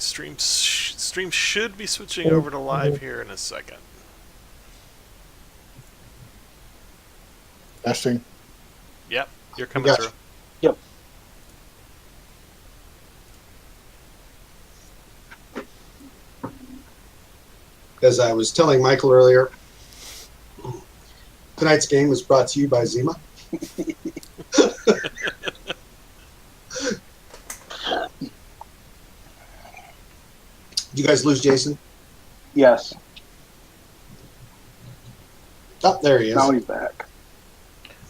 Stream should be switching over to live here in a second. Testing. Yep, you're coming through. Yep. As I was telling Michael earlier, tonight's game was brought to you by Zima. Did you guys lose Jason? Yes. Oh, there he is. Now he's back.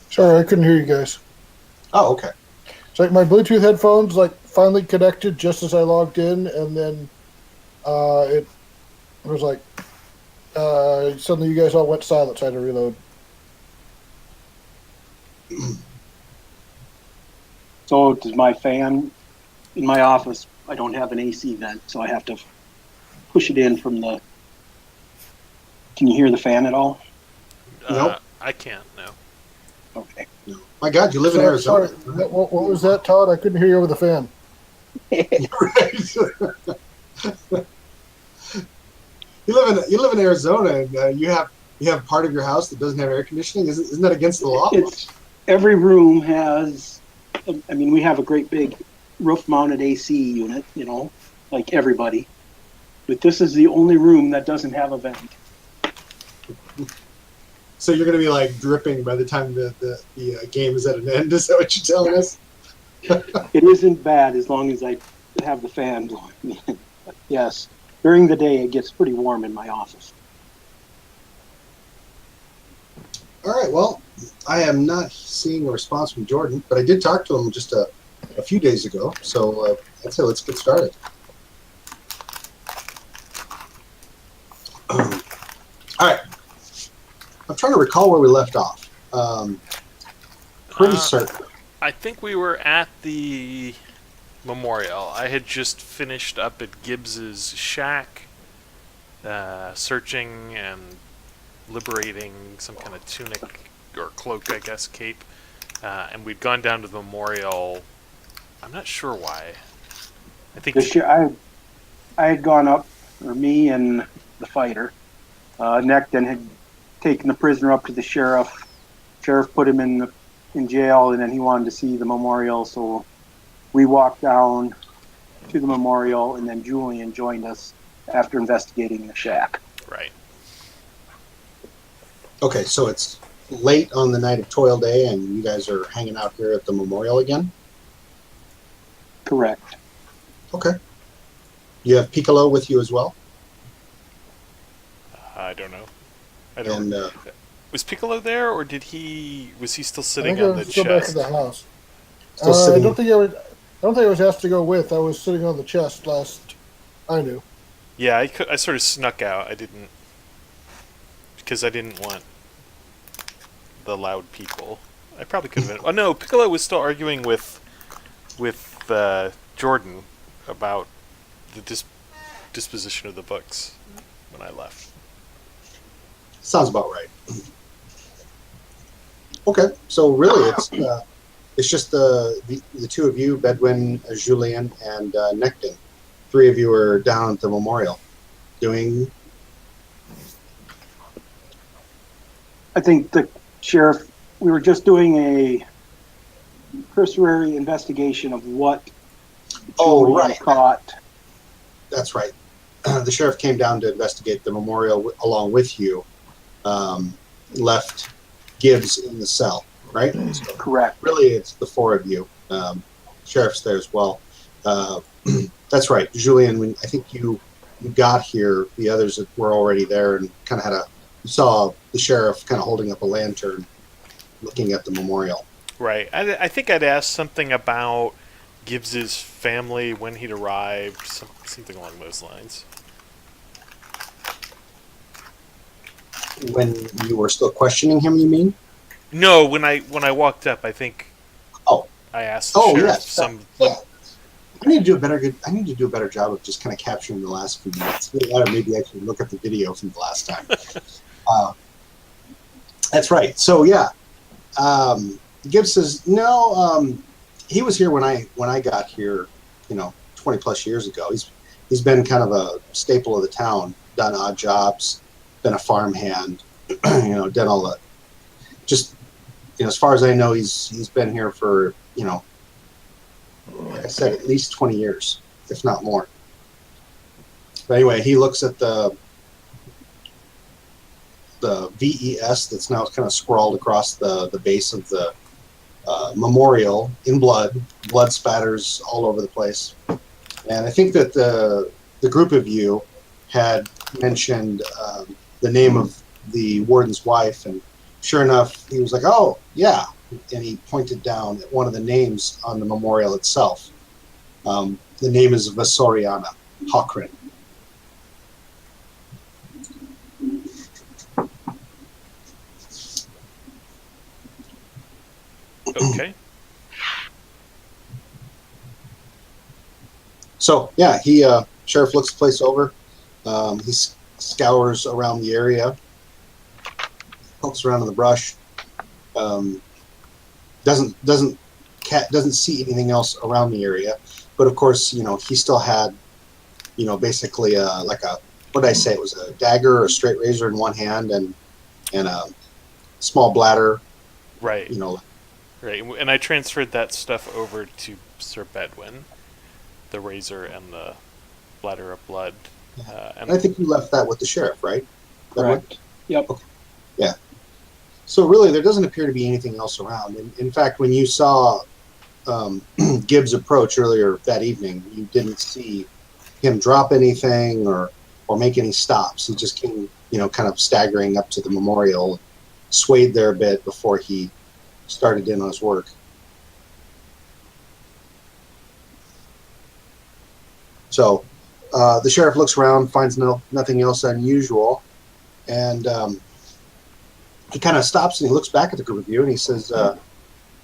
Sorry, I couldn't hear you guys. Oh, okay. It's like my Bluetooth headphones finally connected just as I logged in, and then it was like suddenly you guys all went silent, so I had to reload. So does my fan in my office? I don't have an AC vent, so I have to push it in from the. Can you hear the fan at all? Nope. I can't. No. Okay. No. My God, you live in Arizona. Sorry. What was that, Todd? I couldn't hear you over the fan. You live in Arizona, and you have part of your house that doesn't have air conditioning. Isn't that against the law? Every room has. I mean, we have a great big roof-mounted AC unit, like everybody. But this is the only room that doesn't have a vent. So you're going to be like dripping by the time the game is at an end. Is that what you're telling us? It isn't bad as long as I have the fan going. Yes, during the day it gets pretty warm in my office. All right. Well, I am not seeing a response from Jordan, but I did talk to him just a few days ago. So I'd say let's get started. All right. I'm trying to recall where we left off. Pretty certain. I think we were at the memorial. I had just finished up at Gibbs's shack, searching and liberating some kind of tunic or cloak, I guess, cape. And we'd gone down to the memorial. I'm not sure why. I think I had gone up, or me and the fighter. Necton had taken the prisoner up to the sheriff. Sheriff put him in jail, and then he wanted to see the memorial, so we walked down to the memorial, and then Julian joined us after investigating the shack. Right. Okay, so it's late on the night of Toil Day, and you guys are hanging out here at the memorial again? Correct. Okay. You have Piccolo with you as well? I don't know. I don't. And, was Piccolo there, or was he still sitting I on the was still back chest? at the house. Still sitting. I don't think I was asked to go with. I was sitting on the chest last I knew. Yeah, I sort of snuck out. I didn't, because I didn't want the loud people. I probably could have been. Oh no, Piccolo was still arguing with Jordan about the disposition of the books when I left. Sounds about right. Okay, so really it's just the two of you, Bedwin, Julien, and Necton. Three of you are down at the memorial doing... I think the sheriff, we were just doing a cursory investigation of what Julian right. caught. That's right. The sheriff came down to investigate the memorial along with you. Left Gibbs in the cell, right? So Correct. really, it's the four of you. Sheriff's there as well. That's right. Julian, when I think you got here, the others were already there and kind of you saw the sheriff kind of holding up a lantern looking at the memorial. Right. I think I'd asked something about Gibbs's family when he'd arrived, something along those lines. When you were still questioning him, you mean? No, when I walked up, I think. Oh. I asked the sheriff yes. Yeah. I need to do a better job of just kind of capturing the last few minutes. Maybe actually look at the video from the last time. That's right. So yeah, Gibbs says no. He was here when I got here, 20 plus years ago. he's been kind of a staple of the town, done odd jobs, been a farmhand, done all the, just, as far as I know, he's been here for, like I said, at least 20 years, if not more. But anyway, he looks at the VES that's now kind of scrawled across the base of the memorial in blood. Blood spatters all over the place. And I think that the group of you had mentioned the name of the warden's wife, and sure enough, he was like, "Oh, yeah," and he pointed down at one of the names on the memorial itself. The name is Vasoriana Hawkrin. Okay. So yeah, sheriff looks the place over. He scours around the area, pokes around in the brush. Doesn't see anything else around the area, but of course, he still had, basically like a, what did I say? It was a dagger or a straight razor in one hand, and a small bladder. Right. Right. And I transferred that stuff over to Sir Bedwin, the razor and the bladder of blood. And I think you left that with the sheriff, right? Correct. Yep. Okay. Yeah. So really, there doesn't appear to be anything else around. In fact, when you saw Gibbs approach earlier that evening, you didn't see him drop anything or make any stops. He just came, kind of staggering up to the memorial, swayed there a bit before he started in on his work. So the sheriff looks around, finds nothing else unusual, and he kind of stops and he looks back at the group of you and he says,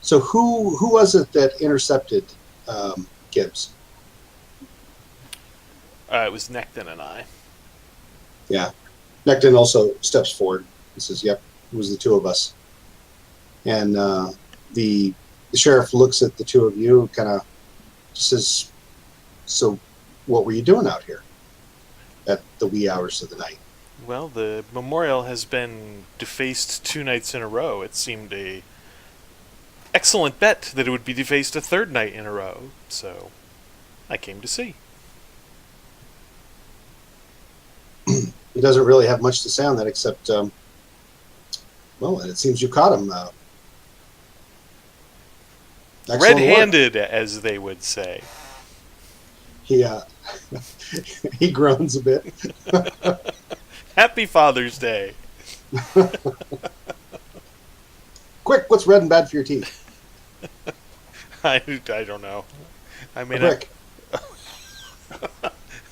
"So who was it that intercepted Gibbs?" It was Necton and I. Yeah, Necton also steps forward and says, "Yep, it was the two of us." And the sheriff looks at the two of you, kind of says, "So, what were you doing out here at the wee hours of the night?" Well, the memorial has been defaced 2 nights in a row. It seemed a excellent bet that it would be defaced a 3rd night in a row, so I came to see. He doesn't really have much to say on that, except, well, it seems you caught him. Red-handed, as they would say. He he groans a bit. Happy Father's Day. Quick, what's red and bad for your teeth? I don't know. I mean, A brick.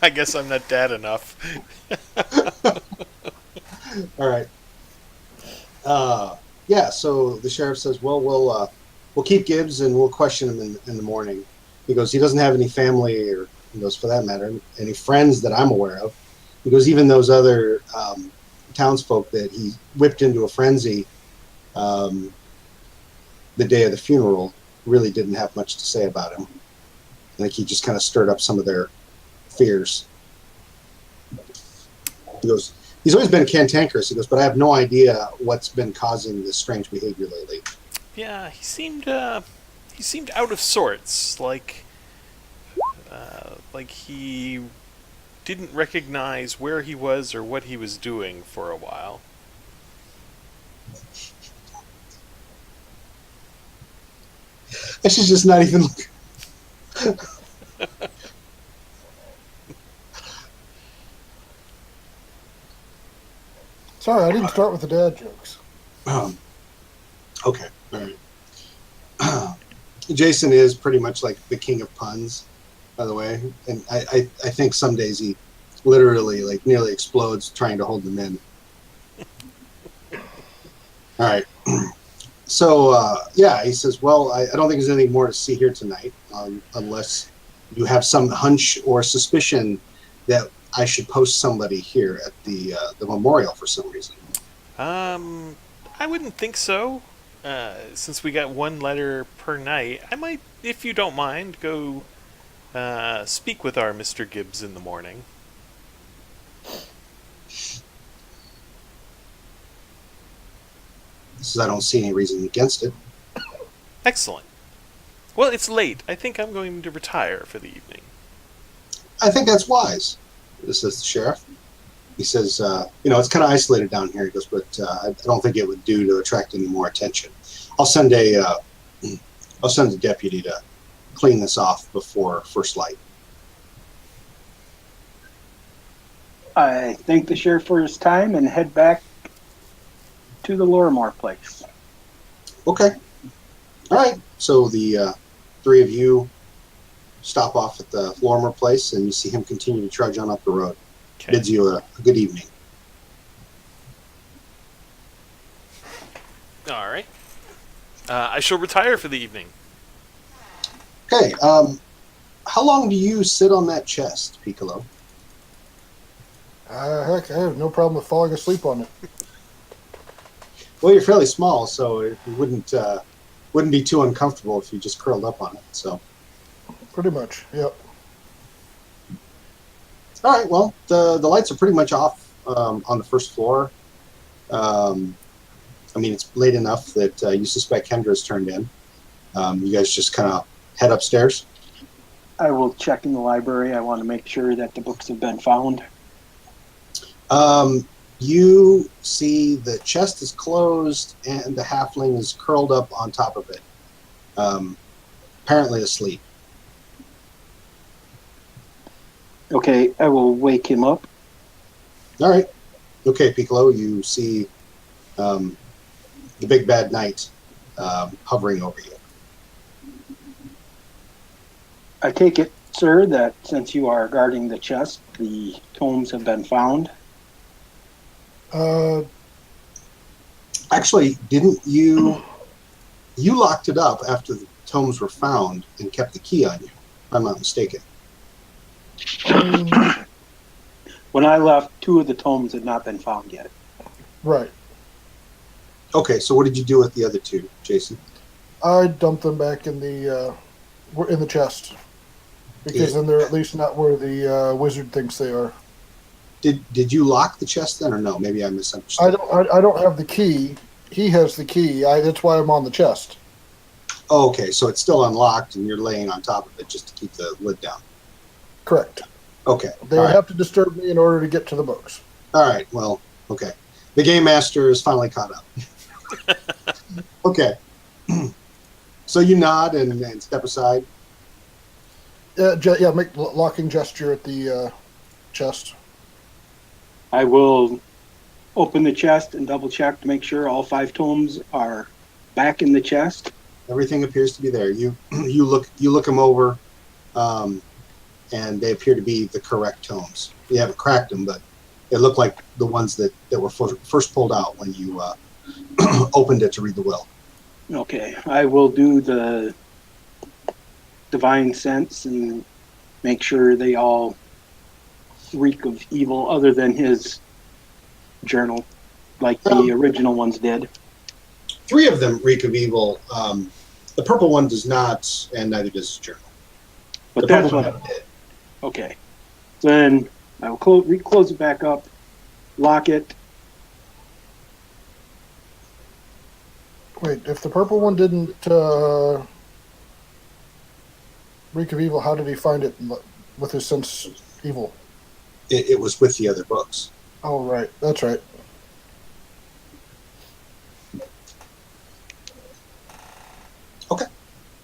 I guess I'm not dad enough. All right. Yeah. So the sheriff says, "Well, we'll keep Gibbs and we'll question him in the morning." He goes, "He doesn't have any family, or he goes, for that matter, any friends that I'm aware of." He goes, "Even those other townsfolk that he whipped into a frenzy the day of the funeral really didn't have much to say about him. I think he just kind of stirred up some of their fears." He goes, "He's always been cantankerous." He goes, "But I have no idea what's been causing this strange behavior lately." Yeah, he seemed out of sorts, like he didn't recognize where he was or what he was doing for a while. I should just not even look. Sorry, I didn't start with the dad jokes. Okay, all right. Jason is pretty much like the king of puns, by the way, and I think some days he literally like nearly explodes trying to hold them in. All right. So yeah, he says, "Well, I don't think there's anything more to see here tonight, unless you have some hunch or suspicion that I should post somebody here at the memorial for some reason." I wouldn't think so. Since we got 1 letter per night, I might, if you don't mind, go speak with our Mr. Gibbs in the morning. Says I don't see any reason against it. Excellent. Well, it's late. I think I'm going to retire for the evening. I think that's wise. This is the sheriff. He says, it's kind of isolated down here. He goes, but I don't think it would do to attract any more attention. I'll send a deputy to clean this off before first light. I thank the sheriff for his time and head back to the Lorimore place. Okay. All right. So the three of you stop off at the Lorimore place, and you see him continue to trudge on up the road. Okay. Bids you a good evening. All right. I shall retire for the evening. Okay. How long do you sit on that chest, Piccolo? Heck, I have no problem with falling asleep on it. Well, you're fairly small, so it wouldn't be too uncomfortable if you just curled up on it. So, Pretty much, yep. all right. Well, the lights are pretty much off on the first floor. It's late enough that you suspect Kendra's turned in. You guys just kind of head upstairs. I will check in the library. I want to make sure that the books have been found. You see the chest is closed and the halfling is curled up on top of it, apparently asleep. Okay, I will wake him up. All right. Okay, Piccolo, you see the big bad knight hovering over you. I take it, sir, that since you are guarding the chest, the tomes have been found. Actually, didn't you locked it up after the tomes were found and kept the key on you, if I'm not mistaken. When I left, 2 of the tomes had not been found yet. Right. Okay, so what did you do with the other 2, Jason? I dumped them back in the chest because then they're at least not where the wizard thinks they are. Did you lock the chest then, or no? Maybe I misunderstood. I don't have the key. He has the key. That's why I'm on the chest. Oh, okay, so it's still unlocked, and you're laying on top of it just to keep the lid down. Correct. Okay. They all right. have to disturb me in order to get to the books. All right. Well, okay. The game master is finally caught up. Okay. So you nod and step aside. Make locking gesture at the chest. I will open the chest and double check to make sure all 5 tomes are back in the chest. Everything appears to be there. You look them over, and they appear to be the correct tomes. You haven't cracked them, but they look like the ones that were first pulled out when you opened it to read the will. Okay, I will do the divine sense and make sure they all reek of evil other than his journal, like the original ones did. 3 of them reek of evil. The purple one does not, and neither does his journal. But The that's purple what. one did. Okay, then I will close it back up, lock it. Wait, if the purple one didn't reek of evil, how did he find it with his sense evil? It was with the other books. Oh, right. That's right. Okay.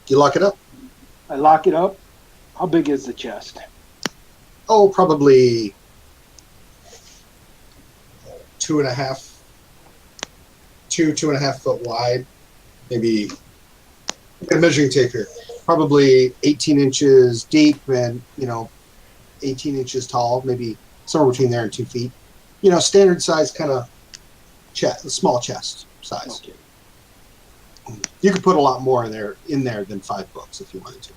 You lock it up? I lock it up. How big is the chest? Oh, probably 2.5 foot wide. Maybe a measuring tape here. Probably 18 inches deep and, 18 inches tall, maybe somewhere between there and 2 feet. Standard size kind of small chest size. Okay. You could put a lot more in there than 5 books if you wanted to.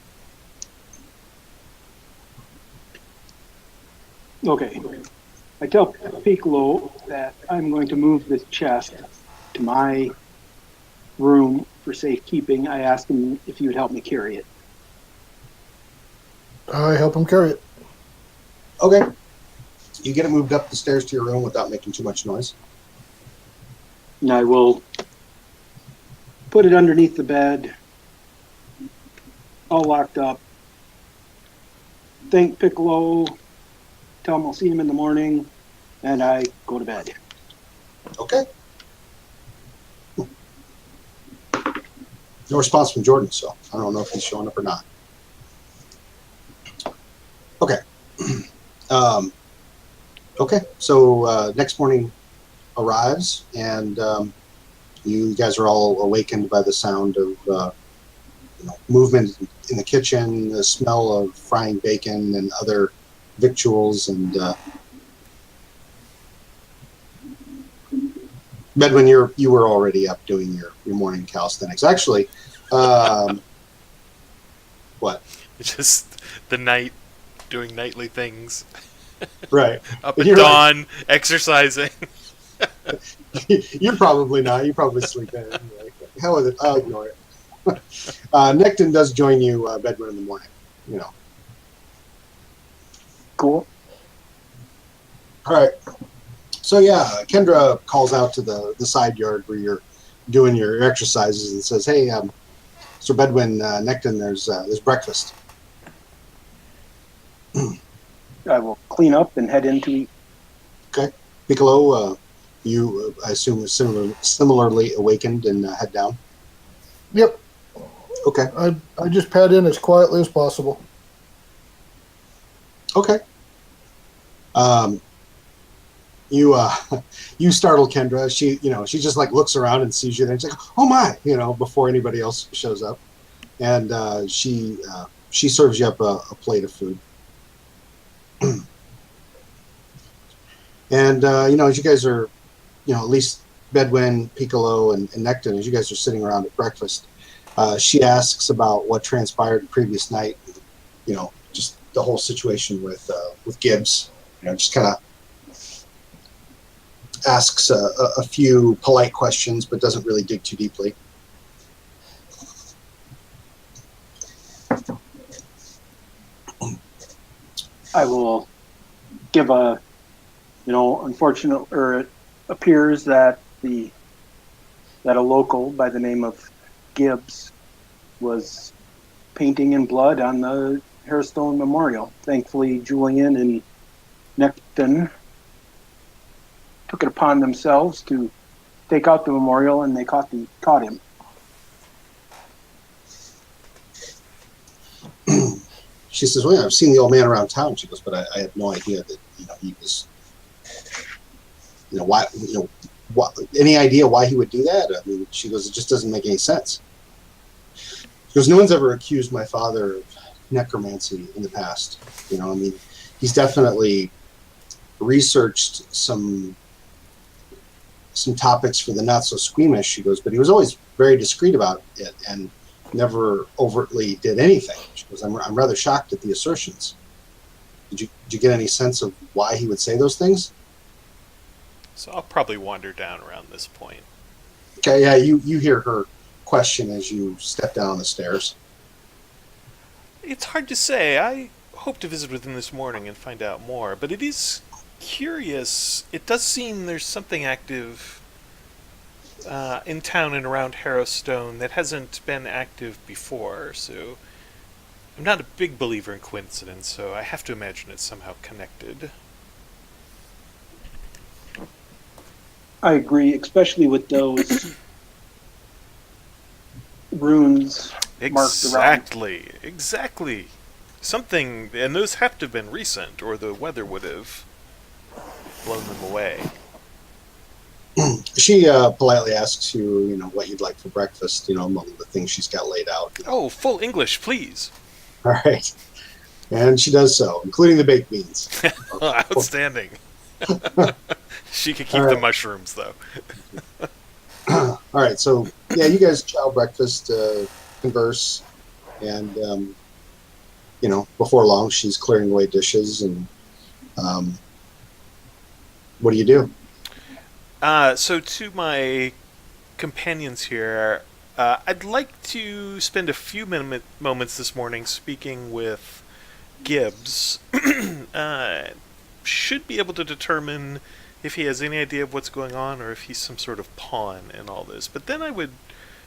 Okay. I tell Piccolo that I'm going to move this chest to my room for safekeeping. I asked him if he would help me carry it. I help him carry it. Okay. You get it moved up the stairs to your room without making too much noise. And I will put it underneath the bed, all locked up. Thank Piccolo, tell him I'll see him in the morning, and I go to bed. Okay. No response from Jordan, so I don't know if he's showing up or not. Okay. Okay, so next morning arrives, and you guys are all awakened by the sound of movement in the kitchen, the smell of frying bacon and other victuals, and Bedwin, you were already up doing your morning calisthenics. Actually, what? Just the night, doing nightly things. Right. Up at You're dawn, exercising. You're probably not. You probably sleep in. Hell with it. I'll ignore it. Necton does join you, Bedwin, in the morning. Cool. All right. So yeah, Kendra calls out to the side yard where you're doing your exercises and says, "Hey, Sir Bedwin, Necton, there's breakfast." I will clean up and head in to eat. Okay. Piccolo, you I assume are similarly awakened and head down. Yep. Okay. I just pad in as quietly as possible. Okay. You you startle Kendra. She just like looks around and sees you there. And she's like, "Oh my!" Before anybody else shows up, and she serves you up a plate of food. And as you guys are, at least Bedwin, Piccolo, and Necton, as you guys are sitting around at breakfast, she asks about what transpired the previous night. Just the whole situation with Gibbs. Just kind of asks a few polite questions, but doesn't really dig too deeply. I will give unfortunate, or it appears that a local by the name of Gibbs was painting in blood on the Hairstone Memorial. Thankfully, Julian and Necton took it upon themselves to take out the memorial, and they caught him. She says, "Well, I've seen the old man around town." She goes, "But I had no idea that he was. Why? Any idea why he would do that?" I mean, she goes, "It just doesn't make any sense." She goes, "No one's ever accused my father of necromancy in the past. He's definitely researched some topics for the not so squeamish." She goes, "But he was always very discreet about it and never overtly did anything." She goes, I'm rather shocked at the assertions. Did you get any sense of why he would say those things?" So I'll probably wander down around this point. Okay, yeah, you hear her question as you step down the stairs. It's hard to say. I hope to visit with him this morning and find out more, but it is curious. It does seem there's something active in town and around Harrowstone that hasn't been active before, so I'm not a big believer in coincidence, so I have to imagine it's somehow connected. I agree, especially with those runes marked around. Exactly. Something, and those have to have been recent, or the weather would have blown them away. She politely asks you, what you'd like for breakfast, among the things she's got laid out. Oh, full English, please. All right. And she does so, including the baked beans. Outstanding. She could keep the mushrooms, though. All right, so yeah, you guys chow breakfast, converse, and before long, she's clearing away dishes. And what do you do? So to my companions here, I'd like to spend a few moments this morning speaking with Gibbs should be able to determine if he has any idea of what's going on or if he's some sort of pawn in all this. But then I would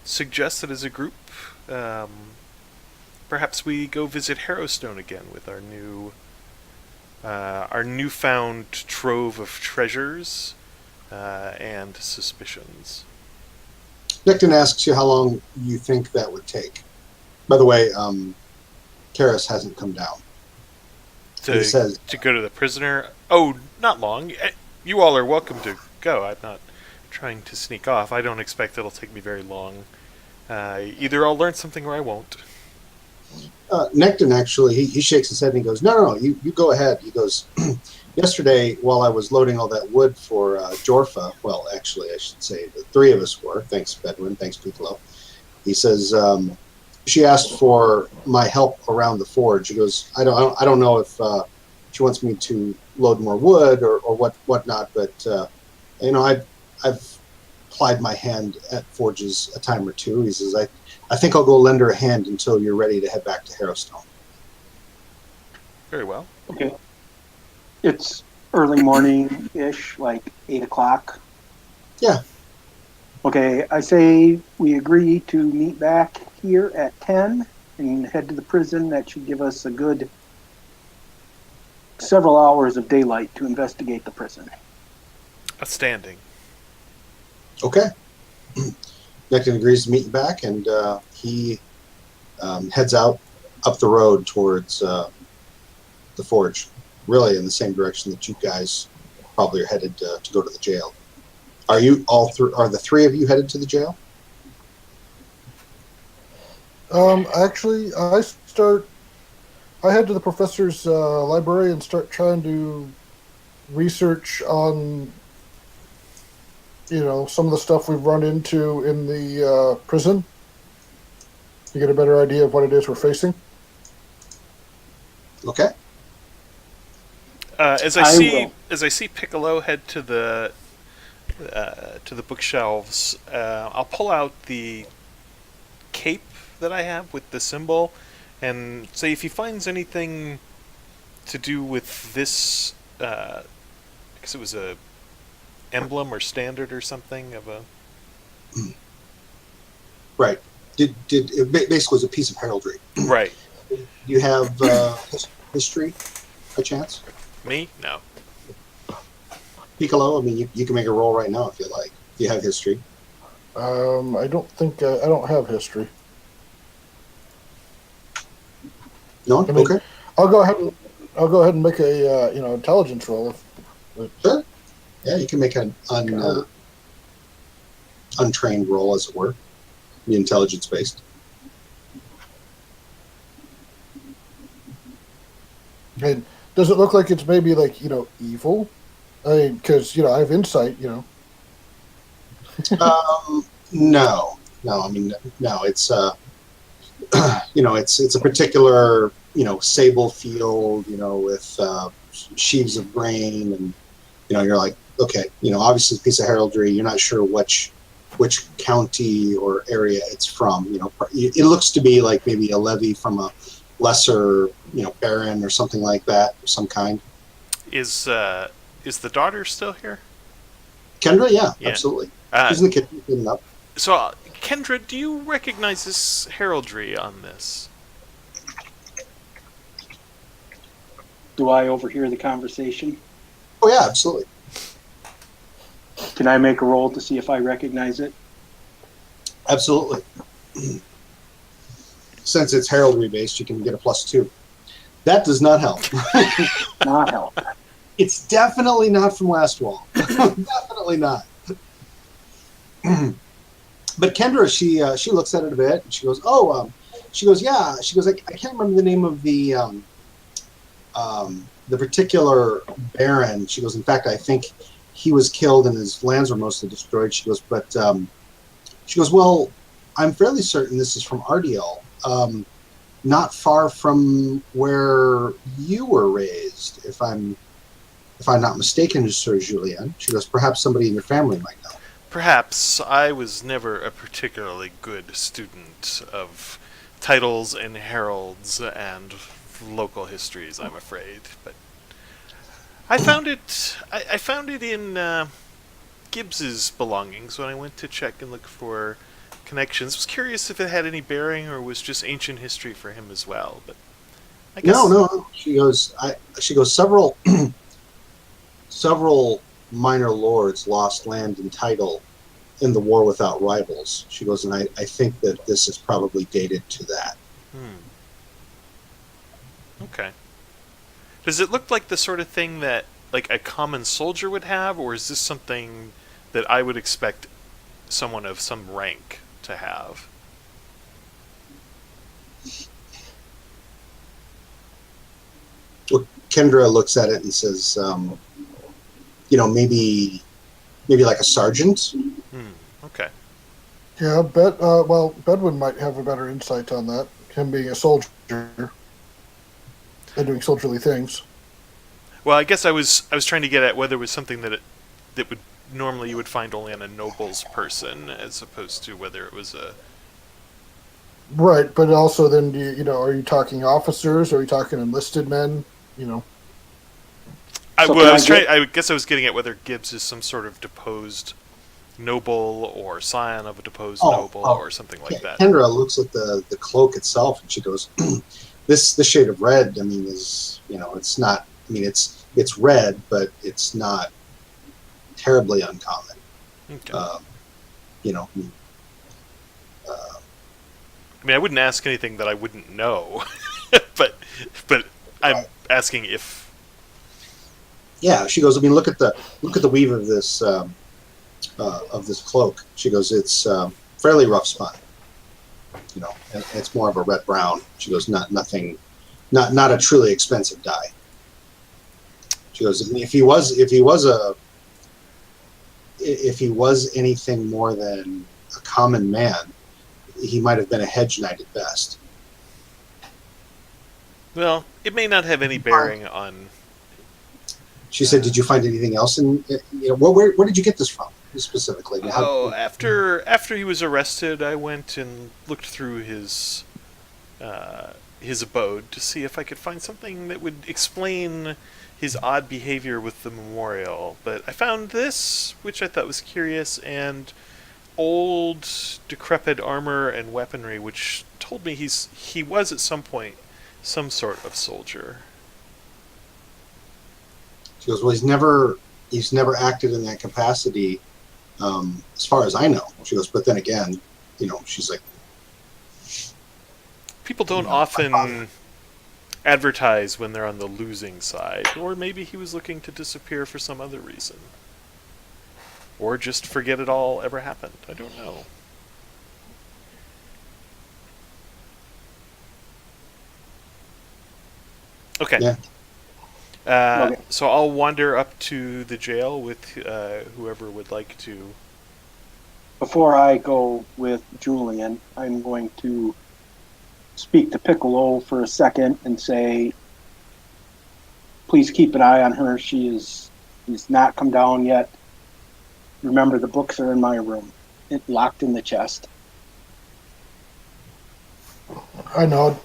suggest that as a group, perhaps we go visit Harrowstone again with our newfound trove of treasures and suspicions. Nickton asks you how long you think that would take. By the way, Karis hasn't come down. He says To go to the prisoner? Oh, not long. You all are welcome to go. I'm not trying to sneak off. I don't expect it'll take me very long. Either I'll learn something or I won't. Necton actually, he shakes his head and he goes, no, you go ahead. He goes, yesterday while I was loading all that wood for Jorfa, well, actually I should say the three of us were, thanks Bedouin, thanks Piccolo. He says, she asked for my help around the forge. He goes, I don't know if she wants me to load more wood or whatnot, but I've plied my hand at forges a time or two. He says, I think I'll go lend her a hand until you're ready to head back to Harrowstone. Very well. Okay. It's early morning-ish, like 8 o'clock. Yeah. Okay, I say we agree to meet back here at 10 and head to the prison. That should give us a good several hours of daylight to investigate the prison. Outstanding. Okay. Necton agrees to meet you back, and he heads out up the road towards the forge, really in the same direction that you guys probably are headed to go to the jail. Are you all are the three of you headed to the jail? Actually, I head to the professor's library and start trying to research on, some of the stuff we've run into in the prison to get a better idea of what it is we're facing. Okay. As I see Piccolo head to the bookshelves, I'll pull out the cape that I have with the symbol and say if he finds anything to do with this, I guess it was a emblem or standard or something of a. Right. Did it basically was a piece of heraldry. Right. You have history, by chance? Me? No. Piccolo, I mean, you can make a roll right now if you like. If you have history. I don't think I don't have history. No. I mean, Okay. I'll go ahead and make a intelligence roll. Sure. Yeah, you can make an untrained roll, as it were, the intelligence based. And does it look like it's maybe evil? I mean, because I have insight. No. I mean, no. It's it's a particular sable field, with sheaves of grain, and you're like, okay, obviously it's a piece of heraldry. You're not sure which county or area it's from. It looks to be like maybe a levy from a lesser, baron or something like that, of some kind. Is the daughter still here? Kendra, yeah. Absolutely. She's in the kitchen cleaning up. So, Kendra, do you recognize this heraldry on this? Do I overhear the conversation? Oh yeah, absolutely. Can I make a roll to see if I recognize it? Absolutely. Since it's heraldry based, you can get a +2. That does not help. Not help. It's definitely not from Last Wall. Definitely not. But Kendra, she looks at it a bit and she goes, yeah. She goes, I can't remember the name of the particular baron. She goes, in fact, I think he was killed and his lands were mostly destroyed. She goes, but she goes, well, I'm fairly certain this is from Ardiel, not far from where you were raised, if I'm not mistaken, Sir Julien. She goes, perhaps somebody in your family might know. Perhaps. I was never a particularly good student of titles and heralds and local histories, I'm afraid. But I found it. I found it in Gibbs's belongings when I went to check and look for connections. I was curious if it had any bearing or was just ancient history for him as well. But I guess No. She goes. She goes. Several minor lords lost land and title in the War Without Rivals. She goes, and I think that this is probably dated to that. Okay. Does it look like the sort of thing that like a common soldier would have, or is this something that I would expect someone of some rank to have? Well, Kendra looks at it and says, maybe like a sergeant. Okay. Yeah, Bedwin might have a better insight on that. Him being a soldier and doing soldierly things. Well, I guess I was trying to get at whether it was something that would normally you would find only on a noble's person, as opposed to whether it was a. Right, but also then are you talking officers? Are you talking enlisted men? I guess I was getting at whether Gibbs is some sort of deposed noble or scion of a deposed noble or something like that. Kendra looks at the cloak itself and she goes, "This shade of red. I mean, is it's not. I mean, it's red, but it's not terribly uncommon. Okay. I mean, I wouldn't ask anything that I wouldn't know, but I'm asking if. Yeah, she goes. I mean, look at the weave of this cloak. She goes, it's fairly rough spun. And it's more of a red brown. She goes, not a truly expensive dye. She goes, if he was anything more than a common man, he might have been a hedge knight at best. Well, it may not have any bearing on. She said, "Did you find anything else? And where did you get this from specifically?" After he was arrested, I went and looked through his abode to see if I could find something that would explain his odd behavior with the memorial. But I found this, which I thought was curious, and old, decrepit armor and weaponry, which told me he was at some point some sort of soldier. She goes, "Well, he's never acted in that capacity, as far as I know." She goes, "But then again, she's like, people don't often advertise when they're on the losing side, or maybe he was looking to disappear for some other reason, or just forget it all ever happened. I don't know." Okay. Yeah. Okay. So I'll wander up to the jail with whoever would like to. Before I go with Julian, I'm going to speak to Piccolo for a second and say, please keep an eye on her. She's not come down yet. Remember, the books are in my room, locked in the chest. I nod.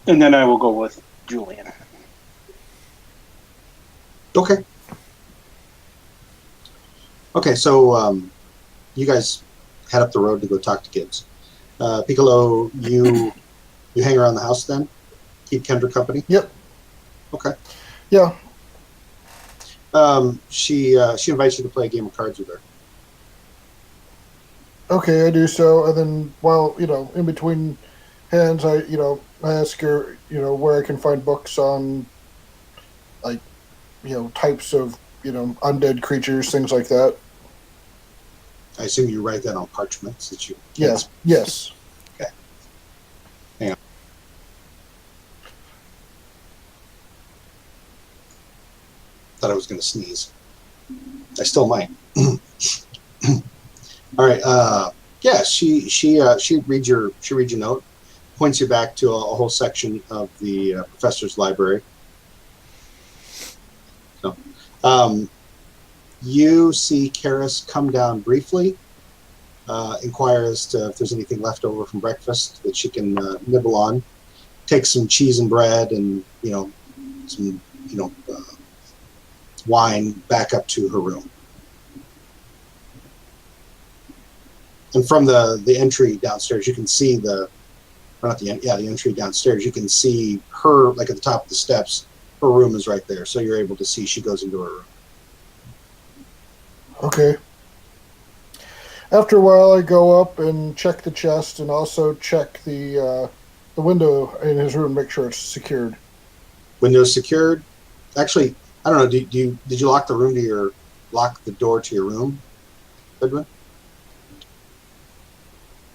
And then I will go with Julian. "Okay." Okay, so you guys head up the road to go talk to Gibbs. Piccolo, you hang around the house then? Keep Kendra company? Yep. Okay. Yeah. She invites you to play a game of cards with her. Okay, I do so, and then while in between hands, I ask her where I can find books on like types of undead creatures, things like that. I assume you write that on parchments that you. Yes. Yes. Okay. Hang on. Thought I was going to sneeze. I still might. All right. Yeah. She reads your note, points you back to a whole section of the professor's library. So, you see Karis come down briefly, inquire as to if there's anything left over from breakfast that she can nibble on, takes some cheese and bread and some wine back up to her room. And from the entry downstairs, you can see the entry downstairs. You can see her, like at the top of the steps. Her room is right there, so you're able to see she goes into her room. Okay. After a while, I go up and check the chest and also check the window in his room, make sure it's secured. Windows secured. Actually, I don't know. Did you lock the door to your room, Edwin?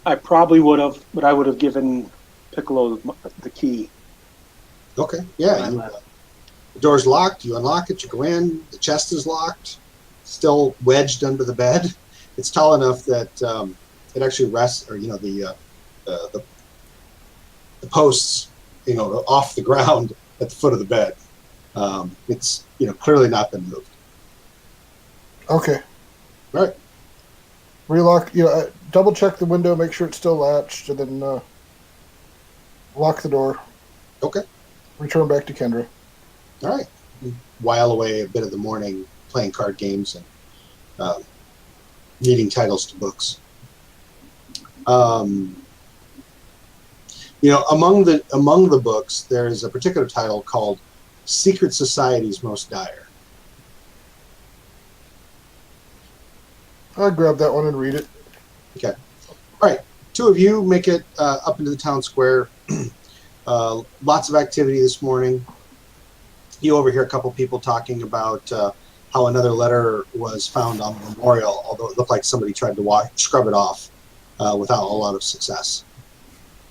I probably would have, but I would have given Piccolo the key. Okay. Yeah. The door's locked. You unlock it. You go in. The chest is locked. Still wedged under the bed. It's tall enough that it actually rests, or the posts, off the ground at the foot of the bed. It's clearly not been moved. Okay. All right. Relock. Double check the window, make sure it's still latched, and then lock the door. Okay. Return back to Kendra. All right. You while away a bit of the morning playing card games and reading titles to books. Among the books, there is a particular title called "Secret Society's Most Dire." I'll grab that one and read it. Okay. All right. Two of you make it up into the town square. Lots of activity this morning. You overhear a couple people talking about how another letter was found on the memorial, although it looked like somebody tried to scrub it off without a lot of success.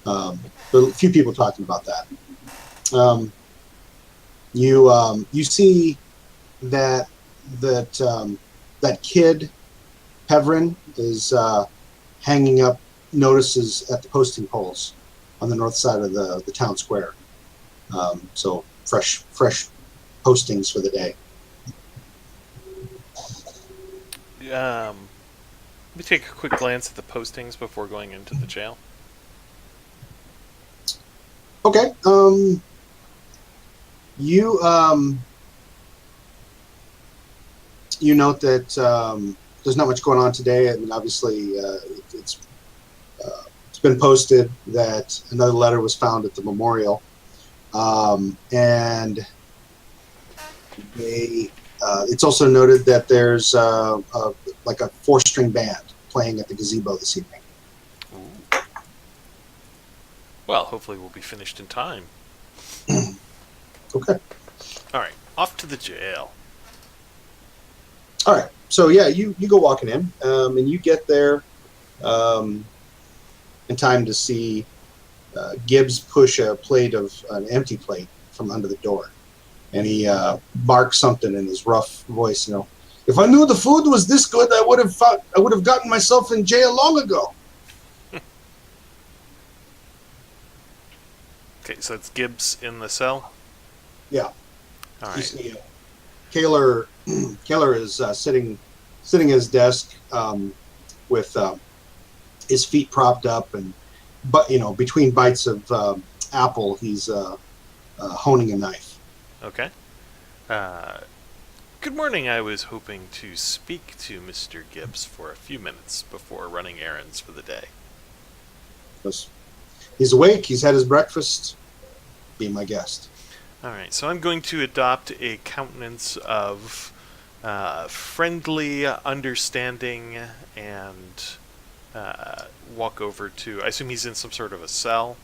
There are a few people talking about that. You see that kid Peverin is hanging up notices at the posting poles on the north side of the town square. So fresh postings for the day. Let me take a quick glance at the postings before going into the jail. Okay. You note that there's not much going on today. I mean, obviously, it's been posted that another letter was found at the memorial, and it's also noted that there's like a 4-string band playing at the gazebo this evening. Ooh. Well, hopefully we'll be finished in time. Okay. All right, off to the jail. All right. So yeah, you go walking in, and you get there in time to see Gibbs push an empty plate from under the door, and he barks something in his rough voice. If I knew the food was this good, I would have gotten myself in jail long ago. Okay, so it's Gibbs in the cell? Yeah. All You right. see, Kaler is sitting at his desk with his feet propped up, but between bites of apple, he's honing a knife. Okay. Good morning. I was hoping to speak to Mr. Gibbs for a few minutes before running errands for the day. He's awake. He's had his breakfast. Be my guest. All right, so I'm going to adopt a countenance of friendly understanding and walk over to. I assume he's in some sort of a cell.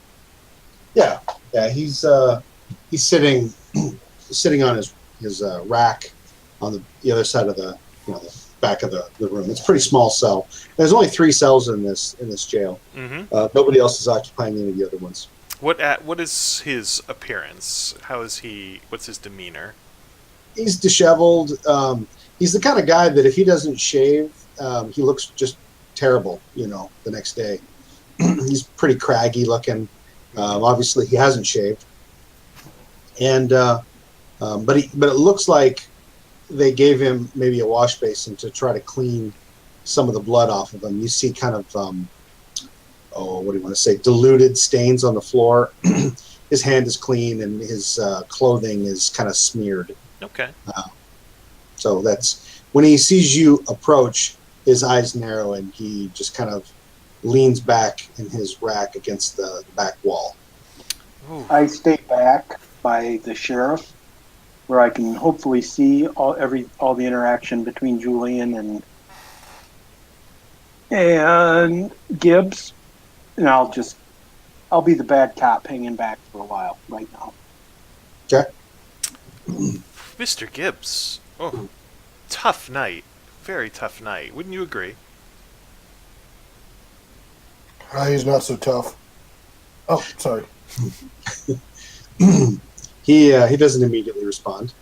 Yeah. He's sitting on his rack on the other side of the back of the room. It's a pretty small cell. There's only 3 cells in this jail. Mm-hmm. Nobody else is occupying any of the other ones. What is his appearance? How is he? What's his demeanor? He's disheveled. He's the kind of guy that if he doesn't shave, he looks just terrible. The next day. He's pretty craggy looking. Obviously, he hasn't shaved, and but it looks like they gave him maybe a wash basin to try to clean some of the blood off of him. You see kind of what do you want to say? Diluted stains on the floor. his hand is clean and his clothing is kind of smeared. Okay. So that's when he sees you approach, his eyes narrow and he just kind of leans back in his rack against the back wall. Ooh. I stay back by the sheriff, where I can hopefully see all the interaction between Julian and Gibbs, and I'll be the bad cop hanging back for a while right now. Okay. Mr. Gibbs. Oh, tough night. Very tough night. Wouldn't you agree? He's not so tough. Oh, sorry. He doesn't immediately respond.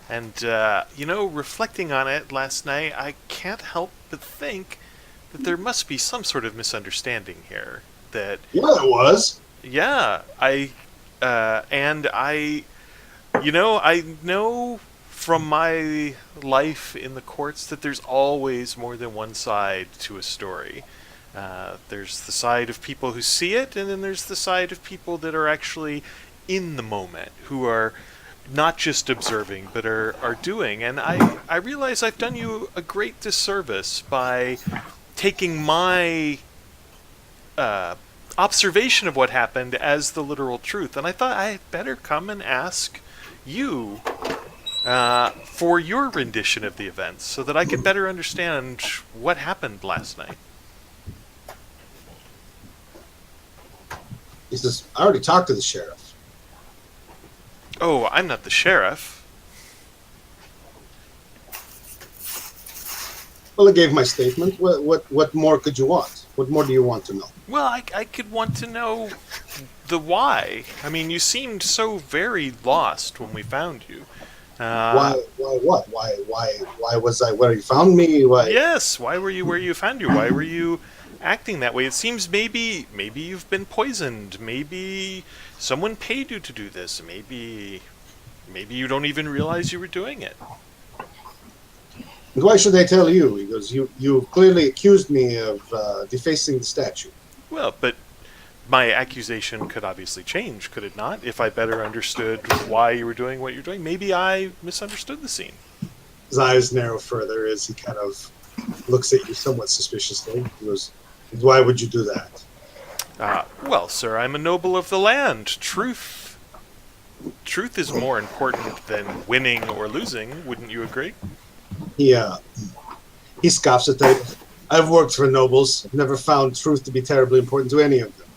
And, reflecting on it last night, I can't help but think that there must be some sort of misunderstanding here. That, Yeah, it was. yeah, I know from my life in the courts that there's always more than one side to a story. There's the side of people who see it, and then there's the side of people that are actually in the moment, who are not just observing, but are doing. And I realize I've done you a great disservice by taking my observation of what happened as the literal truth. And I thought I had better come and ask you for your rendition of the events so that I could better understand what happened last night. He says, I already talked to the sheriff. Oh, I'm not the sheriff. Well, I gave my statement. What more could you want? What more do you want to know? Well, I could want to know the why. I mean, you seemed so very lost when we found you. Why what? Why was I where you found me? Why? Yes, why were you where you found you? Why were you acting that way? It seems maybe you've been poisoned. Maybe someone paid you to do this. Maybe you don't even realize you were doing it. And why should I tell you? He goes, you clearly accused me of defacing the statue. Well, but my accusation could obviously change, could it not? If I better understood why you were doing what you're doing, maybe I misunderstood the scene. His eyes narrow further as he kind of looks at you somewhat suspiciously. He goes, why would you do that? Well, sir, I'm a noble of the land. Truth is more important than winning or losing. Wouldn't you agree? He scoffs at that. I've worked for nobles. I've never found truth to be terribly important to any of them.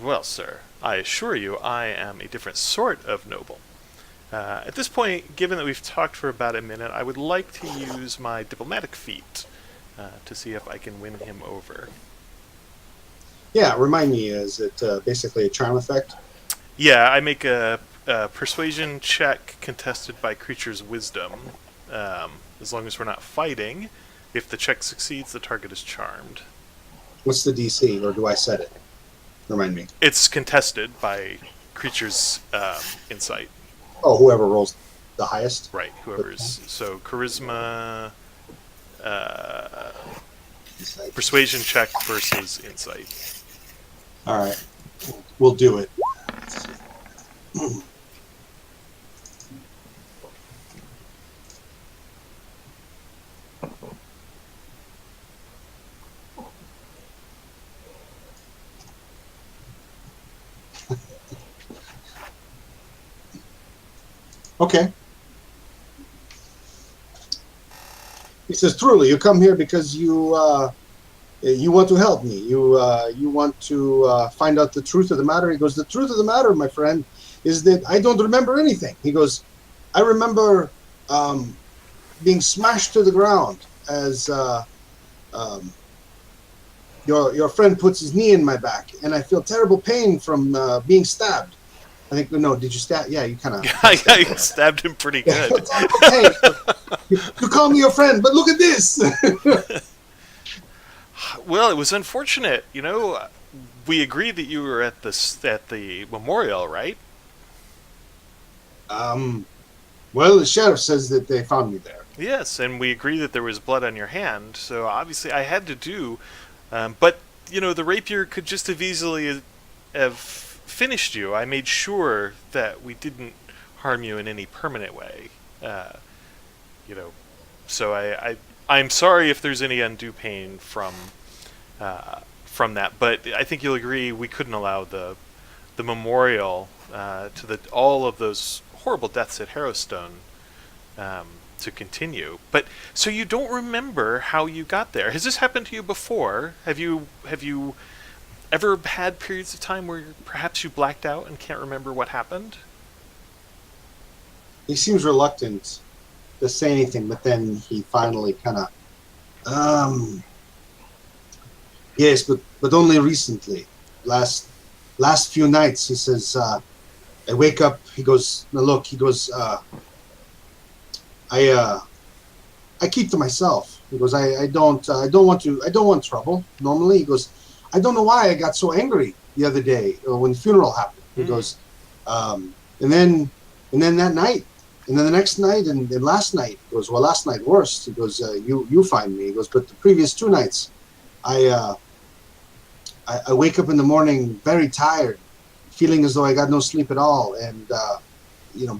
Well, sir, I assure you I am a different sort of noble. At this point, given that we've talked for about a minute, I would like to use my diplomatic feat to see if I can win him over. Yeah, remind me, is it basically a charm effect? Yeah, I make a persuasion check contested by creature's wisdom. As long as we're not fighting, if the check succeeds, the target is charmed. What's the DC, or do I set it? Remind me. It's contested by creature's insight. Oh, whoever rolls the highest? Right, whoever's... So, charisma... Insight. persuasion check versus insight. All right. We'll do it. Okay. He says, truly, you come here because you want to help me. You want to find out the truth of the matter. He goes, the truth of the matter, my friend, is that I don't remember anything. He goes, I remember being smashed to the ground as your friend puts his knee in my back, and I feel terrible pain from being stabbed. I think, no, did you stab? Yeah, you kind of... I stabbed him pretty good. Hey, you call me your friend, but look at this. Well, it was unfortunate. You know, we agreed that you were at the memorial, right? Well, the sheriff says that they found me there. Yes, and we agreed that there was blood on your hand, so obviously I had to do... but, you know, the rapier could just have easily have finished you, I made sure that we didn't harm you in any permanent way. Uh, you know, so I'm sorry if there's any undue pain from that, but I think you'll agree we couldn't allow the memorial to all of those horrible deaths at Harrowstone to continue. But so you don't remember how you got there? Has this happened to you before? Have you ever had periods of time where perhaps you blacked out and can't remember what happened? He seems reluctant to say anything, but then he finally kind of, yes, but only recently, last few nights. He says, I wake up. He goes, now look. He goes, I keep to myself. He goes, I don't want trouble. Normally, he goes, I don't know why I got so angry the other day when the funeral happened. He goes, and then that night, and then the next night, and then last night. He goes, well, last night worse. He goes, you find me. He goes, but the previous 2 nights, I wake up in the morning very tired, feeling as though I got no sleep at all, and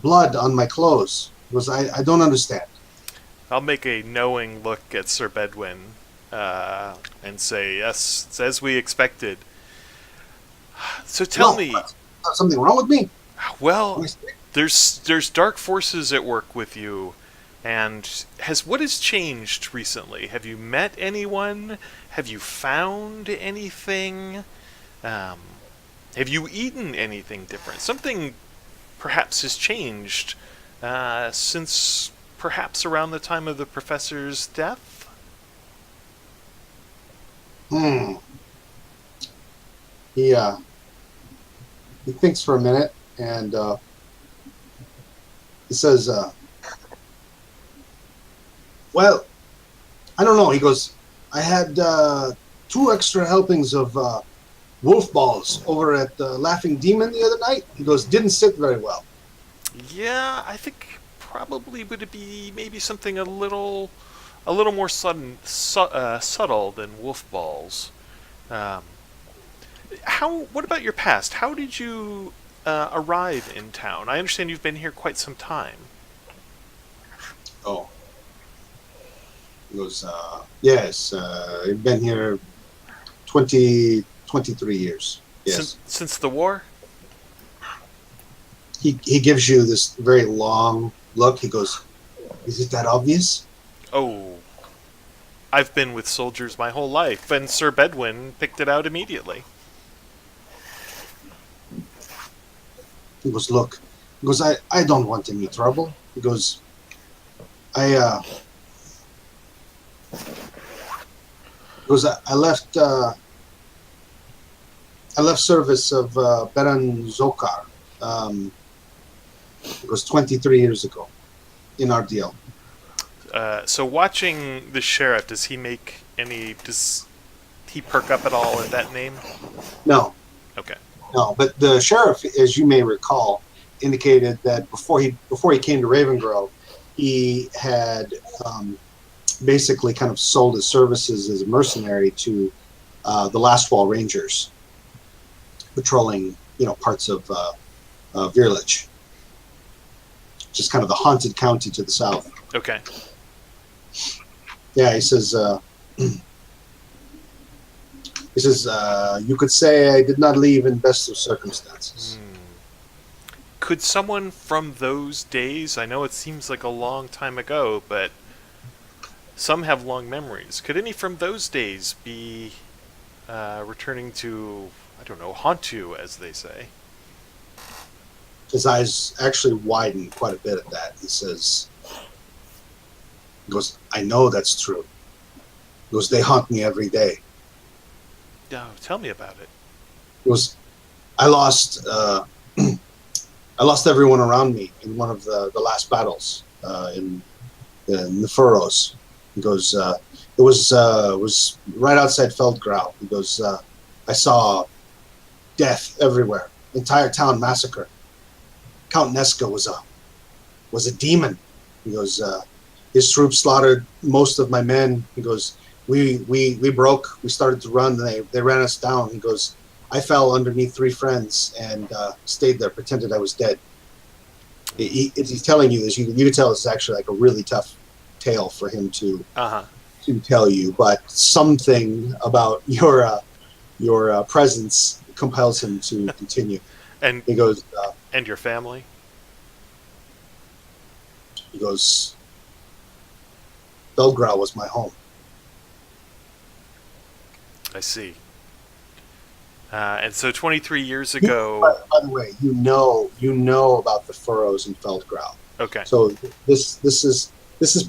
blood on my clothes. He goes, I don't understand. I'll make a knowing look at Sir Bedwin and say, yes, it's as we expected. So tell me... something wrong with me? Well, there's dark forces at work with you, and what has changed recently? Have you met anyone? Have you found anything? Have you eaten anything different? Something perhaps has changed since perhaps around the time of the professor's death? He thinks for a minute, and he says, well, I don't know. He goes, I had 2 extra helpings of wolf balls over at the Laughing Demon the other night. He goes, didn't sit very well. Yeah, I think probably would it be maybe something a little more subtle than wolf balls. What about your past? How did you arrive in town? I understand you've been here quite some time. Oh. He goes, yes, I've been here 23 years. Yes. Since the war? He gives you this very long look. He goes, is it that obvious? Oh, I've been with soldiers my whole life, and Sir Bedwin picked it out immediately. He goes, look. He goes, I don't want any trouble. He goes, I left service of Baron Zokar. It was 23 years ago in our deal. So watching the sheriff, does he perk up at all at that name? No. Okay. No, but the sheriff, as you may recall, indicated that before he came to Ravengrove, he had basically kind of sold his services as a mercenary to the Lastwall Rangers, patrolling parts of Virlich, which is kind of the haunted county to the south. Okay. Yeah, he says. You could say I did not leave in best of circumstances. Could someone from those days, I know it seems like a long time ago, but some have long memories. Could any from those days be returning to, I don't know, haunt you, as they say? His eyes actually widen quite a bit at that. He goes, I know that's true. He goes, they haunt me every day. No, tell me about it. It was, I lost everyone around me in one of the last battles in the furrows. He goes, it was right outside Feldgrau. He goes, I saw death everywhere, entire town massacre. Count Nesca was a demon. He goes, his troops slaughtered most of my men. He goes, we broke. We started to run. And they ran us down. He goes, I fell underneath 3 friends and stayed there, pretended I was dead. He's telling you this. You can tell it's actually like a really tough tale for him to tell you, but something about your presence compels him to continue. And he goes, and your family? He goes, Feldgrau was my home. I see. And so 23 years ago... By the way, you know about the furrows in Feldgrau. Okay. So this is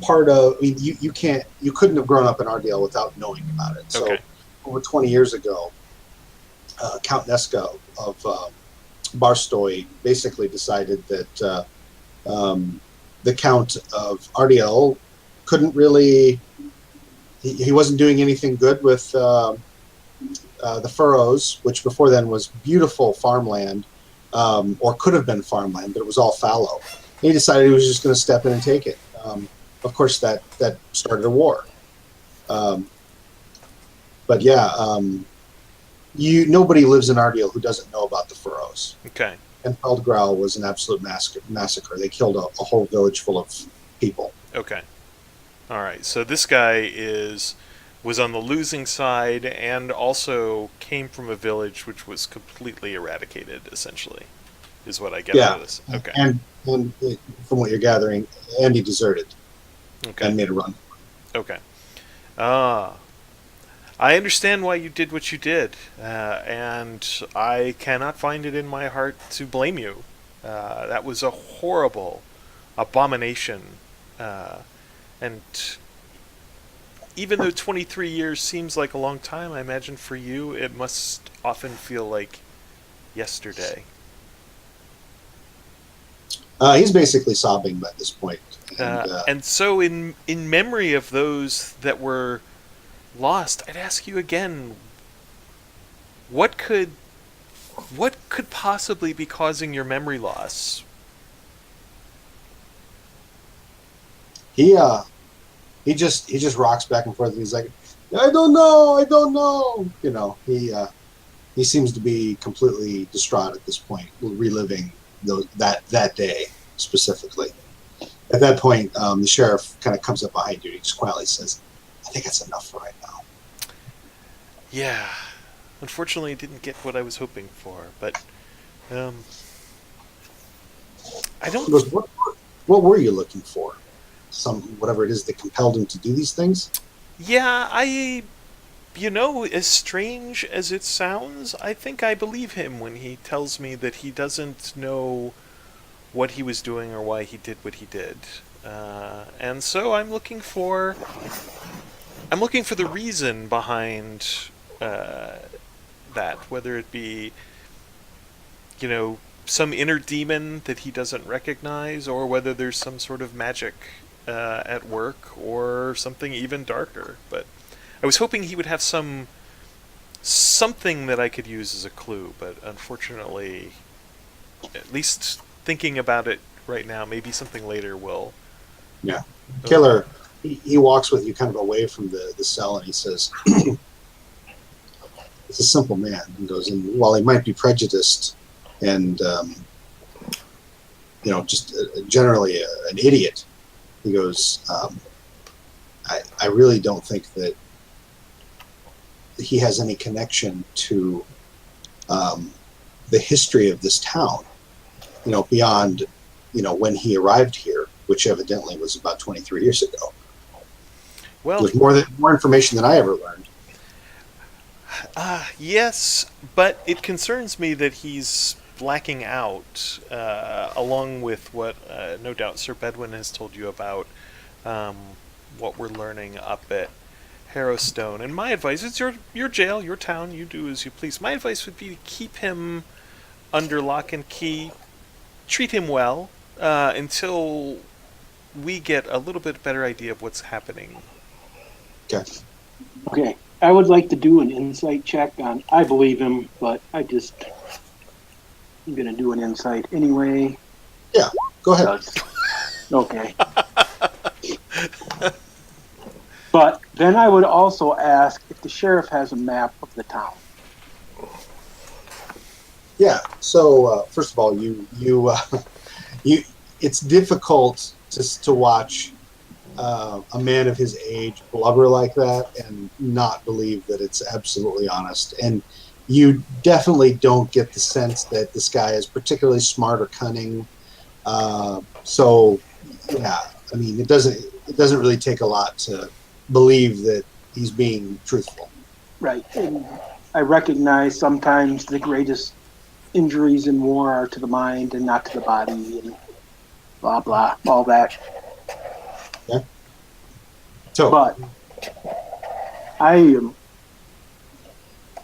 part of. I mean, you couldn't have grown up in Ardale without knowing about it. So over 20 years ago, Count Neska of Barstoy basically decided that the Count of Ardale couldn't really. He wasn't doing anything good with the furrows, which before then was beautiful farmland, or could have been farmland, but it was all fallow. And he decided he was just going to step in and take it. Of course, that started a war. But yeah, nobody lives in Ardale who doesn't know about the furrows. Okay. And Feldgrau was an absolute massacre. They killed a whole village full of people. Okay. All right. So this guy was on the losing side and also came from a village which was completely eradicated, essentially, is what I get out of this. Okay. And from what you're gathering, Andy deserted and made a run. Okay. I understand why you did what you did, and I cannot find it in my heart to blame you. That was a horrible abomination. And even though 23 years seems like a long time, I imagine for you it must often feel like yesterday. He's basically sobbing at this point. And so in memory of those that were lost, I'd ask you again, what could possibly be causing your memory loss? He just rocks back and forth, and he's like, I don't know. You know, he seems to be completely distraught at this point, reliving that day specifically. At that point, the sheriff kind of comes up behind you and he just quietly says, I think that's enough for right now. Yeah. Unfortunately, I didn't get what I was hoping for, but I don't... He goes, what were you looking for? Whatever it is that compelled him to do these things? Yeah, as strange as it sounds, I think I believe him when he tells me that he doesn't know what he was doing or why he did what he did. And so I'm looking for the reason behind that, whether it be, some inner demon that he doesn't recognize, or whether there's some sort of magic at work, or something even darker. But I was hoping he would have something that I could use as a clue, but unfortunately, at least thinking about it right now, maybe something later will. Yeah. Killer, he walks with you kind of away from the cell, and he says, it's a simple man. He goes, and while he might be prejudiced and, just generally an idiot, he goes, I really don't think that he has any connection to the history of this town, beyond, when he arrived here, which evidently was about 23 years ago. Well, there's more information than I ever learned. Yes, but it concerns me that he's blacking out, along with what no doubt Sir Bedwin has told you about what we're learning up at Harrowstone. And my advice, it's your jail, your town, you do as you please. My advice would be to keep him under lock and key, treat him well, until we get a little bit better idea of what's happening. Okay. I would like to do an insight check on. I believe him, but I'm going to do an insight anyway. Yeah, go ahead. Okay. But then I would also ask if the sheriff has a map of the town. Yeah. So first of all, you it's difficult to watch a man of his age blubber like that and not believe that it's absolutely honest. And you definitely don't get the sense that this guy is particularly smart or cunning. So yeah, I mean, it doesn't really take a lot to believe that he's being truthful. Right. And I recognize sometimes the greatest injuries in war are to the mind and not to the body, and blah blah, all that. Okay. So But I am.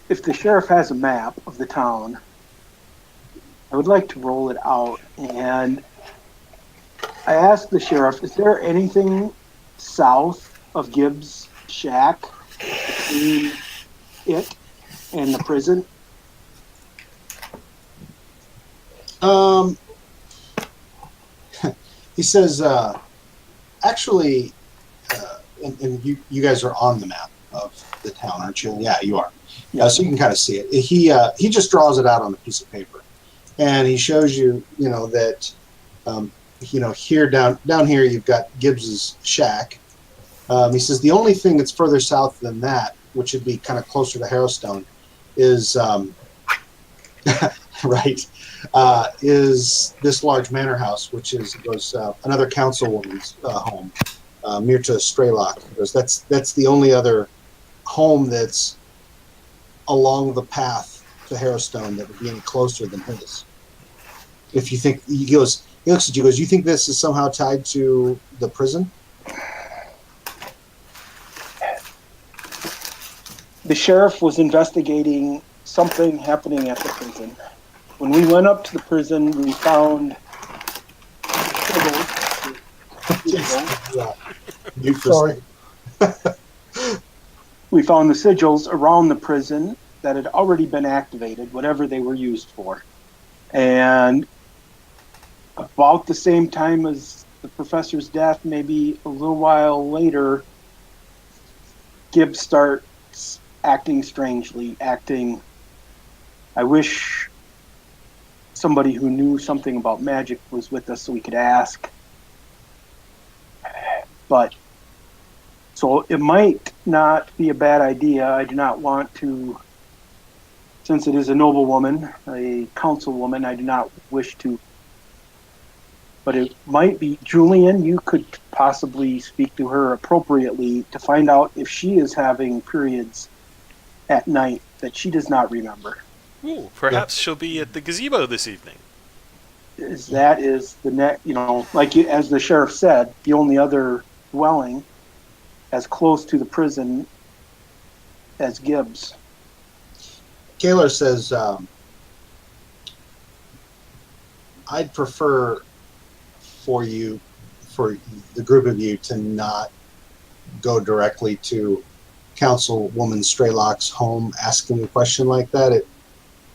If the sheriff has a map of the town, I would like to roll it out. And I asked the sheriff, is there anything south of Gibbs' shack between it and the prison? um, he says, actually, and you guys are on the map of the town, aren't you? Yeah, you are. Yeah. So you can kind of see it. He just draws it out on a piece of paper, and he shows you, that, here down here you've got Gibbs's shack. He says the only thing that's further south than that, which would be kind of closer to Harrowstone, is right, is this large manor house, which was another councilwoman's home, Mirta Straylock. Because that's the only other home that's along the path to Harrowstone that would be any closer than his. If you think he looks at you, goes, you think this is somehow tied to the prison? The sheriff was investigating something happening at the prison. When we went up to the prison, we found Sorry. we found the sigils around the prison that had already been activated, whatever they were used for. And about the same time as the professor's death, maybe a little while later, Gibbs starts acting strangely, I wish somebody who knew something about magic was with us so we could ask. But so it might not be a bad idea. I do not want to, since it is a noblewoman, a councilwoman, I do not wish to. But it might be, Julian, you could possibly speak to her appropriately to find out if she is having periods at night that she does not remember. Ooh, perhaps she'll be at the gazebo this evening. That is the net, as the sheriff said, the only other dwelling as close to the prison as Gibbs. Kaler says, I'd prefer for the group of you, to not go directly to Councilwoman Straylock's home asking a question like that.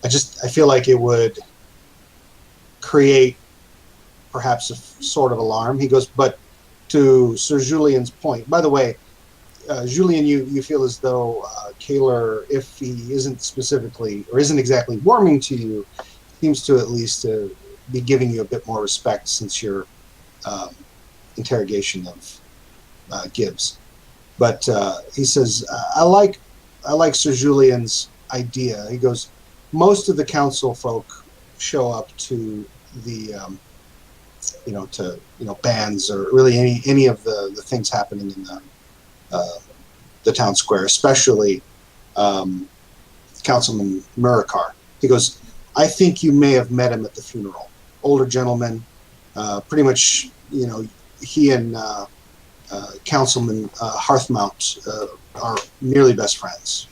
I feel like it would create perhaps a sort of alarm. He goes, but to Sir Julian's point, by the way, Julian, you feel as though Kaler, if he isn't specifically or isn't exactly warming to you, seems to at least be giving you a bit more respect since your interrogation of Gibbs. But he says, I like Sir Julian's idea. He goes, most of the council folk show up to the bands or really any of the things happening in the town square, especially Councilman Murakar. He goes, I think you may have met him at the funeral. Older gentleman, pretty much, he and Councilman Hearthmount are nearly best friends.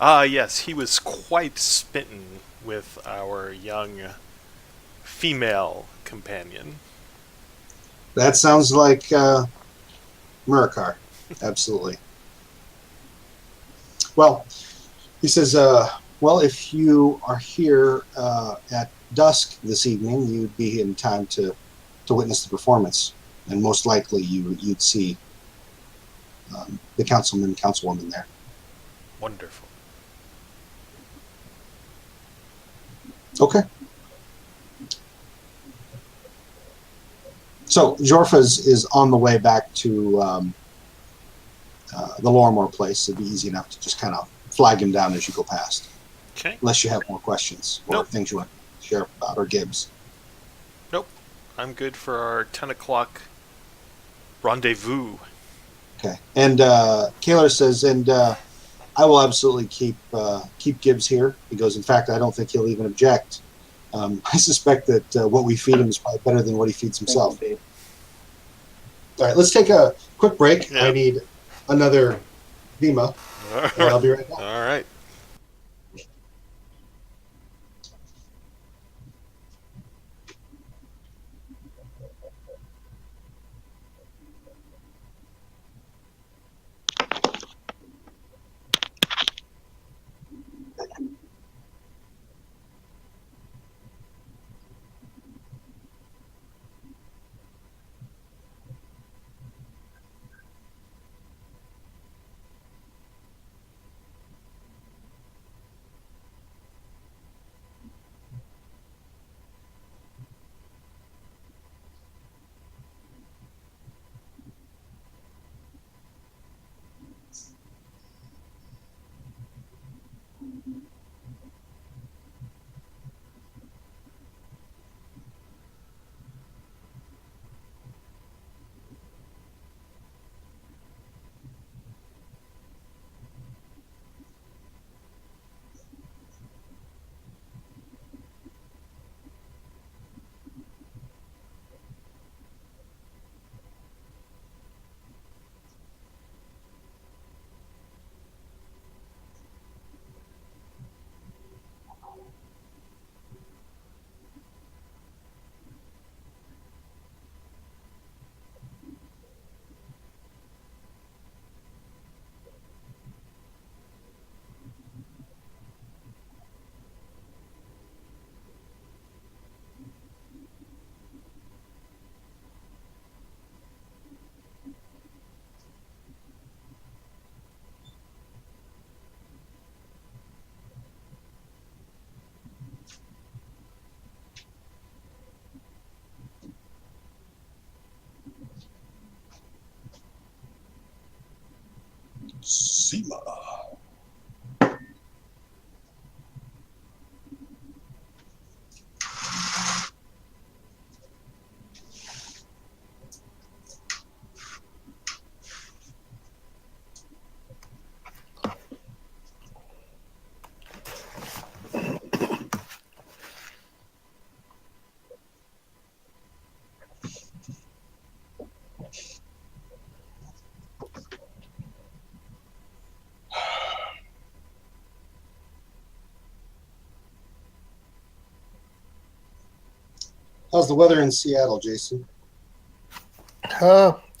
Yes, he was quite smitten with our young female companion. That sounds like Murakar, absolutely. Well, he says, well, if you are here at dusk this evening, you'd be in time to witness the performance, and most likely you'd see the councilman and councilwoman there. Wonderful. Okay. So Jorfa is on the way back to the Lorimore place. It'd be easy enough to just kind of flag him down as you go past. Okay. Unless you have more questions or Nope. things you want to share about, or Gibbs. Nope. I'm good for our 10 o'clock rendezvous. Okay. And Kaler says, and I will absolutely keep Gibbs here. He goes, in fact, I don't think he'll even object. I suspect that what we feed him is probably better than what he feeds himself. Thank you, Dave. All right, let's take a quick break. Yeah. I need another Vima, and I'll be right back. All right. Sima. How's the weather in Seattle, Jason?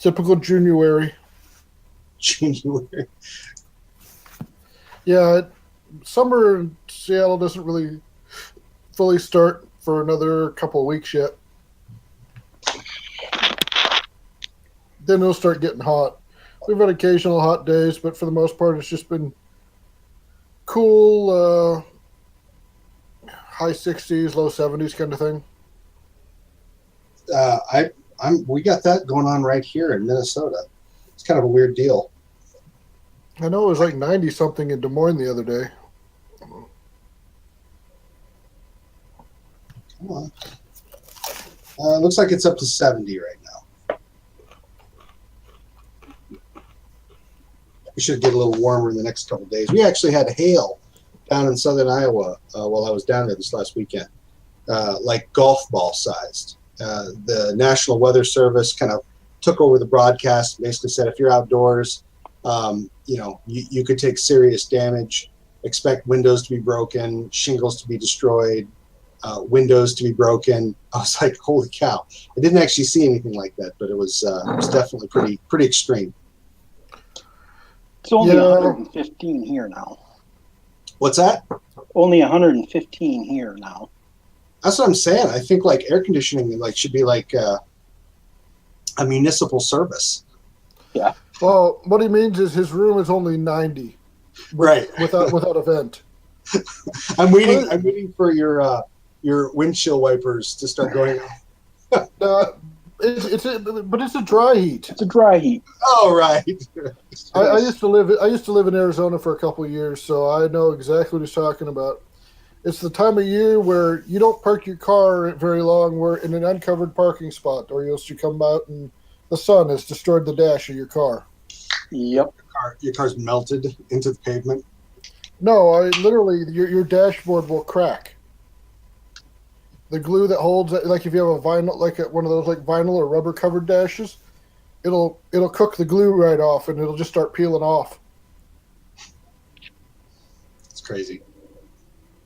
Typical January. January. Yeah, summer in Seattle doesn't really fully start for another couple of weeks yet. Then it'll start getting hot. We've had occasional hot days, but for the most part, it's just been cool, high 60s, low 70s kind of thing. We got that going on right here in Minnesota. It's kind of a weird deal. I know it was like 90 something in Des Moines the other day. Come on. Looks like it's up to 70 right now. We should get a little warmer in the next couple of days. We actually had hail down in southern Iowa while I was down there this last weekend, like golf ball sized. The National Weather Service kind of took over the broadcast, basically said if you're outdoors, you could take serious damage. Expect windows to be broken, shingles to be destroyed, windows to be broken. I was like, holy cow. I didn't actually see anything like that, but it was definitely pretty extreme. It's only Yeah. 115 here now. What's that? Only 115 here now. That's what I'm saying. I think like air conditioning should be like a municipal service. Yeah. Well, what he means is his room is only 90 Right. without a vent. I'm waiting for your your windshield wipers to start going off. But it's a dry heat. It's a dry heat. Oh, right. I used to live in Arizona for a couple of years, so I know exactly what he's talking about. It's the time of year where you don't park your car very long. We're in an uncovered parking spot, or else you come out and the sun has destroyed the dash of your car. Yep. Your car's melted into the pavement. No, literally your dashboard will crack. The glue that holds it, like if you have a vinyl, one of those like vinyl or rubber covered dashes, it'll cook the glue right off, and it'll just start peeling off. It's crazy.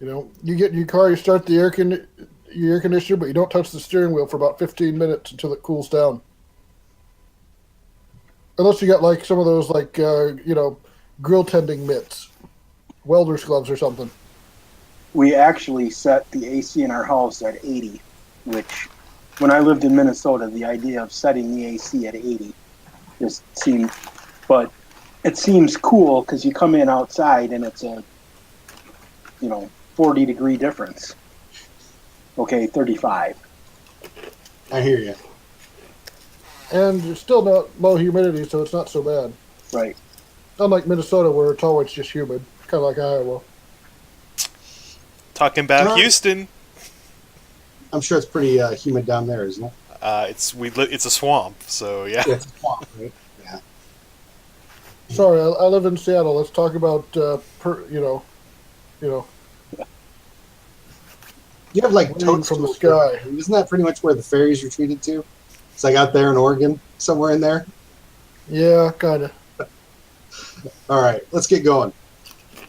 You know, you get in your car, you start the air conditioner, but you don't touch the steering wheel for about 15 minutes until it cools down. Unless you got like some of those grill tending mitts, welder's gloves or something. We actually set the AC in our house at 80, which when I lived in Minnesota, the idea of setting the AC at 80 just seemed, but it seems cool because you come in outside and it's a 40-degree difference. Okay, 35. I hear you. And there's still not low humidity, so it's not so bad. Right. Unlike Minnesota, where it's always just humid, kind of like Iowa. Talking about Houston. I'm sure it's pretty humid down there, isn't it? It's a swamp, so yeah. Yeah, it's a swamp, right? Yeah. Sorry, I live in Seattle. Let's talk about You have like rain totes from the sky. Isn't that pretty much where the ferries retreated to? It's like out there in Oregon, somewhere in there. Yeah, kind of. All right, let's get going.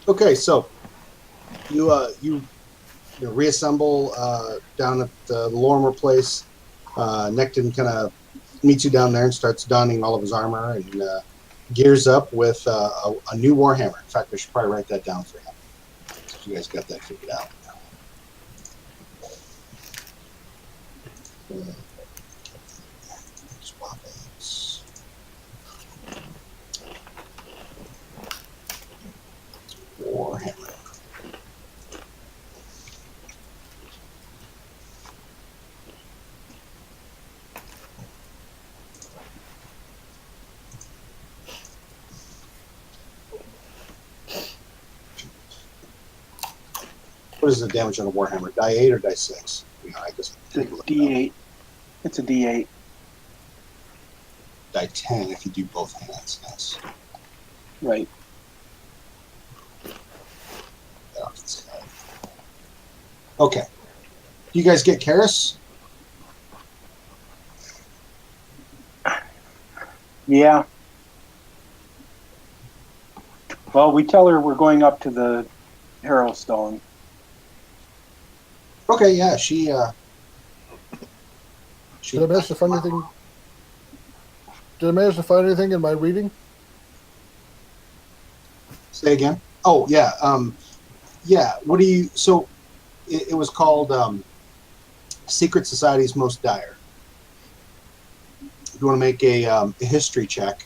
Okay, so you reassemble down at the Lorimer place. Necton kind of meets you down there and starts donning all of his armor and gears up with a new Warhammer. In fact, I should probably write that down for him. So you guys got that figured out. Warhammer. What is the damage on a Warhammer? Die 8 or die 6? I guess It's a D8. It's a D8. Die 10 if you do both hands, yes. Right. Okay. You guys get Karis? Yeah. Well, we tell her we're going up to the Harrow Stone. Okay, yeah, she Did I manage to find anything? Did I manage to find anything in my reading? Say again. Oh, yeah. Yeah. What do you? So, it was called Secret Society's Most Dire. If you want to make a history check,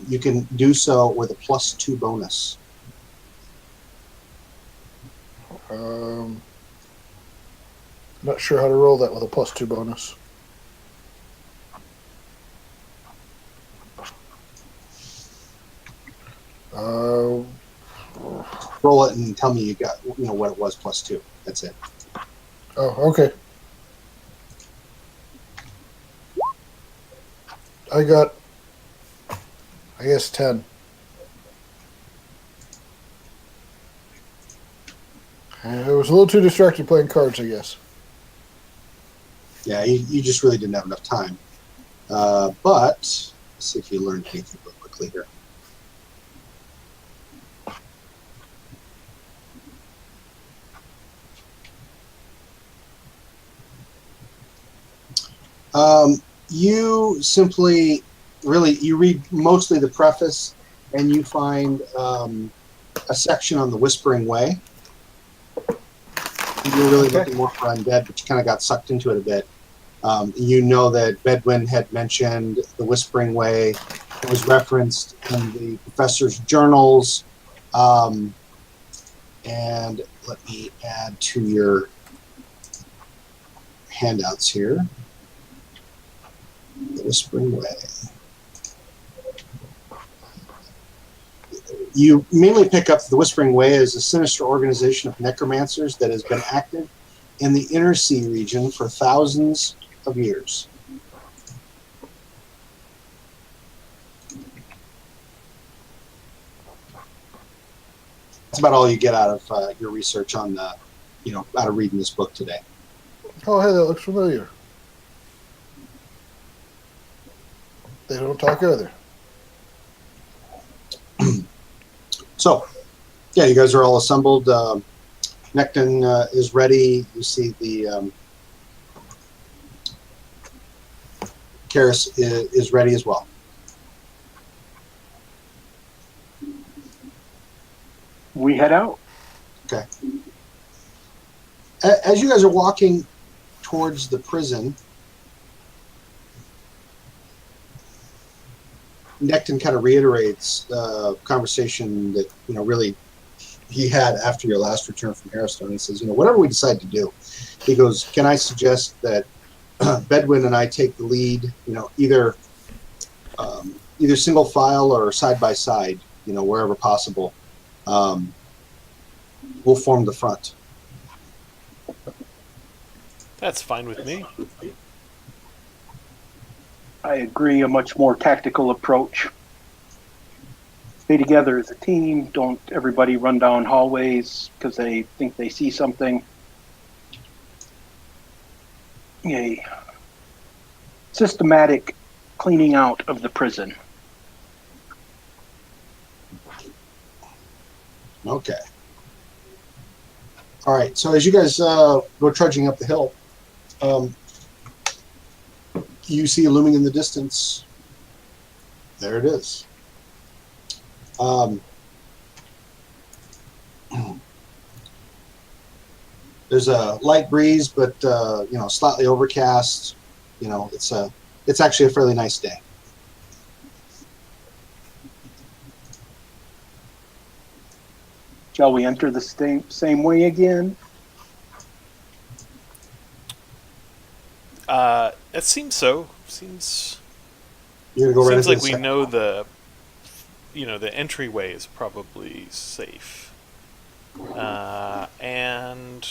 you can do so with a +2 bonus. Not sure how to roll that with a +2 bonus. Roll it and tell me you got what it was +2. That's it. Oh, okay. I got, I guess, 10. I was a little too distracted playing cards, I guess. Yeah, you just really didn't have enough time. But let's see if you learned anything real quickly here. You simply, you read mostly the preface, and you find a section on the Whispering Way. You were really looking more for undead, but you kind of got sucked into it a bit. You know that Bedwin had mentioned the Whispering Way. It was referenced in the professor's journals. And let me add to your handouts here. The Whispering Way. You mainly pick up the Whispering Way as a sinister organization of necromancers that has been active in the Inner Sea region for thousands of years. That's about all you get out of your research on, out of reading this book today. Oh, hey, that looks familiar. They don't talk either. So, yeah, you guys are all assembled. Necton is ready. You see the Karis is ready as well. We head out. Okay. As you guys are walking towards the prison, Necton kind of reiterates the conversation that, really he had after your last return from Harrowstone. He says, whatever we decide to do, he goes, can I suggest that Bedwin and I take the lead, either single file or side by side, wherever possible. We'll form the front. That's fine with me. I agree, a much more tactical approach. Stay together as a team. Don't everybody run down hallways because they think they see something. A systematic cleaning out of the prison. Okay. All right. So as you guys go trudging up the hill, you see looming in the distance. There it is. There's a light breeze, but slightly overcast. It's actually a fairly nice day. Shall we enter the same way again? It seems so. Seems You're gonna go right seems into like the we second- know the entryway is probably safe. And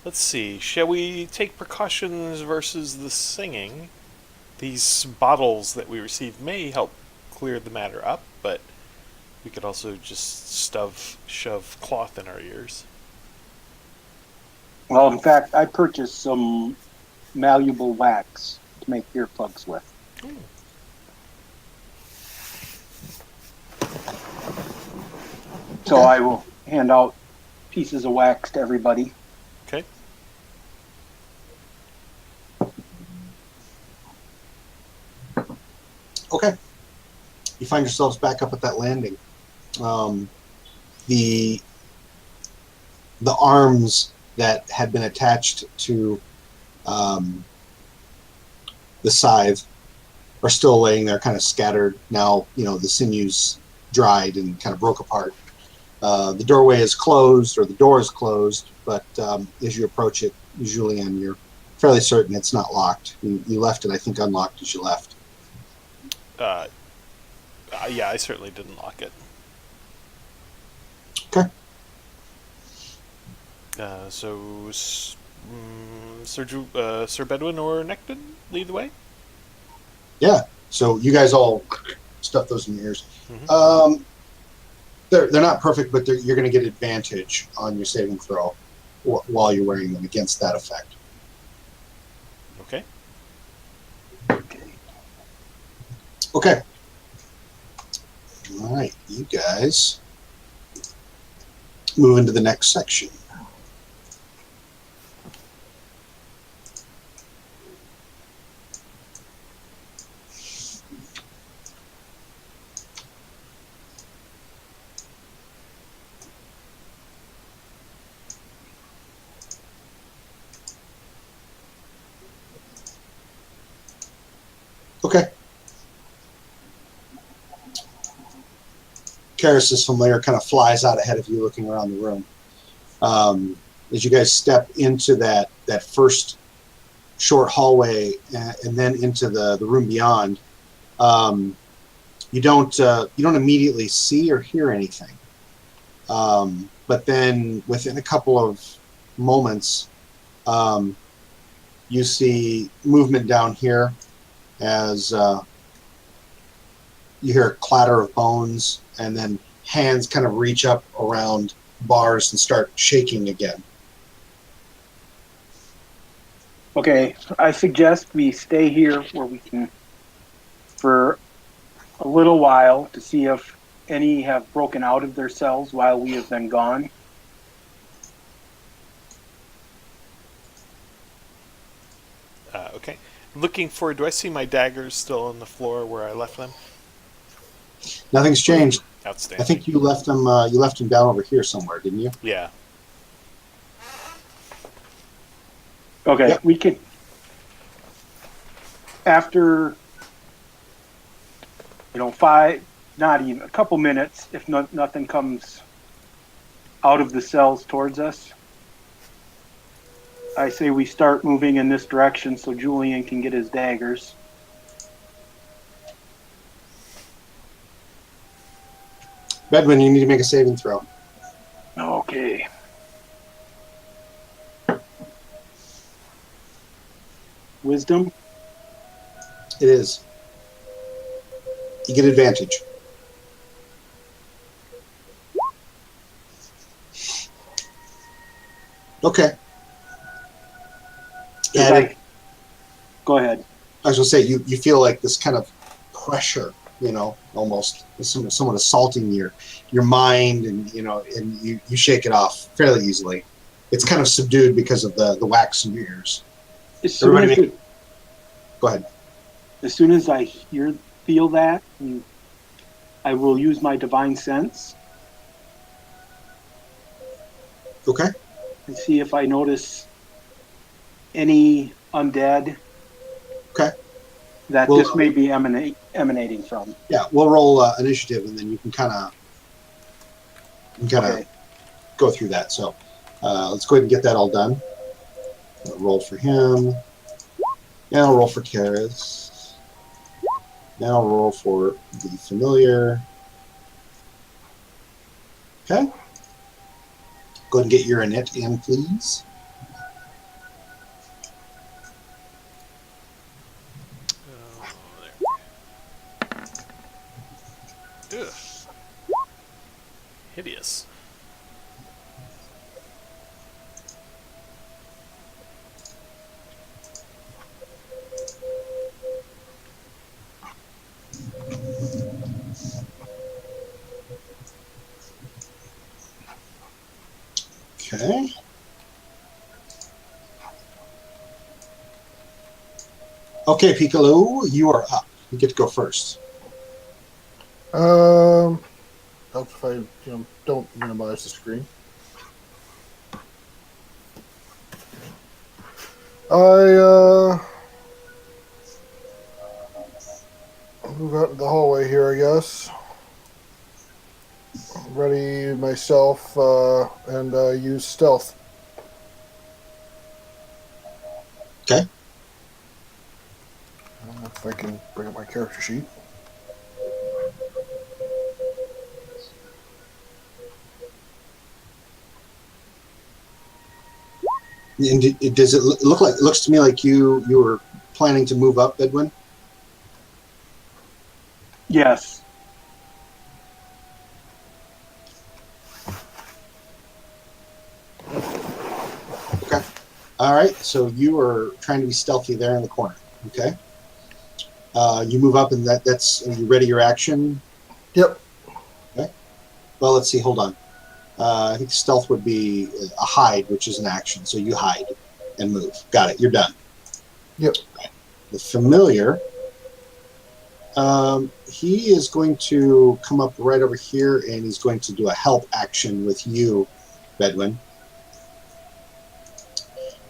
let's see. Shall we take precautions versus the singing? These bottles that we received may help clear the matter up, but we could also just shove cloth in our ears. Well, in fact, I purchased some malleable wax to make earplugs with. So Okay. I will hand out pieces of wax to everybody. Okay. Okay. You find yourselves back up at that landing. The arms that had been attached to the scythe are still laying there, kind of scattered. Now, the sinews dried and kind of broke apart. The doorway is closed, or the door is closed, but as you approach it, Julian, you're fairly certain it's not locked. You left it, I think, unlocked as you left. Yeah, I certainly didn't lock it. Okay. So, Sir Bedwin or Necton lead the way? Yeah. So you guys all stuff those in your ears. Mm-hmm. They're not perfect, but you're going to get advantage on your saving throw while you're wearing them against that effect. Okay. Okay. All right, you guys move into the next section. Okay. Karis' familiar kind of flies out ahead of you, looking around the room. As you guys step into that first short hallway and then into the room beyond. You don't immediately see or hear anything, but then within a couple of moments, you see movement down here as you hear a clatter of bones, and then hands kind of reach up around bars and start shaking again. Okay, I suggest we stay here where we can for a little while to see if any have broken out of their cells while we have been gone. Okay. Looking for, do I see my daggers still on the floor where I left them? Nothing's changed. Outstanding. I think you left them. You left them down over here somewhere, didn't you? Yeah. Okay, Yep. we can. After, not even a couple minutes, if nothing comes out of the cells towards us, I say we start moving in this direction so Julian can get his daggers. Bedwin, you need to make a saving throw. Okay. Wisdom? It is. You get advantage. Okay. Go ahead. I was going to say, you feel like this kind of pressure, almost someone assaulting your mind, and you shake it off fairly easily. It's kind of subdued because of the wax in your ears. Go ahead. As soon as I feel that, I will use my divine sense. Okay. And see if I notice any undead. Okay. That this may be emanating from. Yeah, we'll roll initiative, and then you can kind of go through that. So let's go ahead and get that all done. Roll for him. Now I'll roll for Karis. Now I'll roll for the familiar. Okay. Go ahead and get your Annette in, please. Ugh. Hideous. Okay. Okay, Piccolo, you are up. You get to go first. Helps if I don't minimize the screen. I move out into the hallway here, I guess. Ready myself and use stealth. Okay. If I can bring up my character sheet. And does it look like? It looks to me like you were planning to move up, Edwin. Yes. Okay. All right. So you are trying to be stealthy there in the corner. Okay. You move up, and that's. Are you ready? Your action. Yep. Okay. Well, let's see. Hold on. I think stealth would be a hide, which is an action. So you hide and move. Got it. You're done. Yep. The familiar. He is going to come up right over here, and he's going to do a help action with you, Bedwin.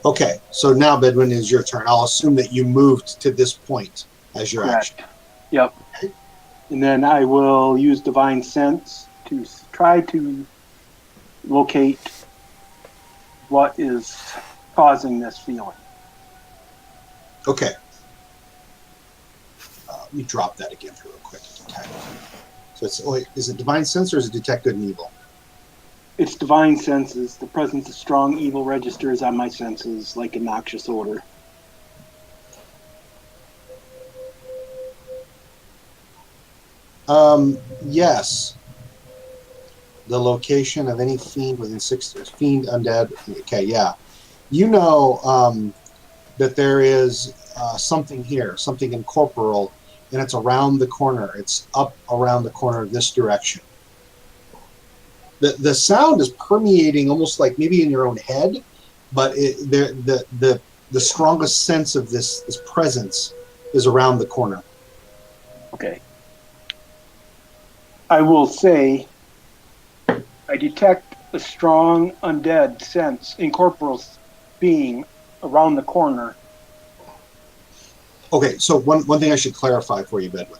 Okay, so now, Bedwin, is your turn. I'll assume that you moved to this point as your action. Yep. Okay. And then I will use divine sense to try to locate what is causing this feeling. Okay. Let me drop that again real quick. Detect. So is it divine sense or is it detect good and evil? It's divine senses. The presence of strong evil registers on my senses like a noxious odor. Yes. The location of any fiend within 6 years. Fiend, undead. Okay, yeah. You know that there is something here, something incorporeal, and it's around the corner. It's up around the corner of this direction. The sound is permeating almost like maybe in your own head, but the strongest sense of this presence is around the corner. Okay. I will say I detect a strong undead sense, incorporeal being around the corner. Okay, so one thing I should clarify for you, Bedwin.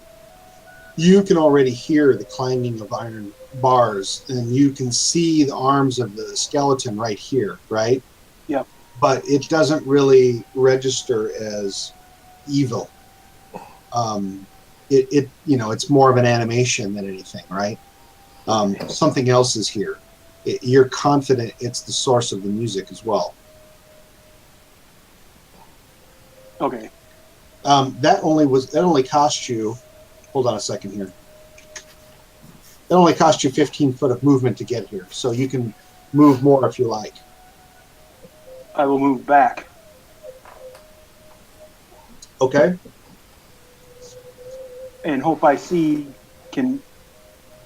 You can already hear the clanging of iron bars, and you can see the arms of the skeleton right here, right? Yep. But it doesn't really register as evil. It's more of an animation than anything, right? Something else is here. You're confident it's the source of the music as well. Okay. That only cost you. Hold on a second here. That only cost you 15 foot of movement to get here, so you can move more if you like. I will move back. Okay. And hope I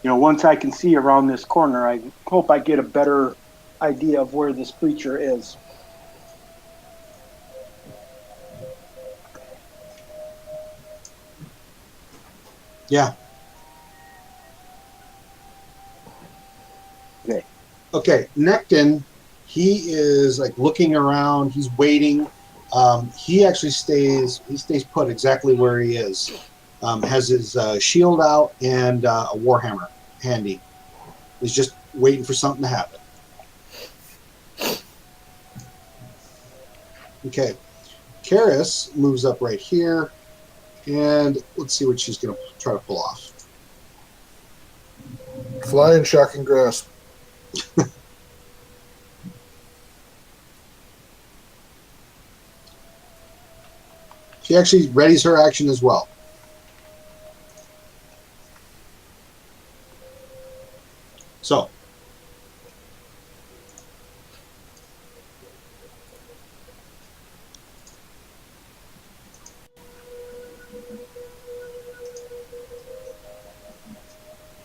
once I can see around this corner, I hope I get a better idea of where this creature is. Yeah. Okay. Okay. Necton, he is like looking around. He's waiting. He actually stays put exactly where he is. Has his shield out and a warhammer handy. He's just waiting for something to happen. Okay. Karis moves up right here, and let's see what she's going to try to pull off. Fly and shocking grasp. She actually readies her action as well. So,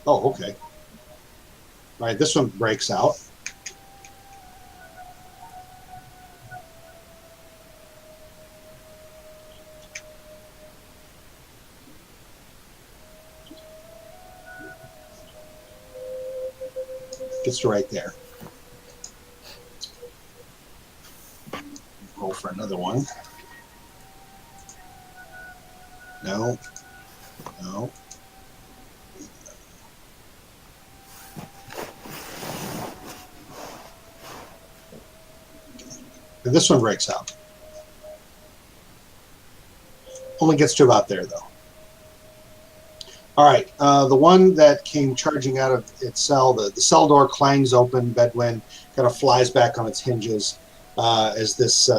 oh, okay. All right, this one breaks out. Gets to right there. Roll for another one. No. No. And this one breaks out. Only gets to about there, though. All right, the one that came charging out of its cell, the cell door clangs open, Bedwin kind of flies back on its hinges as this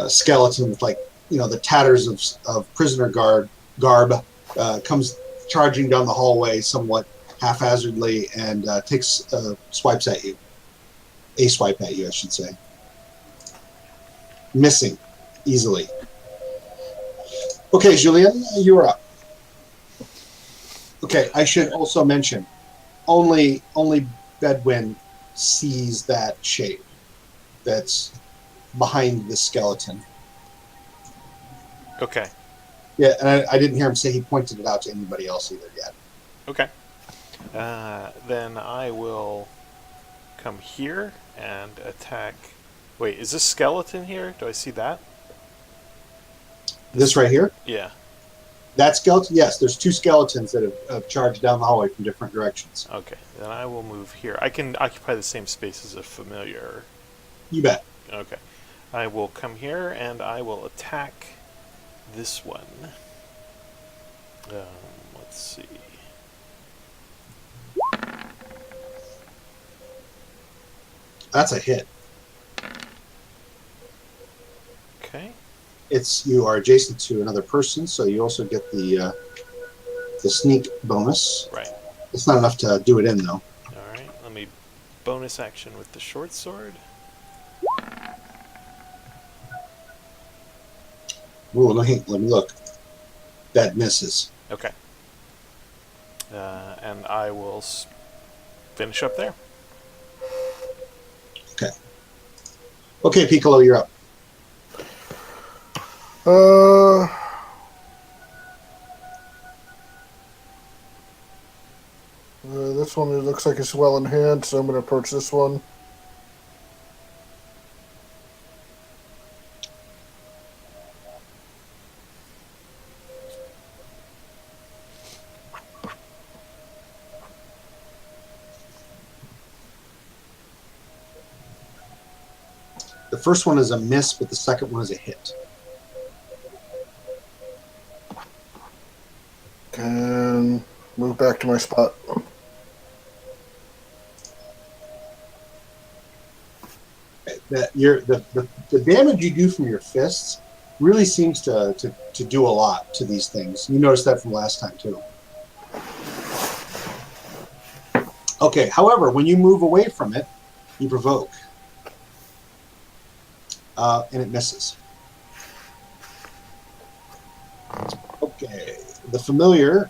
skeleton with, the tatters of prisoner garb comes charging down the hallway somewhat haphazardly and takes swipes at you. A swipe at you, I should say. Missing easily. Okay, Julien, you're up. Okay, I should also mention, only Bedwin sees that shape that's behind the skeleton. Okay. Yeah, and I didn't hear him say he pointed it out to anybody else either yet. Okay. Then I will come here and attack. Wait, is this skeleton here? Do I see that? This right here? Yeah. That skeleton? Yes, there's two skeletons that have charged down the hallway from different directions. Okay, then I will move here. I can occupy the same space as a familiar. You bet. Okay. I will come here and I will attack this one. Let's see. That's a hit. Okay. You are adjacent to another person, so you also get the sneak bonus. Right. It's not enough to do it in, though. All right. Let me bonus action with the short sword. Ooh, let me look. That misses. Okay. And I will finish up there. Okay, Piccolo, you're up. This one looks like it's well in hand, so I'm going to approach this one. The first one is a miss, but the second one is a hit. And move back to my spot. The damage you do from your fists really seems to do a lot to these things. You noticed that from last time too. Okay, however, when you move away from it, you provoke. And it misses. Okay, the familiar.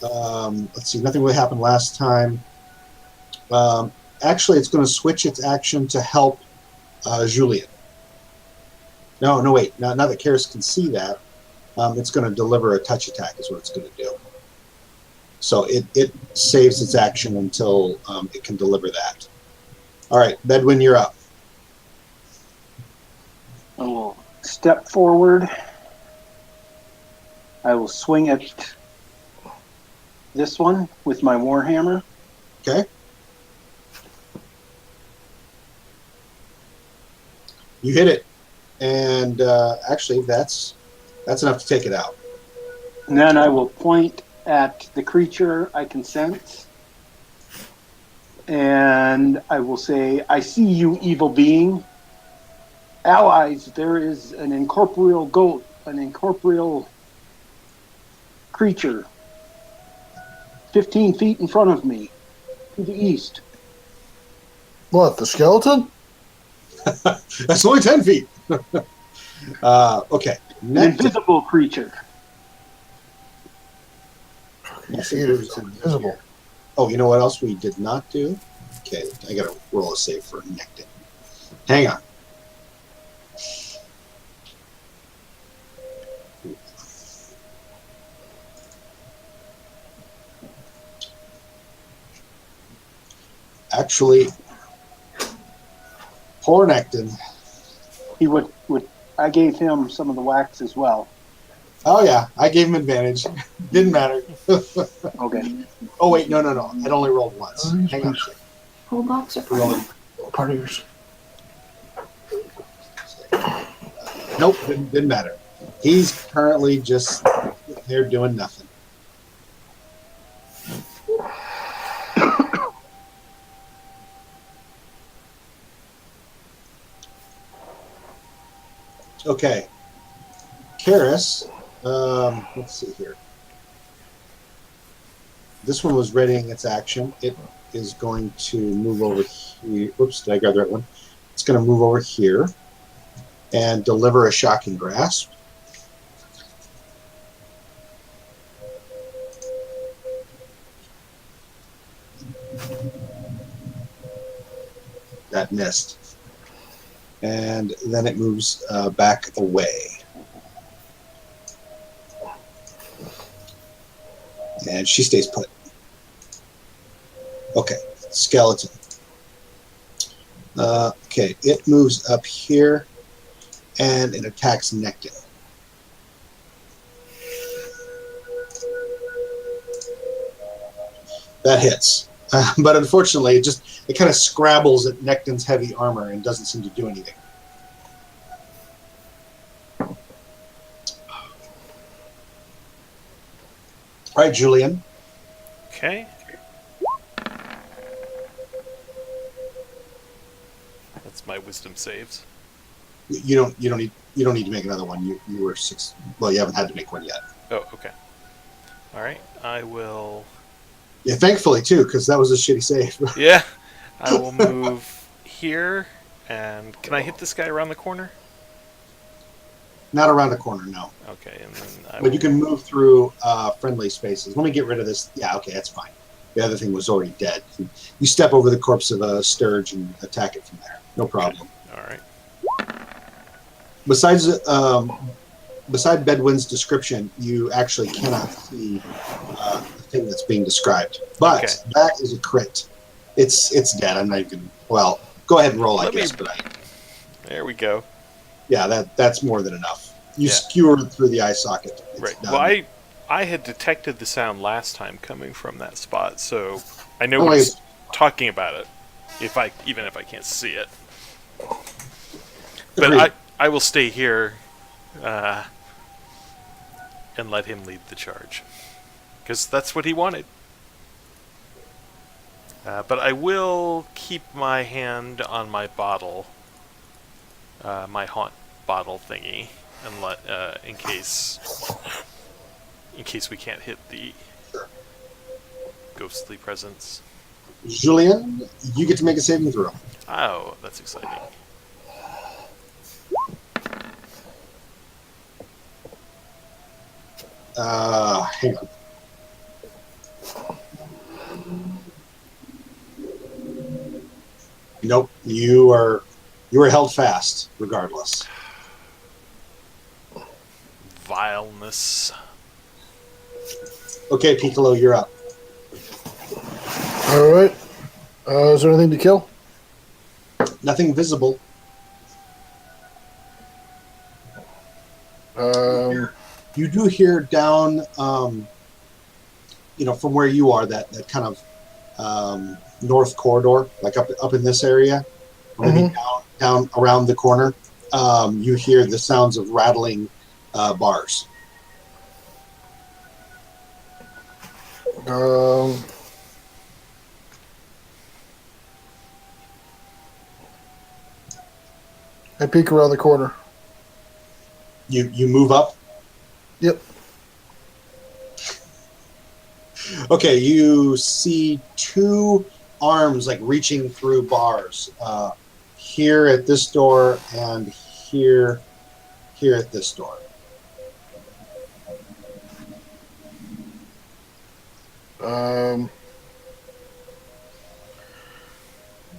Let's see, nothing really happened last time. Actually, it's going to switch its action to help Julian. No, wait. Now that Karis can see that, it's going to deliver a touch attack is what it's going to do. So it saves its action until it can deliver that. All right, Bedwin, you're up. I will step forward. I will swing at this one with my warhammer. Okay. You hit it, and actually, that's enough to take it out. And then I will point at the creature I can sense. And I will say, I see you, evil being. Allies, there is an incorporeal goat, an incorporeal creature, 15 feet in front of me, to the east. What, the skeleton? That's only 10 feet. Okay. An invisible creature. You see it, it's invisible. Oh, you know what else we did not do? Okay, I got to roll a save for Nectin. Hang on. Actually, poor Nectin. He would. I gave him some of the wax as well. Oh yeah, I gave him advantage. Didn't matter. Okay. Oh wait, no. I'd only rolled once. Hang on. Whole box of Rolling. Part of yours. Nope, didn't matter. He's currently just there doing nothing. Okay. Karis, let's see here. This one was readying its action. It is going to move over here. Whoops, did I grab the right one? It's going to move over here and deliver a shocking grasp. That missed. And then it moves back away. And she stays put. Okay, skeleton. Okay, it moves up here and it attacks Nectin. That hits. But unfortunately, it kind of scrabbles at Necton's heavy armor and doesn't seem to do anything. All right, Julian. Okay. That's my wisdom saves. You don't need to make another one. You were 6. Well, you haven't had to make one yet. Oh, okay. All right. I will. Yeah, thankfully too, because that was a shitty save. Yeah. I will move here. And can I hit this guy around the corner? Not around the corner, no. Okay, and then But you can move through friendly spaces. Let me get rid of this. Yeah, okay, that's fine. The other thing was already dead. You step over the corpse of a sturge and attack it from there. No problem. Okay. All right. Besides Bedouin's description, you actually cannot see the thing that's being described. But that is a crit. It's dead. I'm not even. Well, go ahead and roll, I guess. There we go. Yeah, that's more than enough. You skewered through the eye socket. It's right. done. Well, I had detected the sound last time coming from that spot, so I know what he's talking about it. Even if I can't see it. But I will stay here and let him lead the charge. Because that's what he wanted. But I will keep my hand on my bottle, my haunt bottle thingy, and let in case we can't hit the ghostly presence. Julian, you get to make a saving throw. Oh, that's exciting. Hang on. Nope, you are held fast regardless. Vileness. Okay, Piccolo, you're up. All right. Is there anything to kill? Nothing visible. You do hear down, from where you are, that kind of north corridor, like up in this area, or maybe down around the corner. You hear the sounds of rattling bars. I peek around the corner. You move up. Yep. Okay, you see 2 arms like reaching through bars. Here at this door and here at this door.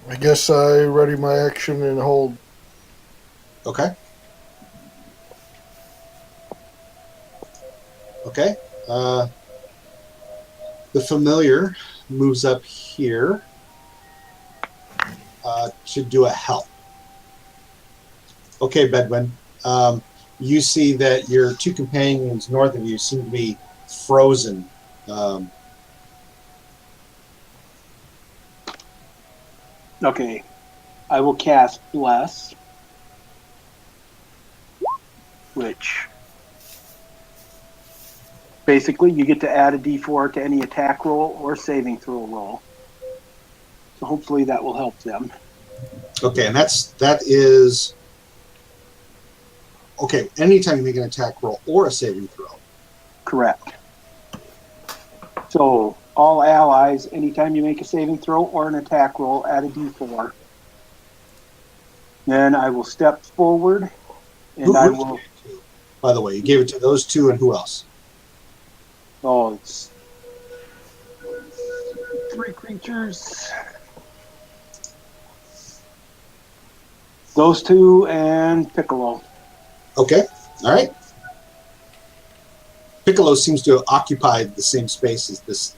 I guess I ready my action and hold. Okay. Okay. The familiar moves up here to do a help. Okay, Bedouin. You see that your 2 companions north of you seem to be frozen. Okay. I will cast Bless, which basically you get to add a d4 to any attack roll or saving throw roll. So hopefully that will help them. Okay, and that is okay. Anytime you make an attack roll or a saving throw. Correct. So all allies, anytime you make a saving throw or an attack roll, add a d4. Then I will step forward, and I will. By the way, you gave it to those 2, and who else? Oh, it's 3 creatures. Those 2 and Piccolo. Okay, all right. Piccolo seems to have occupied the same space as this.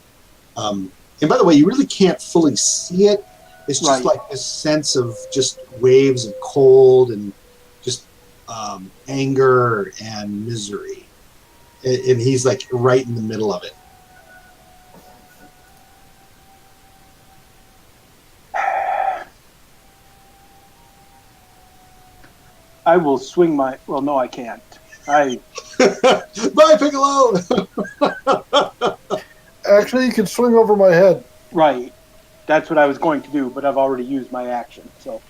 And by the way, you really can't fully see it. It's just like this sense of just waves of cold and just anger and misery. And he's like right in the middle of it. I will swing my. Well, no, I can't. Bye, Piccolo. Actually, you can swing over my head. Right. That's what I was going to do, but I've already used my action. So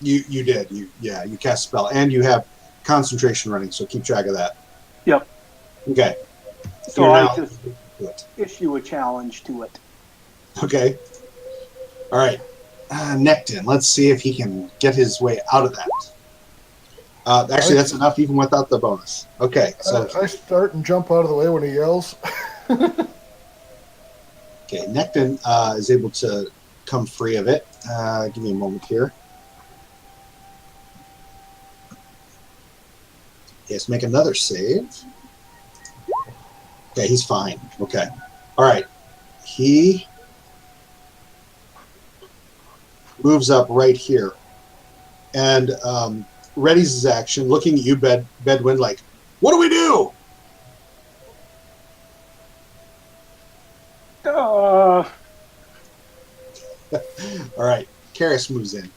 You did. You cast a spell, and you have concentration running, so keep track of that. yep. Okay. So You're I now just do it. issue a challenge to it. Okay. All right. Nectin. Let's see if he can get his way out of that. Actually, that's enough even without the bonus. Okay. So I start and jump out of the way when he yells. okay, Nectin is able to come free of it. Give me a moment here. He has to make another save. Okay, he's fine. Okay. All right. He moves up right here and readies his action, looking at you, Bedwin, like, what do we do? Uh, All right. Karis moves in.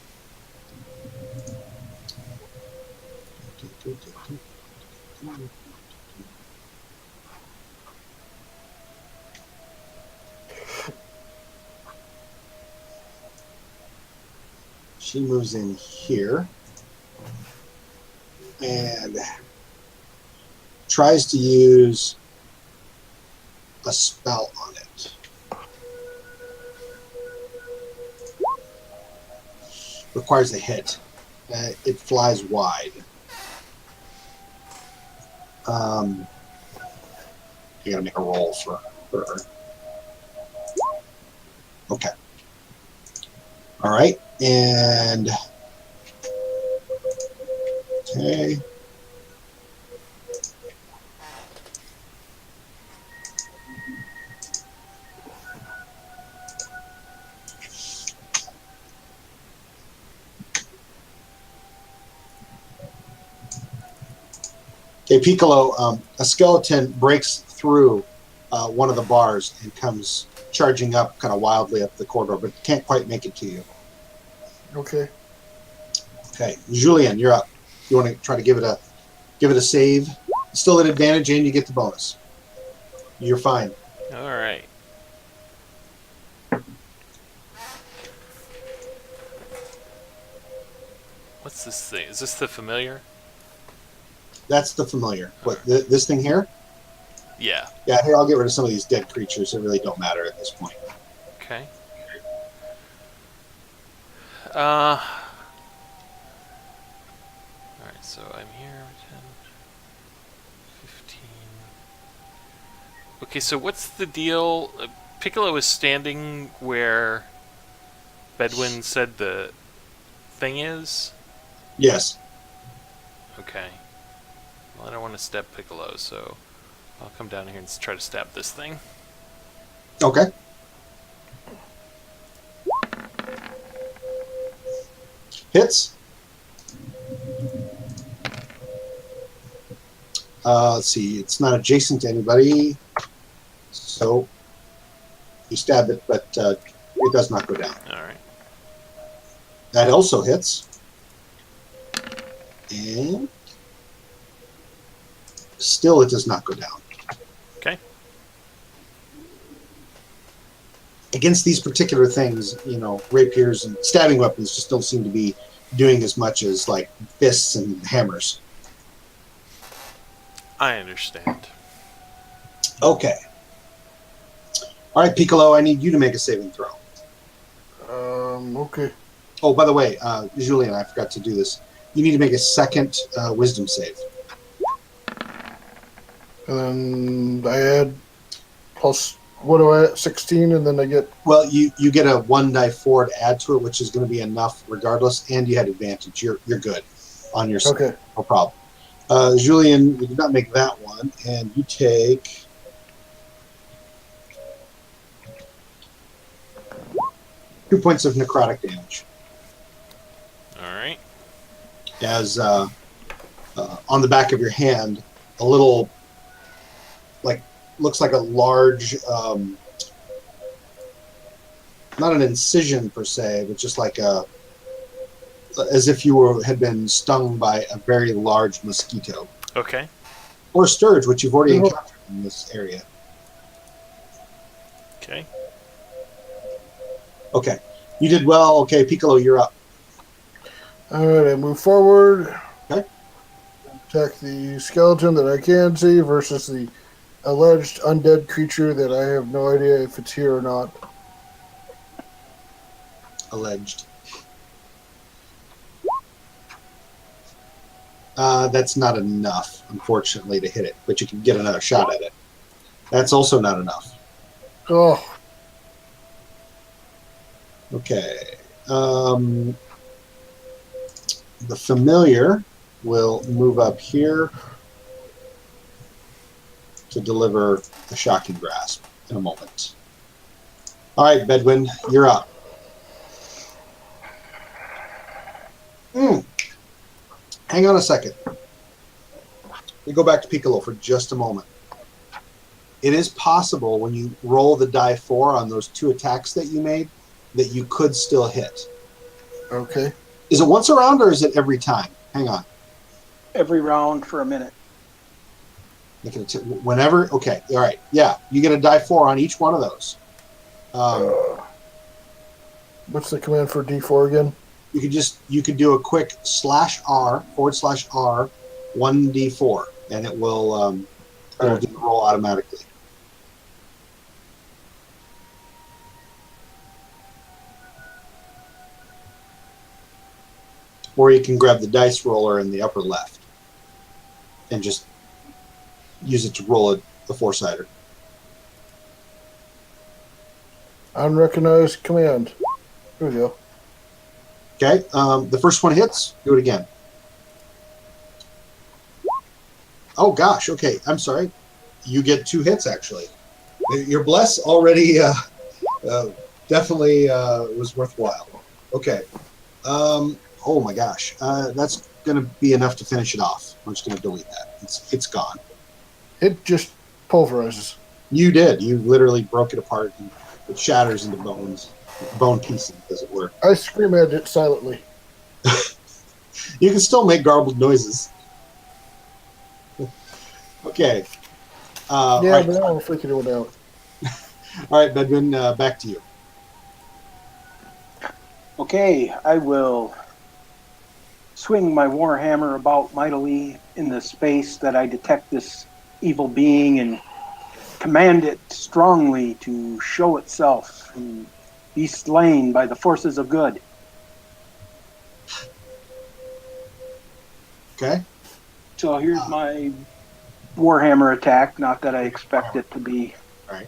She moves in here and tries to use a spell on it. Requires a hit. It flies wide. You gotta make a roll for her. Okay. All right. And okay. Okay, Piccolo, a skeleton breaks through one of the bars and comes charging up kind of wildly up the corridor, but can't quite make it to you. Okay. Okay, Julien, you're up. You want to try to give it a save? Still at advantage, and you get the bonus. You're fine. All right. What's this thing? Is this the familiar? That's the familiar. What, this thing here? Yeah. Yeah, here, I'll get rid of some of these dead creatures that really don't matter at this point. Okay. Alright, so I'm here. 10, 15. Okay, so what's the deal? Piccolo is standing where Bedwin said the thing is? Yes. Okay. Well, I don't want to stab Piccolo, so I'll come down here and try to stab this thing. Okay. Hits. Let's see. It's not adjacent to anybody, so you stab it, but it does not go down. All right. That also hits. And still it does not go down. Okay. Against these particular things, rapiers and stabbing weapons just don't seem to be doing as much as like fists and hammers. I understand. Okay. All right, Piccolo, I need you to make a saving throw. Okay. Oh, by the way, Julien, I forgot to do this. You need to make a second wisdom save. And then I add plus, what do I add? 16, and then I get... Well, you get a 1 die 4 to add to it, which is going to be enough regardless, and you had advantage. You're good on your save. Okay. No problem. Julien, you did not make that one, and you take... two points of necrotic damage. All right. As on the back of your hand, a little, looks like a large, not an incision per se, but just like as if you had been stung by a very large mosquito. Okay. Or sturge, which you've already encountered in this area. Okay. Okay. You did well. Okay, Piccolo, you're up. All right, I move forward. Okay. Attack the skeleton that I can see versus the alleged undead creature that I have no idea if it's here or not. Alleged. That's not enough, unfortunately, to hit it, but you can get another shot at it. That's also not enough. Oh, Okay. The familiar will move up here to deliver the shocking grasp in a moment. All right, Bedwin, you're up. Hang on a second. We go back to Piccolo for just a moment. It is possible when you roll the die 4 on those 2 attacks that you made that you could still hit. okay. Is it once a round or is it every time? Hang on. Every round for a minute. Whenever. Okay. All right. Yeah. You get a die 4 on each one of those. What's the command for D4 again? You could do a quick /R /R 1d4 and it will it'll do the roll automatically. Or you can grab the dice roller in the upper left and just use it to roll a 4-sider. Unrecognized command. Here we go. Okay, the first one hits. Do it again. Oh gosh. Okay, I'm sorry. You get 2 hits actually. Your bless already definitely was worthwhile. Okay. Oh my gosh. That's going to be enough to finish it off. I'm just going to delete that. It's gone. It just pulverizes. You did. You literally broke it apart and it shatters into bone pieces, as it were. I scream at it silently. You can still make garbled noises. Okay. Yeah, right. but I don't freak anyone out. All right, Bedwin, back to you. Okay, I will swing my warhammer about mightily in the space that I detect this evil being and command it strongly to show itself and be slain by the forces of good. Okay. So here's my warhammer attack, not that I expect it to be. All right.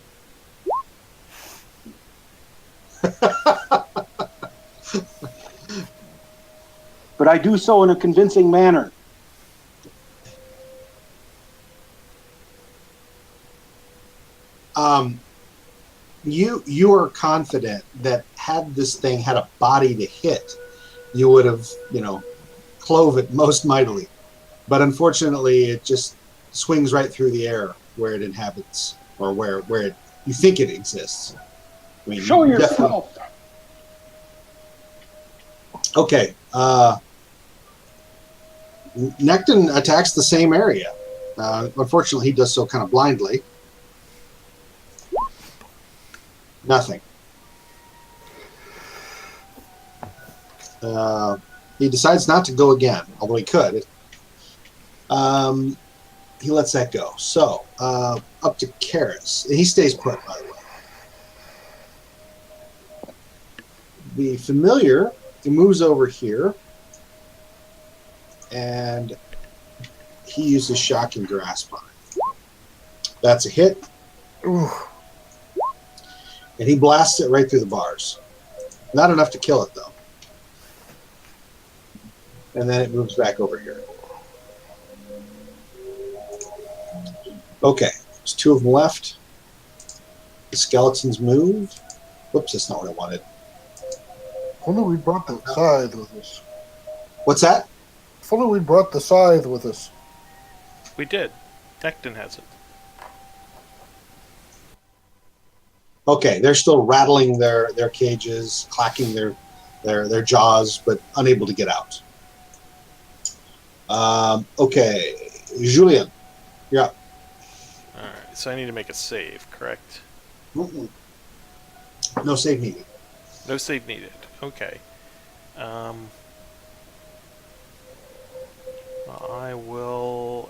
But I do so in a convincing manner. You are confident that had this thing had a body to hit, you would have, clove it most mightily. But unfortunately, it just swings right through the air where it inhabits, or where you think it exists. I mean, Show you yourself! Okay. Necton attacks the same area. Unfortunately, he does so kind of blindly. Nothing. He decides not to go again, although he could. He lets that go. So, up to Karis. He stays put, by the way. The familiar, he moves over here, and he uses shocking grasp on it. That's a hit. Ooh. And he blasts it right through the bars. Not enough to kill it, though. And then it moves back over here. Okay, there's 2 of them left. The skeletons move. Whoops, that's not what I wanted. If only we brought the scythe with us. What's that? If only we brought the scythe with us. We did. Necton has it. Okay, they're still rattling their cages, clacking their their jaws, but unable to get out. Okay, Julien, you're up. Alright, so I need to make a save, correct? Mm-mm. No save needed. No save needed. Okay. I will.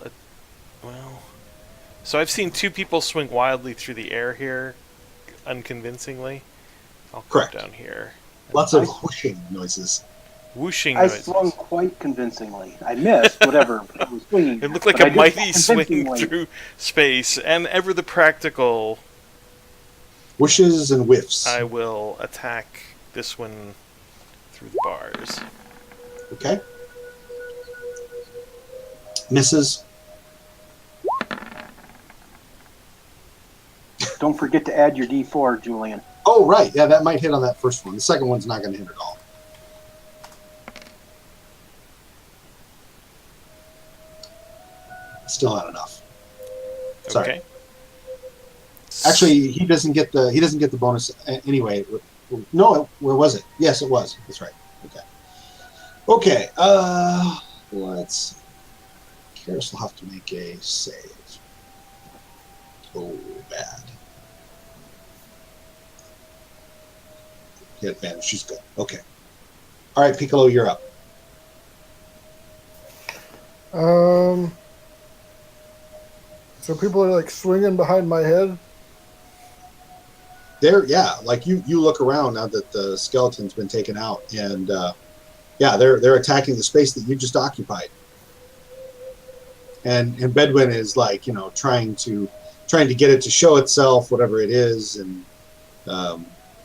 Well. So I've seen two people swing wildly through the air here, unconvincingly. I'll come Correct. down here. Lots of whooshing noises. Whooshing I noises. swung quite convincingly. I missed whatever I was swinging. It looked like but a I did mighty swing convincingly. through space, and ever the practical. Whooshes and whiffs. I will attack this one through the bars. Okay. Misses. Don't forget to add your D4, Julian. Oh, right. Yeah, that might hit on that first one. The second one's not going to hit at all. Still not enough. Sorry. Okay. Actually, he doesn't get the bonus anyway. No, where was it? Yes, it was. That's right. Okay. Okay. Let's. Karis will have to make a save. Oh, bad. Get advantage. She's good. Okay. All right, Piccolo, you're up. So people are like swinging behind my head. Yeah, like you look around now that the skeleton's been taken out, and yeah, they're attacking the space that you just occupied. And Bedouin is like, trying to get it to show itself, whatever it is, and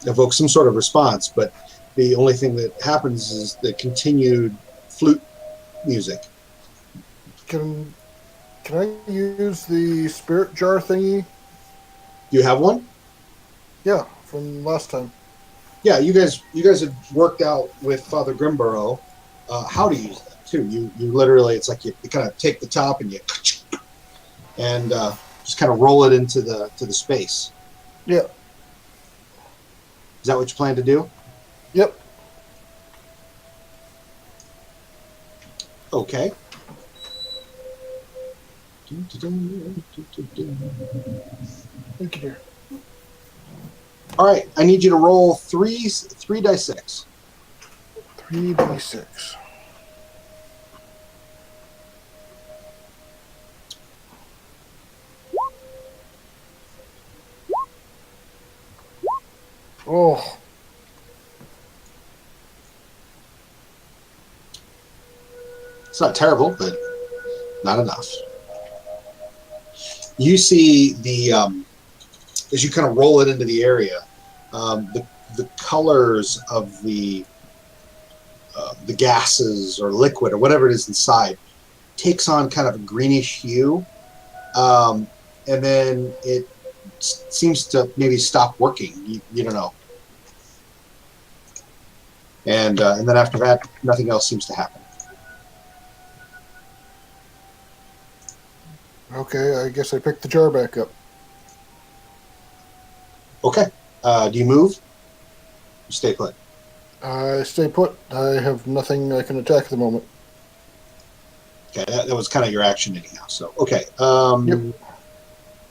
evoke some sort of response. But the only thing that happens is the continued flute music. Can I use the spirit jar thingy? You have one? Yeah, from last time. Yeah, you guys had worked out with Father Grimborough how to use them too. You literally, it's like you kind of take the top and you and just kind of roll it into the space. Yeah. Is that what you plan to do? Yep. Okay. Thank you, dear. All right, I need you to roll three dice 6. 3d6. Oh. It's not terrible, but not enough. You see the as you kind of roll it into the area, the colors of the gases or liquid or whatever it is inside takes on kind of a greenish hue, and then it seems to maybe stop working. You don't know, and then after that, nothing else seems to happen. Okay, I guess I picked the jar back up. Okay, do you move? You stay put. I stay put. I have nothing I can attack at the moment. Okay, that was kind of your action anyhow. So okay, Yep.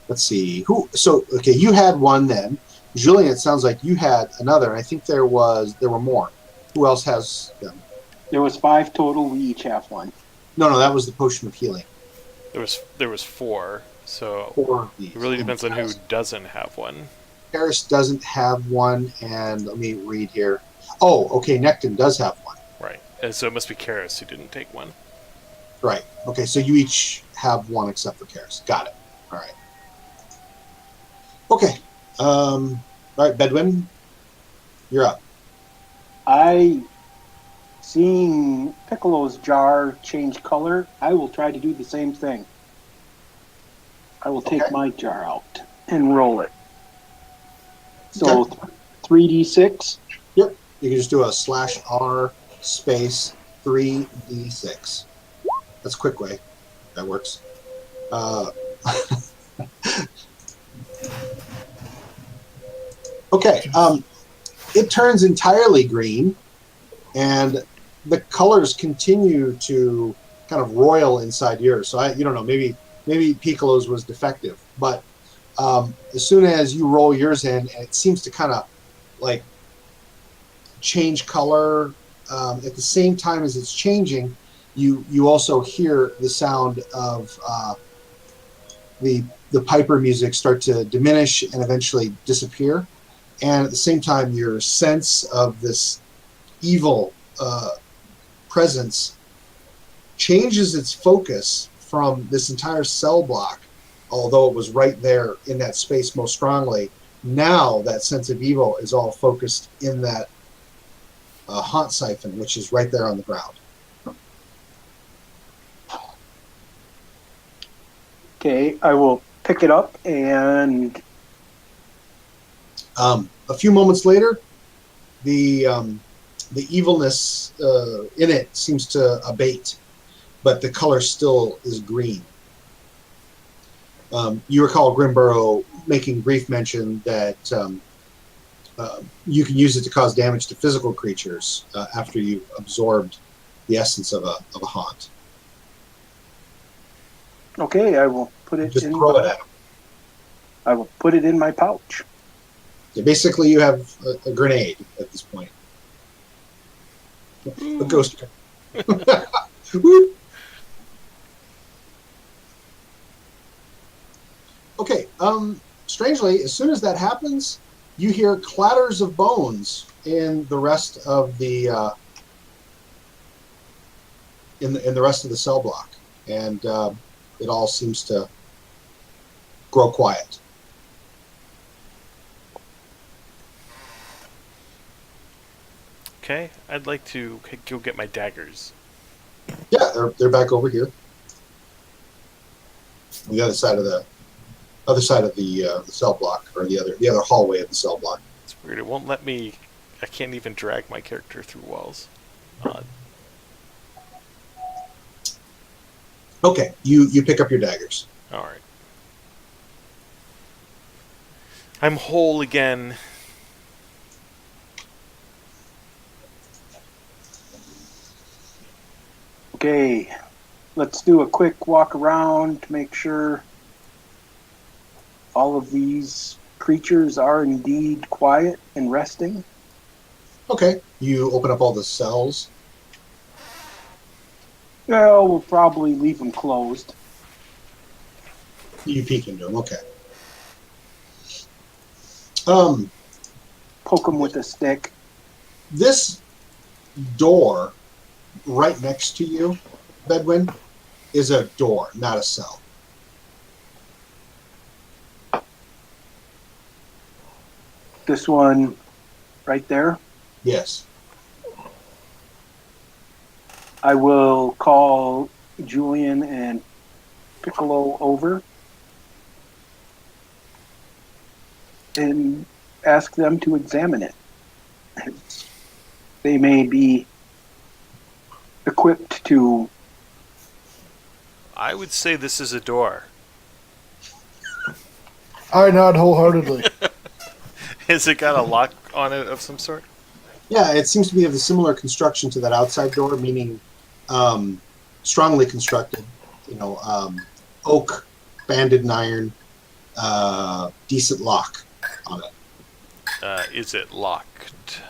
Let's see So okay, you had one then. Julien, it sounds like you had another. I think there were more. Who else has them? There was 5 total. We each have one. No, that was the potion of healing. There was 4, so 4 of these. it really depends on who doesn't have one. Paris doesn't have one, and let me read here. Oh, okay, Necton does have one. Right. And so it must be Karis who didn't take one. Right. Okay, so you each have one except for Karis. Got it. All right. Okay. All right, Bedouin, you're up. Seeing Piccolo's jar change color, I will try to do the same thing. I will take my jar out and roll it. So 3d6. Yep. You can just do a /R space 3d6. That's a quick way. That works. Okay. It turns entirely green, and the colors continue to kind of roil inside yours. So you don't know, maybe Piccolo's was defective, but as soon as you roll yours in, and it seems to kind of like change color at the same time as it's changing, you also hear the sound of the Piper music start to diminish and eventually disappear, and at the same time, your sense of this evil presence changes its focus from this entire cell block, although it was right there in that space most strongly. Now that sense of evil is all focused in that haunt siphon, which is right there on the ground. Okay, I will pick it up and... A few moments later, the evilness in it seems to abate, but the color still is green. You recall Grimborough making brief mention that you can use it to cause damage to physical creatures after you've absorbed the essence of a haunt. Okay, I will put it Just in. throw it at them. I will put it in my pouch. Yeah, basically, you have a grenade at this point. A ghost. Okay. Strangely, as soon as that happens, you hear clatters of bones in the rest of the in the rest of the cell block, and it all seems to grow quiet. Okay, I'd like to go get my daggers. Yeah, they're back over here, on the other side of the cell block, or the other hallway of the cell block. It's weird. It won't let me. I can't even drag my character through walls. Odd. Okay, you pick up your daggers. All right. I'm whole again. Okay, let's do a quick walk around to make sure all of these creatures are indeed quiet and resting. Okay, you open up all the cells. Well, we'll probably leave them closed. You peek into them. Okay. Poke them with a stick. This door right next to you, Bedwin, is a door, not a cell. This one right there. Yes. I will call Julian and Piccolo over and ask them to examine it. They may be equipped to... I would say this is a door. I nod wholeheartedly. Has it got a lock on it of some sort? Yeah, it seems to be of a similar construction to that outside door, meaning strongly constructed. Oak, banded in iron, decent lock on it. Is it locked?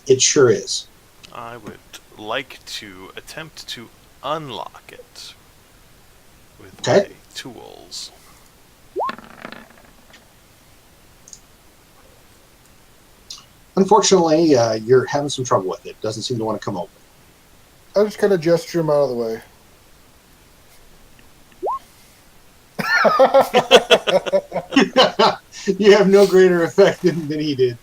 It sure is. I would like to attempt to unlock it with Okay. my tools. Unfortunately, you're having some trouble with it. Doesn't seem to want to come open. I just kind of gesture him out of the way. You have no greater effect than he did.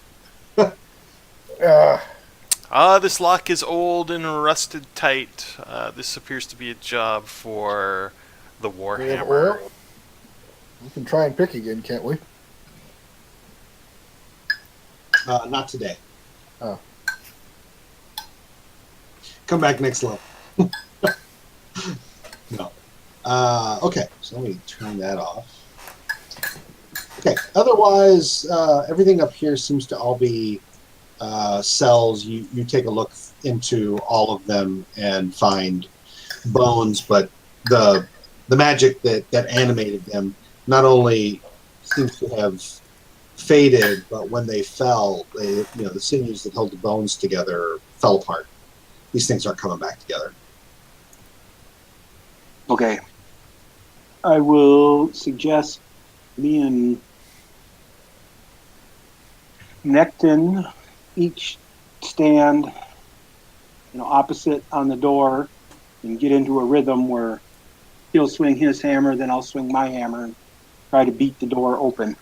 This lock is old and rusted tight. This appears to be a job for the We have Warhammer. oil. We can try and pick again, can't we? Not today. Oh. Come back next level. No. Okay, so let me turn that off. Okay, otherwise, everything up here seems to all be cells, you take a look into all of them and find bones, but the magic that animated them not only seems to have faded, but when they fell, the sinews that held the bones together fell apart. These things aren't coming back together. Okay. I will suggest me and Necton each stand, opposite on the door and get into a rhythm where he'll swing his hammer, then I'll swing my hammer and try to beat the door open.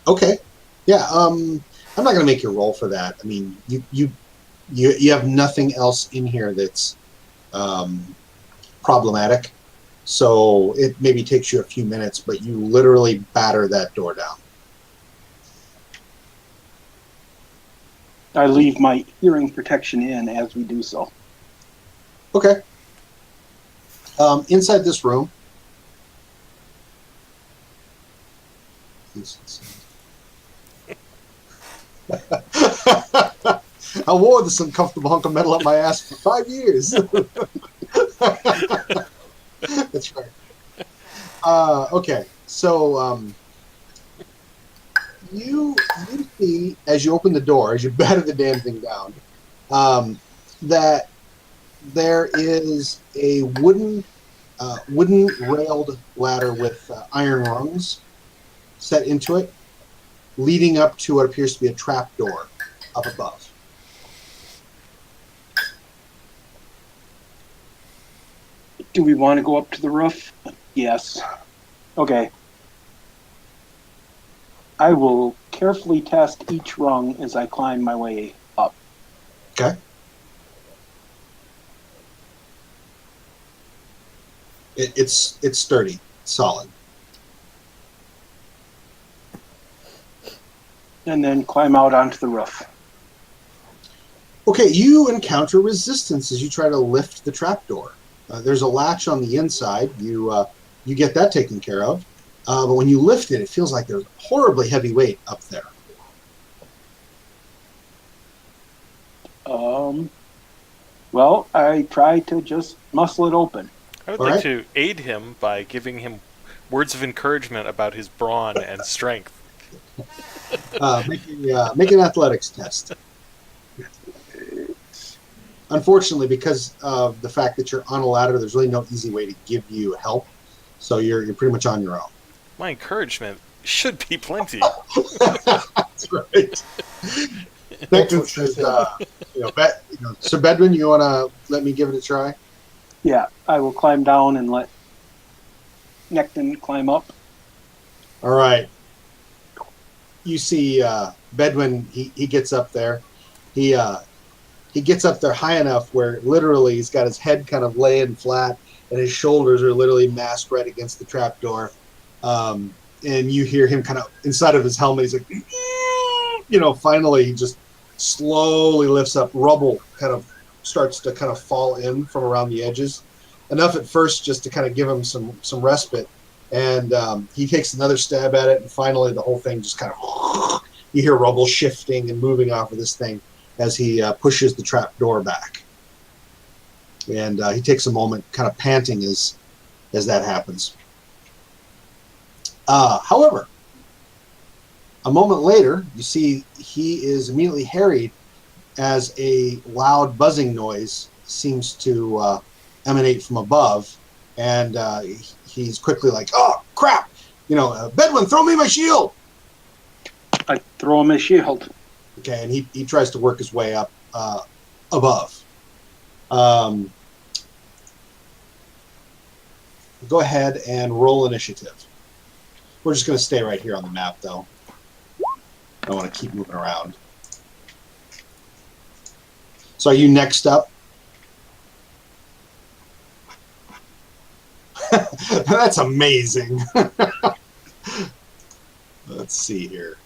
Okay, yeah. I'm not going to make you roll for that. I mean, you have nothing else in here that's problematic, so it maybe takes you a few minutes, but you literally batter that door down. I leave my hearing protection in as we do so. Okay. Inside this room, I wore this uncomfortable hunk of metal up my ass for 5 years. That's right. Okay, so you see, as you open the door, as you batter the damn thing down, that there is a wooden railed ladder with iron rungs set into it, leading up to what appears to be a trap door up above. Do we want to go up to the roof? Yes. Okay. I will carefully test each rung as I climb my way up. Okay. It's sturdy, solid. And then climb out onto the roof. Okay, you encounter resistance as you try to lift the trapdoor. There's a latch on the inside. You get that taken care of. But when you lift it, it feels like there's horribly heavy weight up there. Well, I try to just muscle it open. I would All like right. to aid him by giving him words of encouragement about his brawn and strength. Make an athletics test. Unfortunately, because of the fact that you're on a ladder, there's really no easy way to give you help. So you're pretty much on your own. My encouragement should be plenty. That's right. Necton says, Sir Bedouin, you want to let me give it a try? Yeah, I will climb down and let Necton climb up. All right. You see Bedouin, he gets up there. He gets up there high enough where literally he's got his head kind of laying flat and his shoulders are literally masked right against the trapdoor. And you hear him kind of inside of his helmet. He's like, finally he just slowly lifts up. Rubble kind of starts to kind of fall in from around the edges. Enough at first just to kind of give him some respite. And he takes another stab at it. And finally the whole thing just kind of, you hear rubble shifting and moving off of this thing as he pushes the trap door back. And he takes a moment kind of panting as that happens. However, a moment later, you see he is immediately harried as a loud buzzing noise seems to emanate from above. And he's quickly like, oh, crap! Bedouin, throw me my shield! I throw him a shield. Okay, and he tries to work his way up above. Go ahead and roll initiative. We're just going to stay right here on the map, though. I don't want to keep moving around. So are you next up? That's amazing. Let's see here.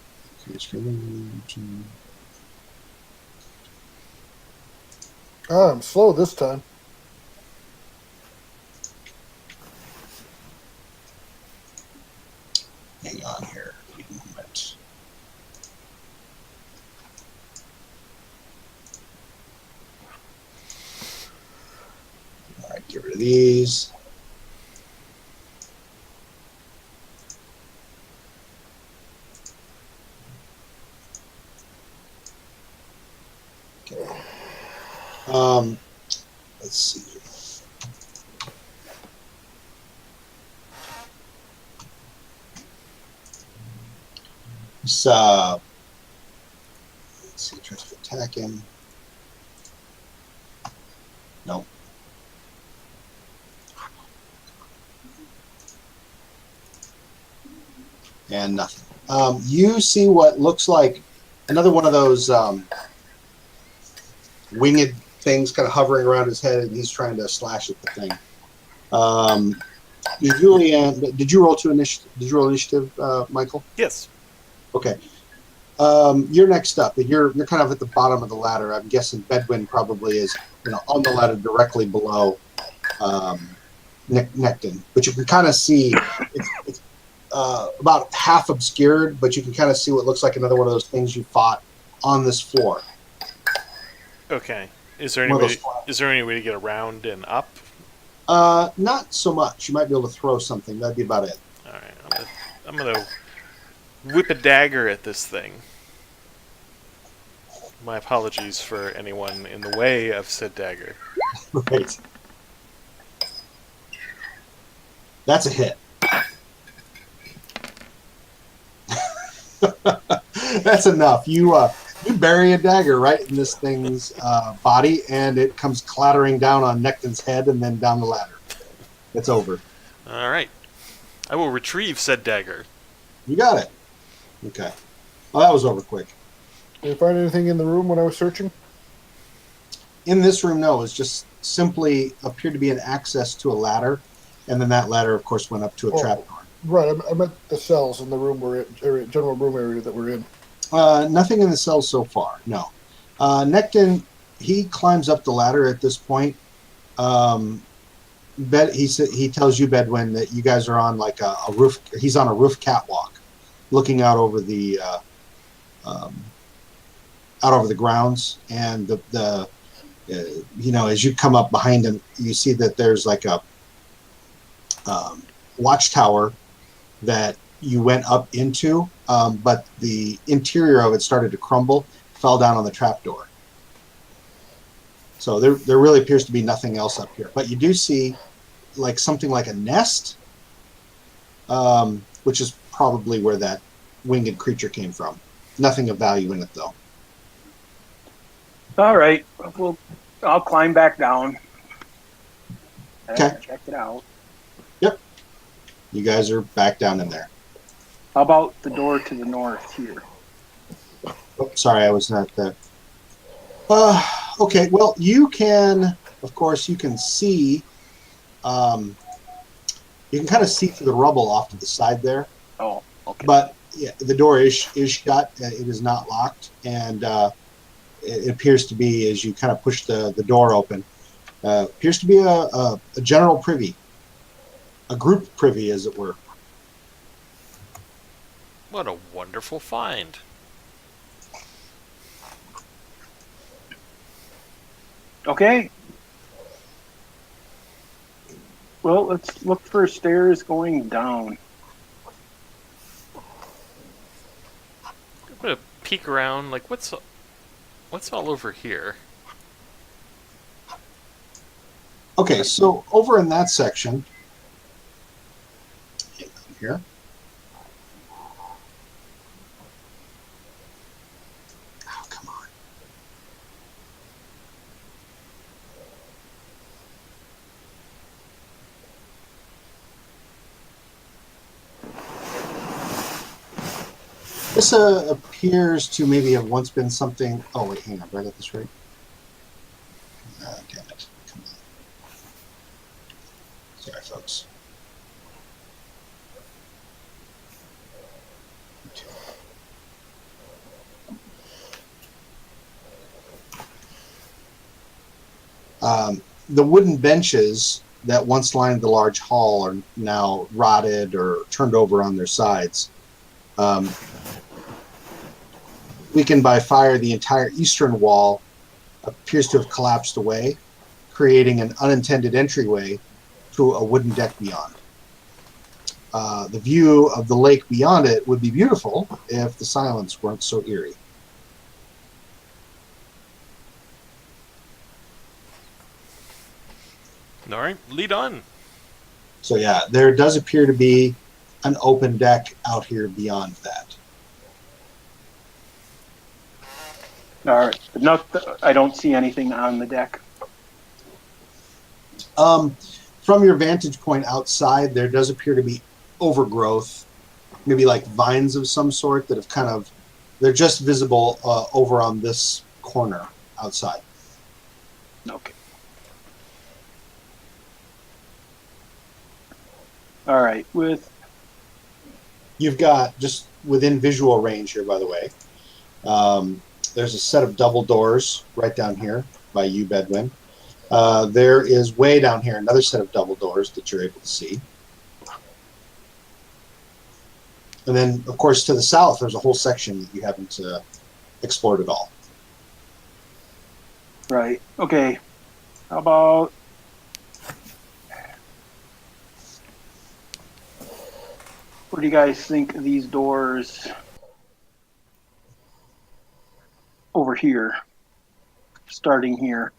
I'm slow this time. Hang on here. Wait a moment. these. Okay. Let's see. So, let's see, tries to attack him. Nope. And nothing. You see what looks like another one of those winged things kind of hovering around his head, and he's trying to slash at the thing. Julianne, did you roll initiative? Did you roll initiative, Michael? Yes. Okay. You're next up, and you're kind of at the bottom of the ladder. I'm guessing Bedwin probably is, on the ladder directly below Necton. But you can kind of see it's about half obscured, but you can kind of see what looks like another one of those things you fought on this floor. Okay. Is there any way to get around and up? Not so much. You might be able to throw something. That'd be about it. All right. I'm gonna whip a dagger at this thing. My apologies for anyone in the way of said dagger. Right. That's a hit. That's enough. You bury a dagger right in this thing's body, and it comes clattering down on Necton's head and then down the ladder. It's over. All right. I will retrieve said dagger. You got it. Okay. Well, that was over quick. Did you find anything in the room when I was searching? In this room, no. It's just simply appeared to be an access to a ladder, and then that ladder, of course, went up to a trapdoor. Right. I meant the cells in the room we're in, general room area that we're in. Nothing in the cells so far, no. Necton, he climbs up the ladder at this point. He tells you, Bedwin, that you guys are on like a roof. He's on a roof catwalk, looking out over the grounds, and as you come up behind him, you see that there's like a watchtower that you went up into, but the interior of it started to crumble, fell down on the trapdoor. So there really appears to be nothing else up here. But you do see like something like a nest, which is probably where that winged creature came from. Nothing of value in it, though. All right. I'll climb back down. Okay. Check it out. Yep. You guys are back down in there. How about the door to the north here? Oh, sorry, I was not there. Okay, well, you can see, you can kind of see through the rubble off to the side there. Oh, okay. But yeah, the door is shut. It is not locked, and it appears to be, as you kind of push the door open, appears to be a general privy, a group privy, as it were. What a wonderful find. Okay. Well, let's look for stairs going down. I'm gonna peek around. Like, what's all over here? Okay, so over in that section, here. Oh, come on. This appears to maybe have once been something. Oh, wait, hang on. Do I get this right? Damn it. Come on. Sorry, folks. The wooden benches that once lined the large hall are now rotted or turned over on their sides. Weakened by fire, the entire eastern wall appears to have collapsed away, creating an unintended entryway to a wooden deck beyond. The view of the lake beyond it would be beautiful if the silence weren't so eerie. All right, lead on. So yeah, there does appear to be an open deck out here beyond that. All right, but I don't see anything on the deck. From your vantage point outside, there does appear to be overgrowth, maybe like vines of some sort that have they're just visible over on this corner outside. Okay. All right, You've got, just within visual range here, by the way, there's a set of double doors right down here by you, Bedwin. There is way down here another set of double doors that you're able to see. And then, of course, to the south, there's a whole section that you haven't explored at all. right. Okay. How about what do you guys think of these doors over here, starting here?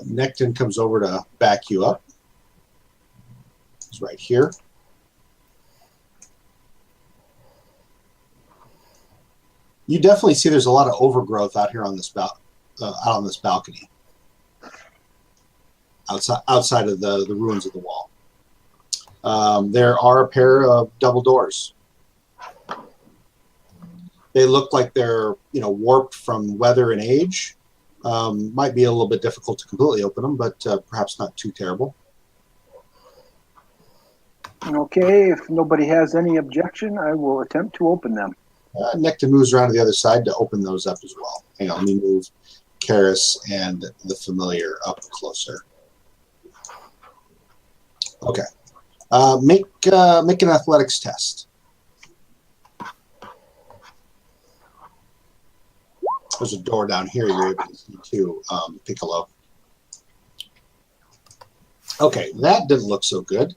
Necton comes over to back you up. He's right here. You definitely see there's a lot of overgrowth out here on this out on this balcony, outside of the ruins of the wall. There are a pair of double doors. They look like they're warped from weather and age. Might be a little bit difficult to completely open them, but perhaps not too terrible. Okay, if nobody has any objection, I will attempt to open them. Necton moves around to the other side to open those up as well. Hang on, let me move Karis and the familiar up closer. Okay. Make an athletics test. There's a door down here you're able to see too, Piccolo. Okay, that didn't look so good.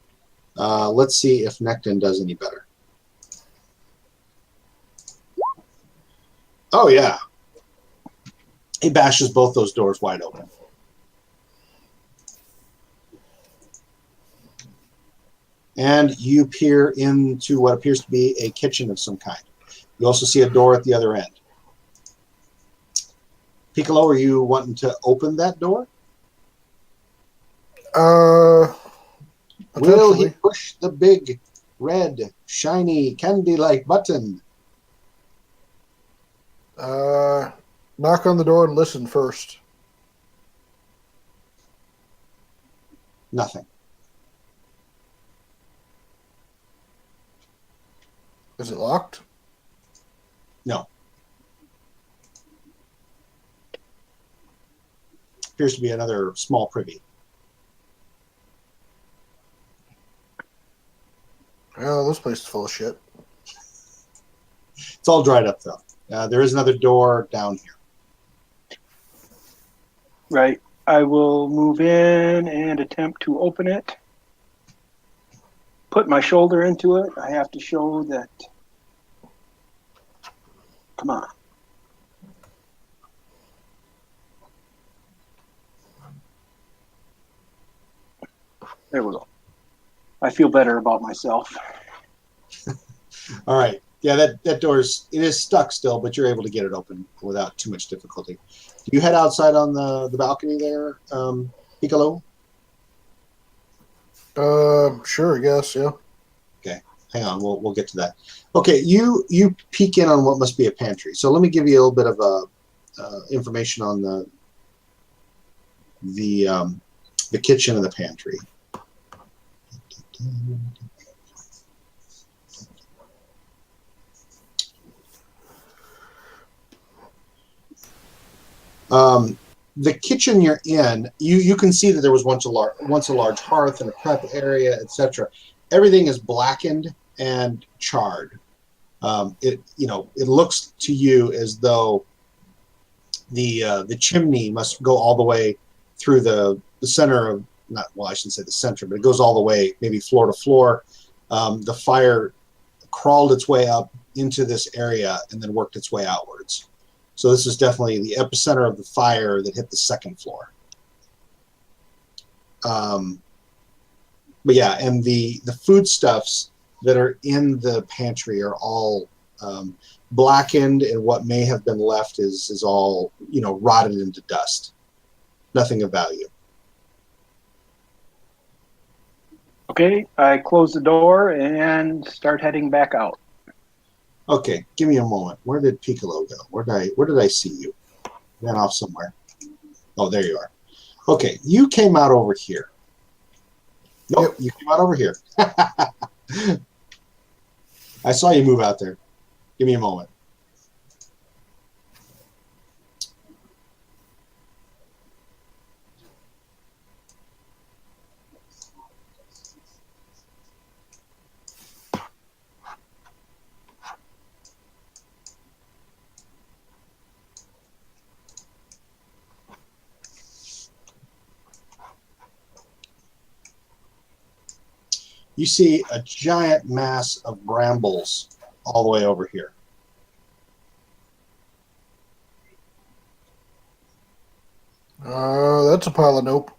Let's see if Necton does any better. Oh, yeah. He bashes both those doors wide open. And you peer into what appears to be a kitchen of some kind. You also see a door at the other end. Piccolo, are you wanting to open that door? Will he push the big, red, shiny, candy-like button? Knock on the door and listen first. Nothing. Is it locked? No. Appears to be another small privy. Oh, this place is full of shit. It's all dried up, though. There is another door down here. Right. I will move in and attempt to open it. Put my shoulder into it. I have to show that. Come on. There we go. I feel better about myself. All right. Yeah, that it is stuck still, but you're able to get it open without too much difficulty. You head outside on the balcony there, Piccolo? Sure, I guess, yeah. Okay, hang on, we'll get to that. Okay, you peek in on what must be a pantry. So let me give you a little bit of information on the kitchen and the pantry. The kitchen you're in, you can see that there was once a large hearth and a prep area, etc. Everything is blackened and charred. It looks to you as though the chimney must go all the way through the center of, not, well, I shouldn't say the center, but it goes all the way, maybe floor to floor. The fire crawled its way up into this area and then worked its way outwards. So this is definitely the epicenter of the fire that hit the second floor. But yeah, and the foodstuffs that are in the pantry are all blackened, and what may have been left is all, rotted into dust. Nothing of value. Okay, I close the door and start heading back out. Okay, give me a moment. Where did Piccolo go? Where did I see you? Ran off somewhere. Oh, there you are. Okay, you came out over here. Nope, you came out over here. I saw you move out there. Give me a moment. You see a giant mass of brambles all the way over here. That's a pile of nope.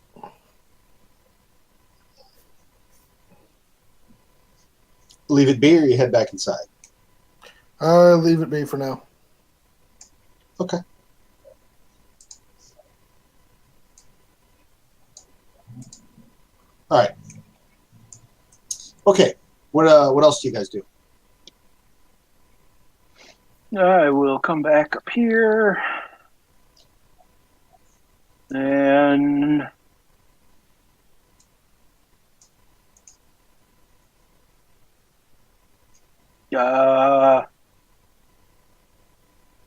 Leave it be, or you head back inside? Leave it be for now. Okay. All right. Okay. What else do you guys do? I will come back up here. And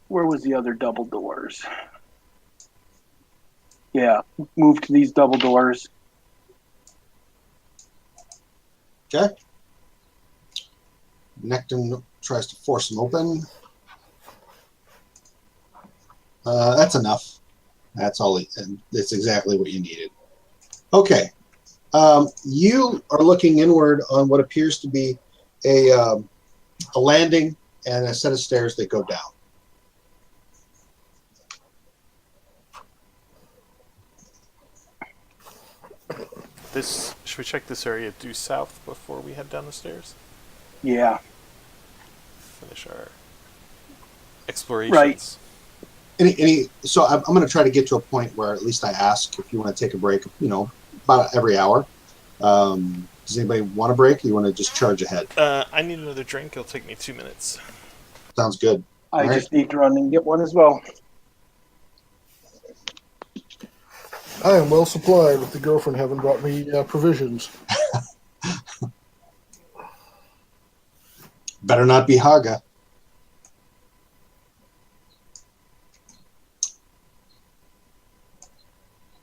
where was the other double doors? Yeah, move to these double doors. Okay. Necton tries to force them open. That's enough. That's all. And that's exactly what you needed. Okay. You are looking inward on what appears to be a landing and a set of stairs that go down. Should we check this area due south before we head down the stairs? Yeah. Finish our explorations. Right. So I'm going to try to get to a point where at least I ask if you want to take a break, about every hour. Does anybody want a break, or you want to just charge ahead? I need another drink. It'll take me 2 minutes. Sounds good. I just need to run and get one as well. I am well supplied with the girlfriend having brought me provisions. Better not be Haga.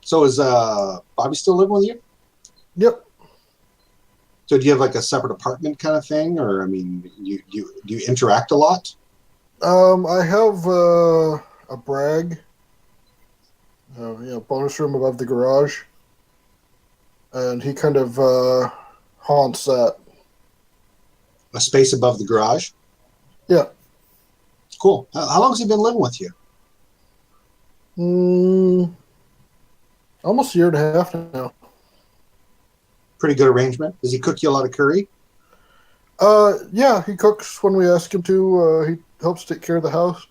So is Bobby still living with you? Yep. So do you have like a separate apartment kind of thing, or do you interact a lot? I have a brag. Bonus room above the garage, and he kind of haunts that. A space above the garage? Yeah. Cool. How long has he been living with you? Almost a year and a half now. Pretty good arrangement. Does he cook you a lot of curry? Yeah, he cooks when we ask him to. He helps take care of the house.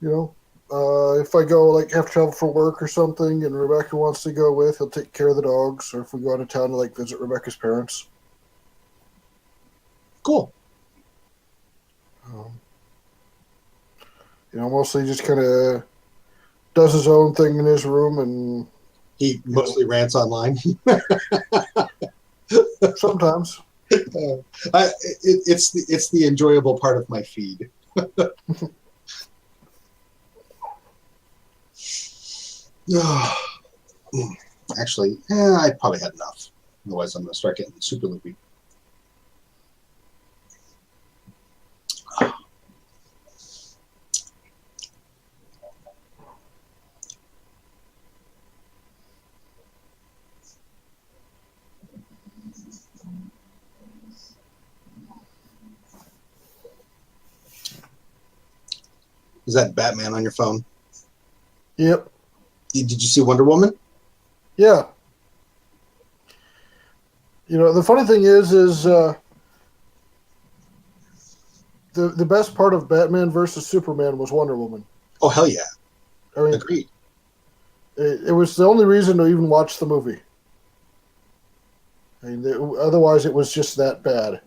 If I go have to travel for work or something, and Rebecca wants to go with, he'll take care of the dogs. Or if we go out of town to visit Rebecca's parents. Cool. Mostly just kind of does his own thing in his room, and he mostly rants online. Sometimes. It's the enjoyable part of my feed. Actually, I probably had enough. Otherwise, I'm going to start getting super loopy. Is that Batman on your phone? Yep. Did you see Wonder Woman? Yeah. The funny thing is the best part of Batman versus Superman was Wonder Woman. Oh, hell yeah. I mean, Agreed. it was the only reason to even watch the movie. I mean, otherwise it was just that bad.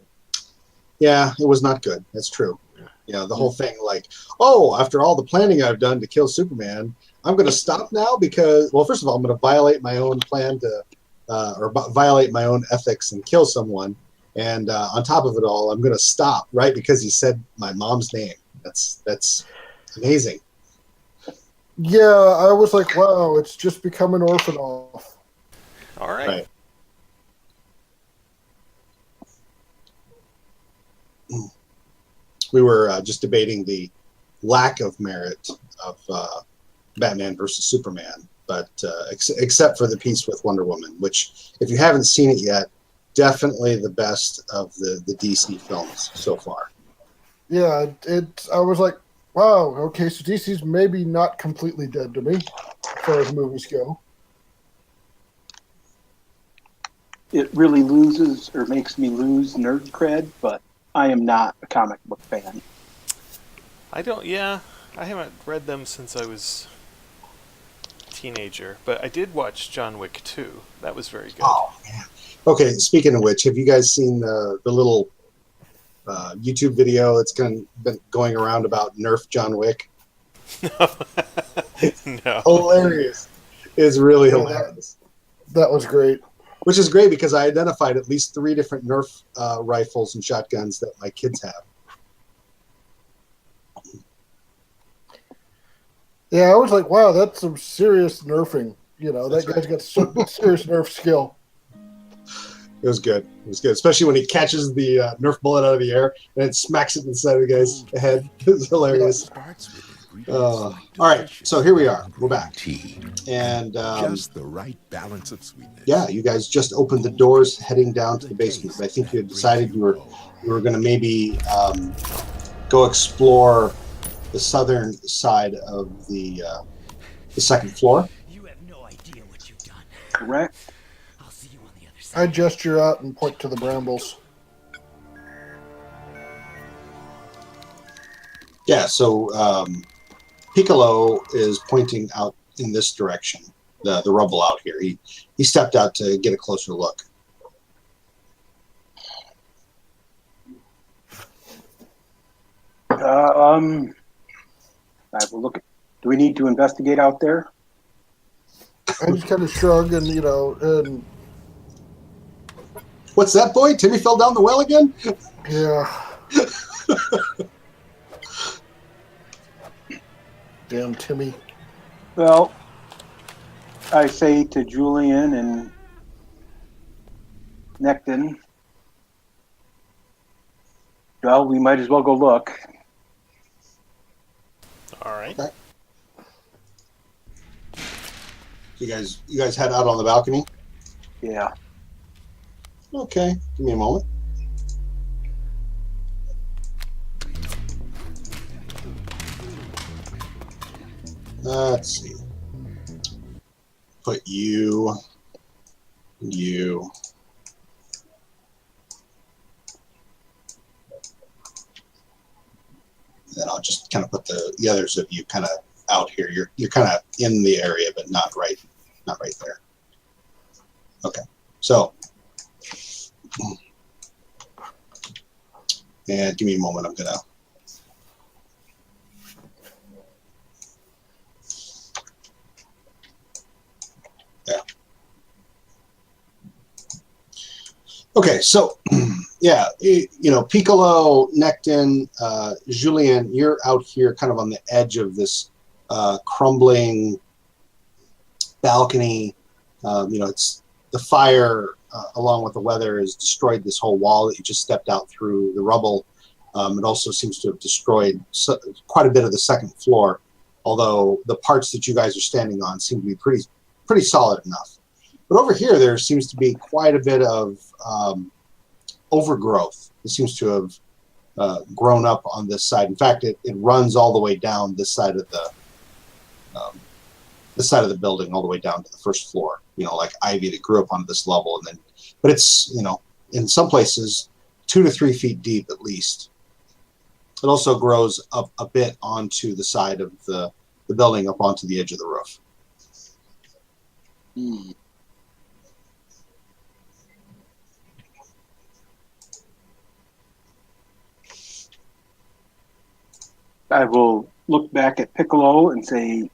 Yeah, it was not good. That's true. Yeah, the whole thing, like, oh, after all the planning I've done to kill Superman, I'm going to stop now because, well, first of all, I'm going to violate my own plan to, violate my own ethics and kill someone. And on top of it all, I'm going to stop, right, because he said my mom's name. That's amazing. Yeah, I was like, wow, it's just become an orphan off. All right. Right. We were just debating the lack of merit of Batman versus Superman, but except for the piece with Wonder Woman, which, if you haven't seen it yet, definitely the best of the DC films so far. Yeah, I was like, wow, okay, so DC's maybe not completely dead to me, as far as movies go. It really loses or makes me lose nerd cred, but I am not a comic book fan. I haven't read them since I was a teenager, but I did watch John Wick 2. That was very good. Oh, man. Okay, speaking of which, have you guys seen the little YouTube video that's been going around about Nerf John Wick? No. Hilarious. It's really hilarious. That was great. Which is great because I identified at least 3 different Nerf rifles and shotguns that my kids have. Yeah, I was like, wow, that's some serious nerfing. That's that guy's got some serious nerf skill. It was good. It was good, especially when he catches the Nerf bullet out of the air and then smacks it inside of the guy's head. It was hilarious. All right, so here we are. We're back, and just the right balance of sweetness. Yeah, you guys just opened the doors heading down to the basement. I think you had decided you were going to maybe go explore the southern side of the second floor. You have no idea what you've done. Correct. I'll see you on the other side. I gesture out and point to the brambles. Yeah, so Piccolo is pointing out in this direction, the rubble out here. He stepped out to get a closer look. I will look. Do we need to investigate out there? I just kind of shrug and, and What's that, boy? Timmy fell down the well again? yeah. Damn Timmy. Well, I say to Julian and Necton, well, we might as well go look. All right. Okay. You guys head out on the balcony? Yeah. Okay, give me a moment. Let's see. Put you. Then I'll just kind of put the others of you kind of out here. You're kind of in the area, but not right there. Okay, so and give me a moment. I'm gonna. Yeah. Okay, so yeah, Piccolo, Necton, Julien, you're out here kind of on the edge of this crumbling balcony. It's the fire along with the weather has destroyed this whole wall that you just stepped out through, the rubble. It also seems to have destroyed quite a bit of the second floor, although the parts that you guys are standing on seem to be pretty solid enough. But over here, there seems to be quite a bit of overgrowth. It seems to have grown up on this side. In fact, it runs all the way down this side of the building, all the way down to the first floor. Like ivy that grew up on this level, and then, but it's in some places 2 to 3 feet deep at least. It also grows up a bit onto the side of the building, up onto the edge of the roof. I will look back at Piccolo and say,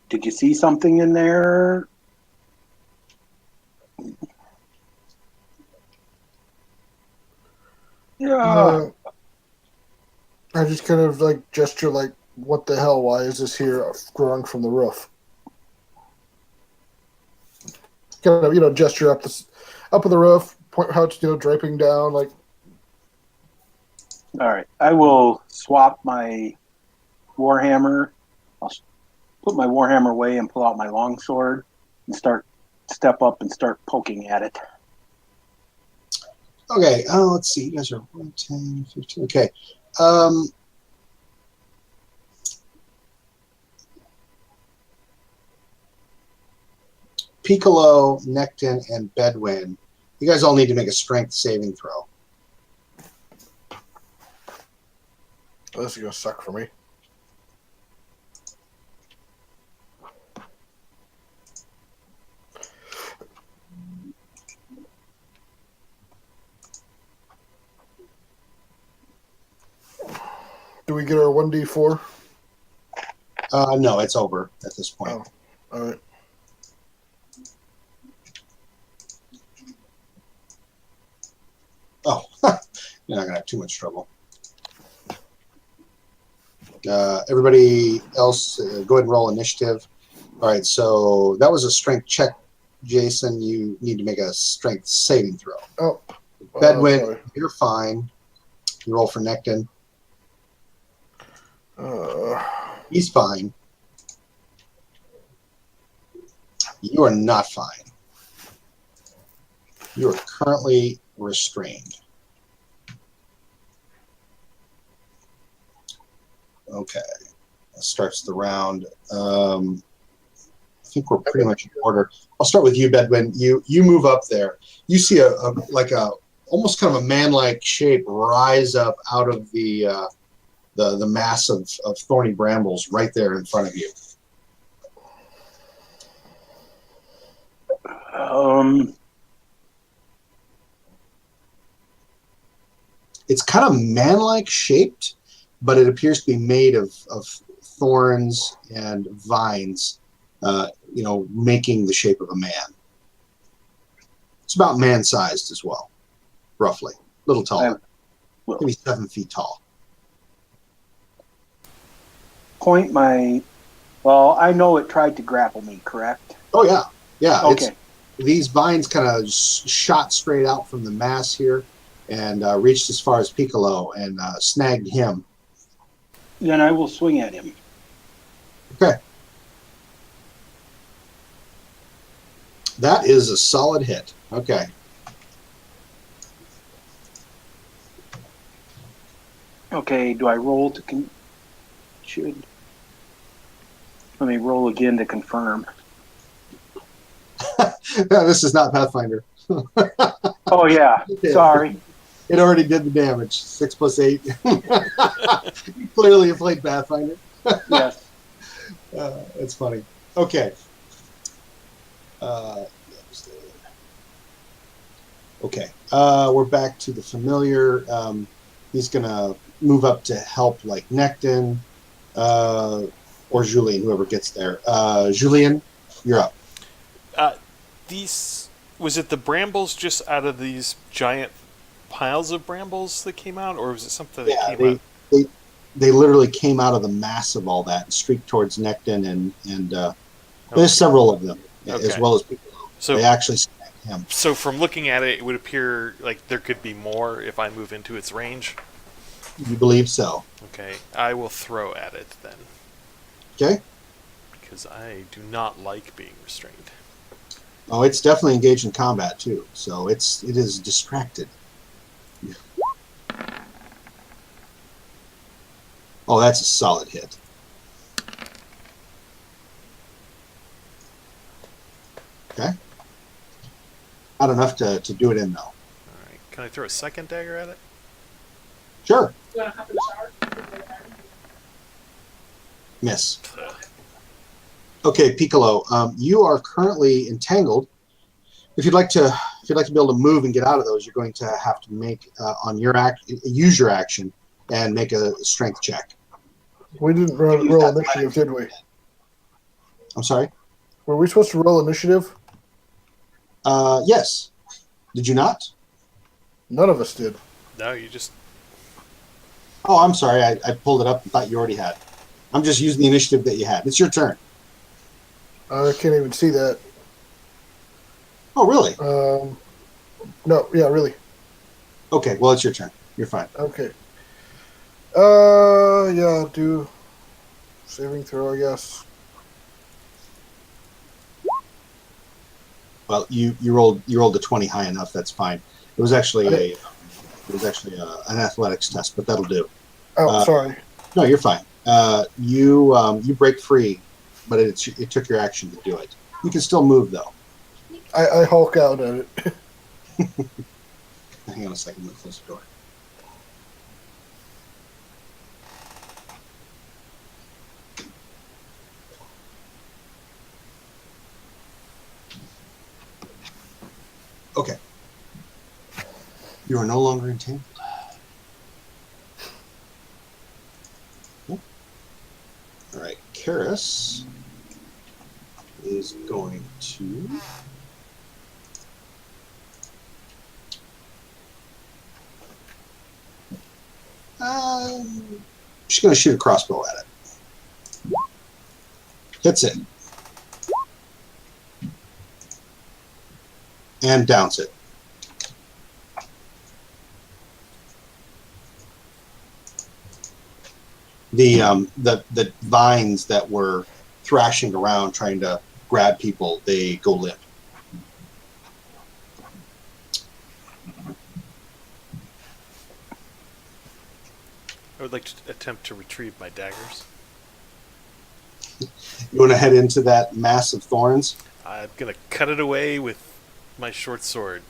"Did you see something in there?" Yeah. I just kind of like gesture like, what the hell? Why is this here growing from the roof? Kind of, gesture up of the roof, point how it's draping down. Like, All right. I will swap my warhammer. I'll put my warhammer away and pull out my longsword and step up and start poking at it. Okay, let's see. You guys are 10, 15. Okay. Piccolo, Nectin, and Bedouin, you guys all need to make a strength saving throw. this is going to suck for me. Do we get our 1d4? No, it's over at this point. Oh, all right. Oh, you're not going to have too much trouble. Everybody else, go ahead and roll initiative. All right, so that was a strength check, Jason. You need to make a strength saving throw. Oh, Bedouin, sorry. you're fine. You roll for Nectin. He's fine. You are not fine. You are currently restrained. Okay. That starts the round. I think we're pretty much in order. I'll start with you, Bedouin. You move up there. You see a almost kind of a man-like shape rise up out of the mass of thorny brambles right there in front of you. It's kind of man-like shaped, but it appears to be made of thorns and vines, making the shape of a man. It's about man-sized as well, roughly. A little taller. Maybe 7 feet tall. I know it tried to grapple me, correct? Oh, yeah. Yeah. Okay. These vines kind of shot straight out from the mass here and reached as far as Piccolo and snagged him. Then I will swing at him. Okay. That is a solid hit. Okay. Okay, do I roll to let me roll again to confirm. No, this is not Pathfinder. Oh yeah, sorry. It already did the damage. 6 plus 8. Clearly you played Pathfinder. Yes. That's funny. Okay. Okay. We're back to the familiar. He's going to move up to help like Nectin or Julien, whoever gets there. Julien, you're up. Was it the brambles just out of these giant piles of brambles that came out, or was it something that came out? They literally came out of the mass of all that and streaked towards Nectin, and there's several of them, as well as people. So they actually snagged him. So from looking at it, it would appear like there could be more if I move into its range. You believe so? Okay, I will throw at it then. Okay. Because I do not like being restrained. Oh, it's definitely engaged in combat too, so it is distracted. Oh, that's a solid hit. Okay. Not enough to do it in, though. All right. Can I throw a second dagger at it? Sure. Miss. Ugh. Okay, Piccolo, you are currently entangled. If you'd like to be able to move and get out of those, you're going to have to make on your use your action and make a strength check. We didn't roll initiative, did we? I'm sorry. Were we supposed to roll initiative? Yes. Did you not? None of us did. No, you just. Oh, I'm sorry. I pulled it up and thought you already had. I'm just using the initiative that you had. It's your turn. I can't even see that. Oh, really? No, yeah, really. Okay, well, it's your turn. You're fine. Okay. Yeah, do saving throw, I guess. Well, you rolled a 20 high enough. That's fine. It was actually an athletics test, but that'll do. Oh, sorry. No, you're fine. You break free, but it took your action to do it. You can still move though. I hulk out at it. Hang on a second. Let me close the door. Okay. You are no longer entangled. All right, Karis is going to she's going to shoot a crossbow at it. Hits it. And downs it. The vines that were thrashing around trying to grab people, they go limp. I would like to attempt to retrieve my daggers. You want to head into that mass of thorns? I'm gonna cut it away with my short sword.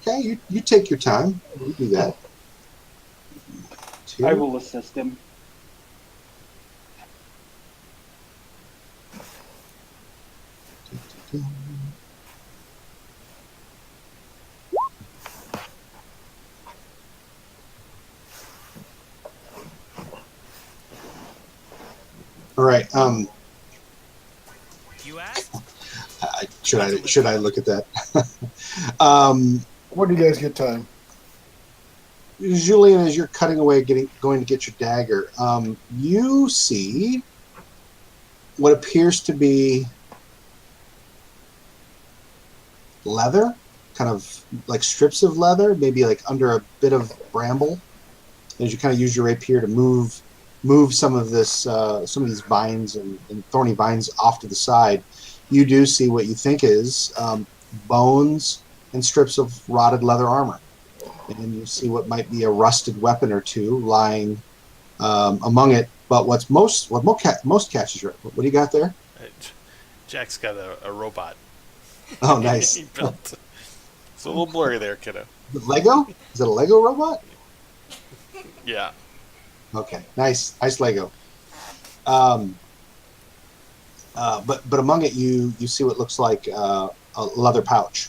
Okay, you take your time. You do that. I will assist him. All right. You asked? Should I look at that? When do you guys get time? Julian, as you're cutting away, going to get your dagger, you see what appears to be leather, kind of like strips of leather, maybe like under a bit of bramble. As you kind of use your rapier to move some of these vines and thorny vines off to the side, you do see what you think is bones and strips of rotted leather armor. And you see what might be a rusted weapon or two lying among it. But what most catches your what do you got there? Jack's got a robot. Oh, nice. He built. It's a little blurry there, kiddo. Lego? Is it a Lego robot? Yeah. Okay, nice Lego. But among it, you see what looks like a leather pouch.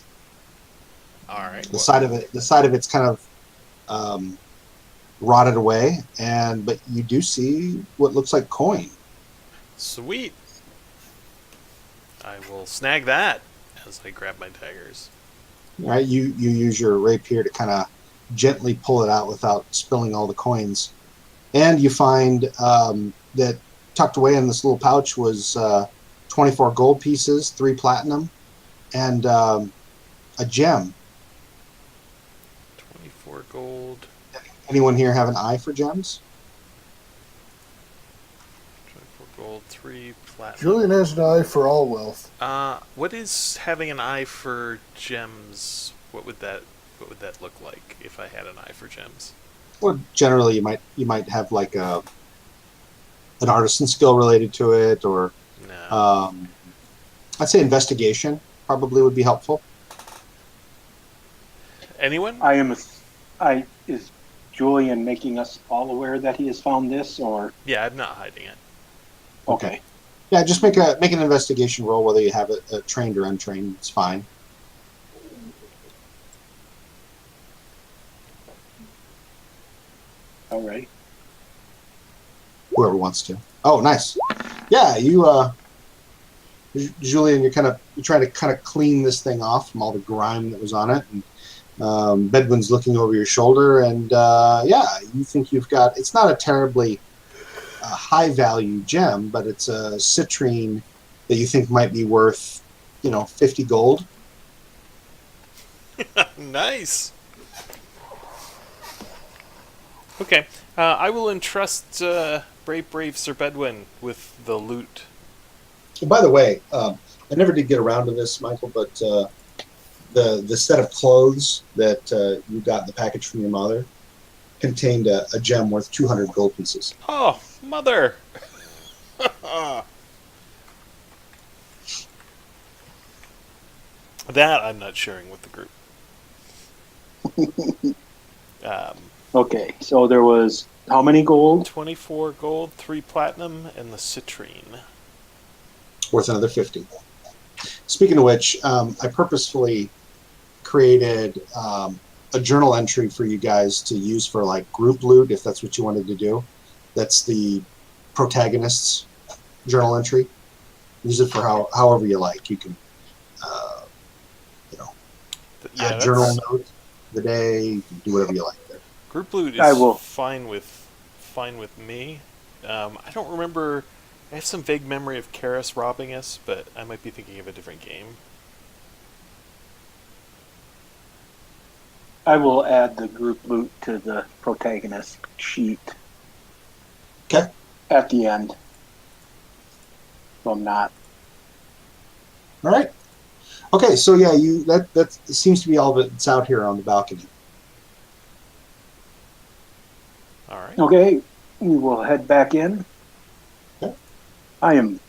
All right. The side of it's kind of rotted away, but you do see what looks like coin. Sweet. I will snag that as I grab my daggers. All right, you use your rapier to kind of gently pull it out without spilling all the coins, and you find that tucked away in this little pouch was 24 gold pieces, 3 platinum, and a gem. 24 gold. Anyone here have an eye for gems? 24 gold, 3 platinum. Julian has an eye for all wealth. What is having an eye for gems? What would that look like if I had an eye for gems? Well, generally you might have like a an artisan skill related to it, or No. I'd say investigation probably would be helpful. Anyone? I am. Is Julian making us all aware that he has found this, or Yeah, I'm not hiding it. okay? Yeah, just make an investigation roll, whether you have it trained or untrained. It's fine. All right. Whoever wants to. Oh, nice. Yeah, Julian, you're trying to kind of clean this thing off from all the grime that was on it, and Bedwin's looking over your shoulder, and yeah, you think you've got. It's not a terribly high value gem, but it's a citrine that you think might be worth, 50 gold. Nice. Okay, I will entrust brave Sir Bedwin with the loot. And by the way, I never did get around to this, Michael, but the set of clothes that you got in the package from your mother contained a gem worth 200 gold pieces. Oh, mother! That I'm not sharing with the group. Okay. So there was how many gold? 24 gold, 3 platinum, and the citrine. Worth another 50. Speaking of which, I purposefully created a journal entry for you guys to use for like group loot, if that's what you wanted to do. That's the protagonist's journal entry. Use it for however you like. You can, Yeah, add journal note the day. You can do whatever you like there. group loot I is will. fine with me. I don't remember. I have some vague memory of Karis robbing us, but I might be thinking of a different game. I will add the group loot to the protagonist sheet. Okay. At the end. So I'm not. All right. Okay, so yeah, that seems to be all that's out here on the balcony. All right. Okay. We will head back in. Okay. I am.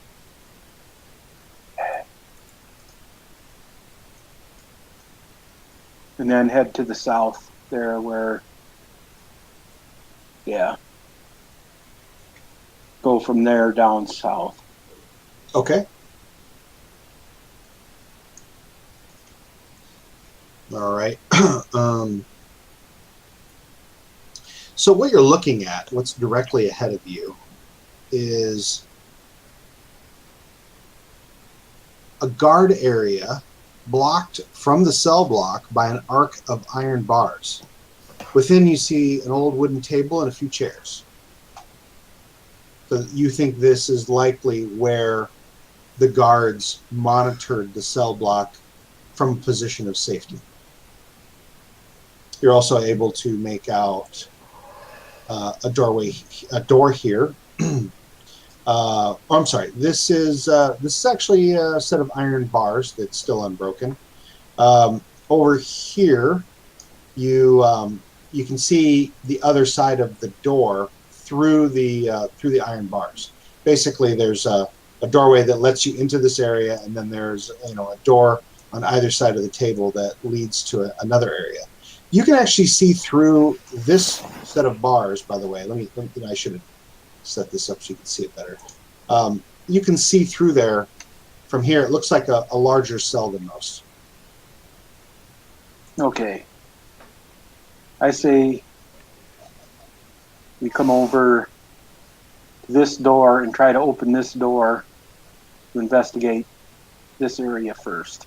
And then head to the south there where. Yeah. Go from there down south. Okay. All right. So what you're looking at, what's directly ahead of you, is a guard area blocked from the cell block by an arc of iron bars. Within, you see an old wooden table and a few chairs. So you think this is likely where the guards monitored the cell block from a position of safety. You're also able to make out a door here. I'm sorry. This is actually a set of iron bars that's still unbroken. Over here, you can see the other side of the door through the iron bars. Basically, there's a doorway that lets you into this area, and then there's a door on either side of the table that leads to another area. You can actually see through this set of bars. By the way, I should have set this up so you can see it better. You can see through there from here. It looks like a larger cell than most. Okay. I say we come over to this door and try to open this door to investigate this area first.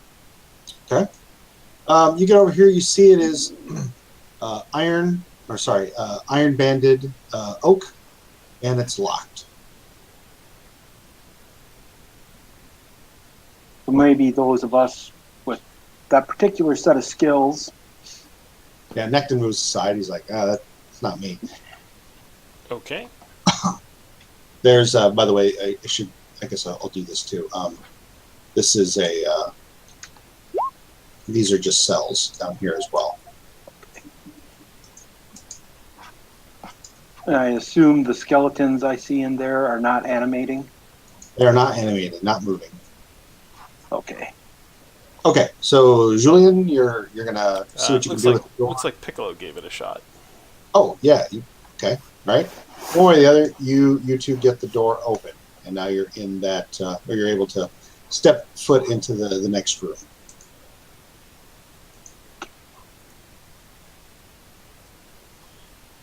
Okay. You get over here. You see it is iron banded oak, and it's locked. So maybe those of us with that particular set of skills. Yeah, Necton moves aside. He's like, that's not me. Okay. There's, by the way, I guess I'll do this too. This is these are just cells down here as well. And I assume the skeletons I see in there are not animating. They are not animating, not moving. Okay. Okay, so Julian, you're gonna see what you can do with the door. Looks like Piccolo gave it a shot. Oh yeah, okay, all right. One way or the other, you two get the door open, and now you're in that, or you're able to step foot into the next room.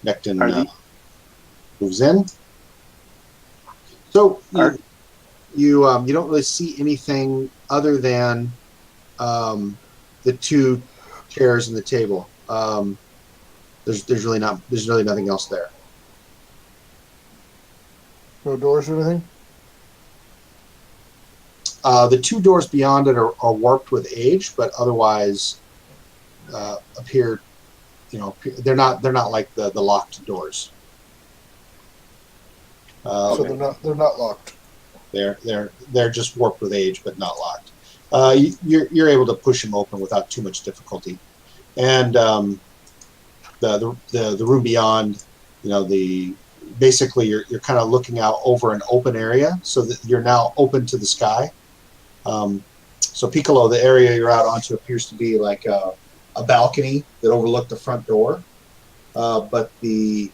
Necton Are the moves in. So are, you don't really see anything other than the two chairs and the table. There's really nothing else there. No doors or anything? The two doors beyond it are warped with age, but otherwise appear, they're not like the locked doors. So they're not locked. They're just warped with age, but not locked. You're able to push them open without too much difficulty, and the room beyond, basically you're kind of looking out over an open area, so that you're now open to the sky. So Piccolo, the area you're out onto appears to be like a balcony that overlooked the front door, but the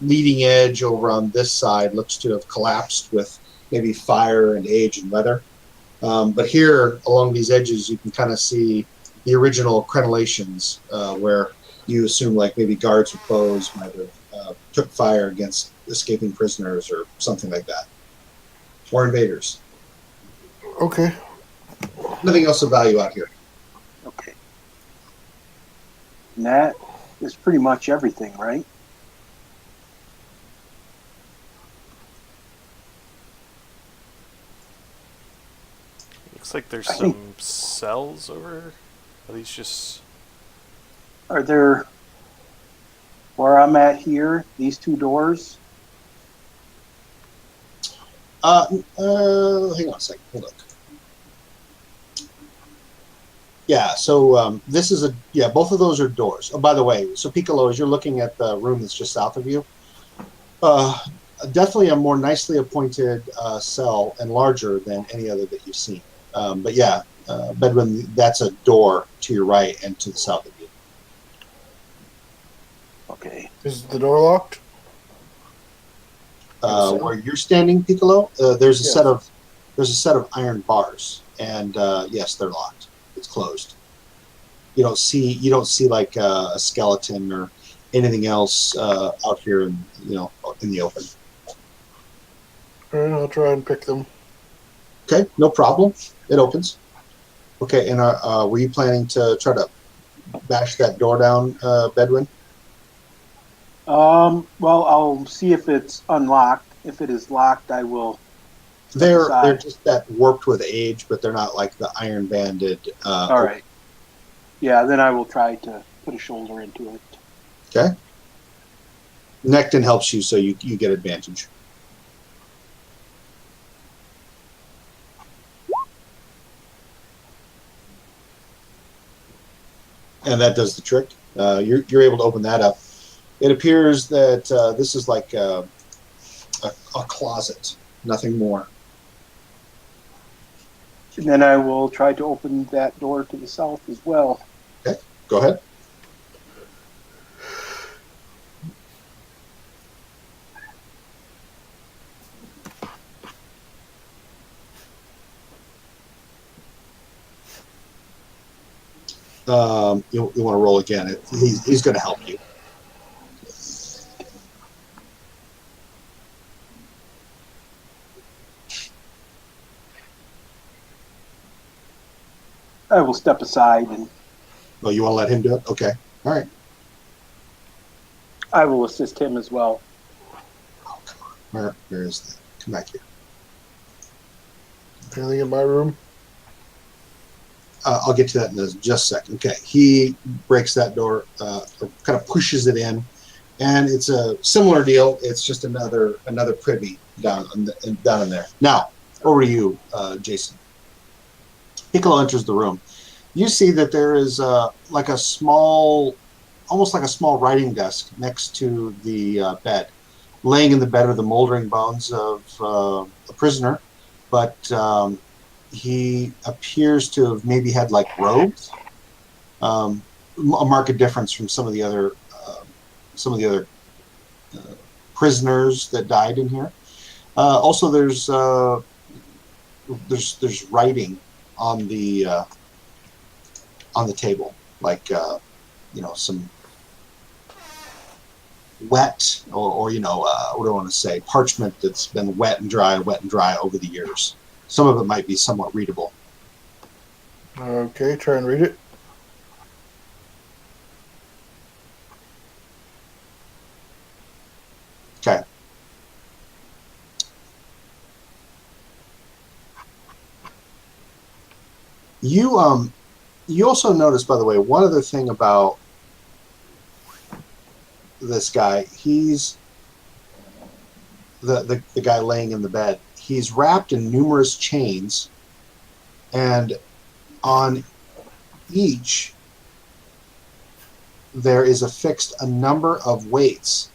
leading edge over on this side looks to have collapsed with maybe fire and age and weather. But here along these edges, you can kind of see the original crenellations where you assume like maybe guards with bows might have took fire against escaping prisoners or something like that, or invaders. Okay. Nothing else of value out here. okay. And that is pretty much everything, right? Looks like there's I think- some cells over. Are these just? Are there, where I'm at here, these two doors? Hang on a second. Hold on. Yeah, so this is both of those are doors. Oh, by the way, so Piccolo, as you're looking at the room that's just south of you, definitely a more nicely appointed cell and larger than any other that you've seen. But yeah, Bedouin, that's a door to your right and to the south of you. Okay. Is the door locked? Where you're standing, Piccolo, there's a Yes. set of iron bars, and yes, they're locked. It's closed. You don't see like a skeleton or anything else out here in the open. All right, I'll try and pick them. Okay, no problem. It opens. Okay, and were you planning to try to bash that door down, Bedouin? Well, I'll see if it's unlocked. If it is locked, I will. They're aside. just that warped with age, but they're not like the iron banded. All right. Yeah, then I will try to put a shoulder into it. Okay. Necton helps you, so you get advantage. And that does the trick. You're able to open that up. It appears that this is like a closet, nothing more. And then I will try to open that door to the south as well. Okay, go ahead. You want to roll again. He's going to help you. I will step aside and Oh, you want to let him do it? Okay. All right. I will assist him as well. Oh, come on. Where is that? Come back here. Anything in my room? I'll get to that in just a second. Okay. He breaks that door, or kind of pushes it in, and it's a similar deal. It's just another privy down in there. Now, over to you, Jason. Piccolo enters the room. You see that there is like a small almost like a small writing desk next to the bed. Laying in the bed are the moldering bones of a prisoner, but he appears to have maybe had like robes, a marked difference from some of the other prisoners that died in here. Also, there's writing on the table, like some wet or what do I want to say, parchment that's been wet and dry over the years. Some of it might be somewhat readable. Okay, try and read it. Okay. You also notice, by the way, one other thing about this guy. He's the guy laying in the bed. He's wrapped in numerous chains, and on each there is affixed a number of weights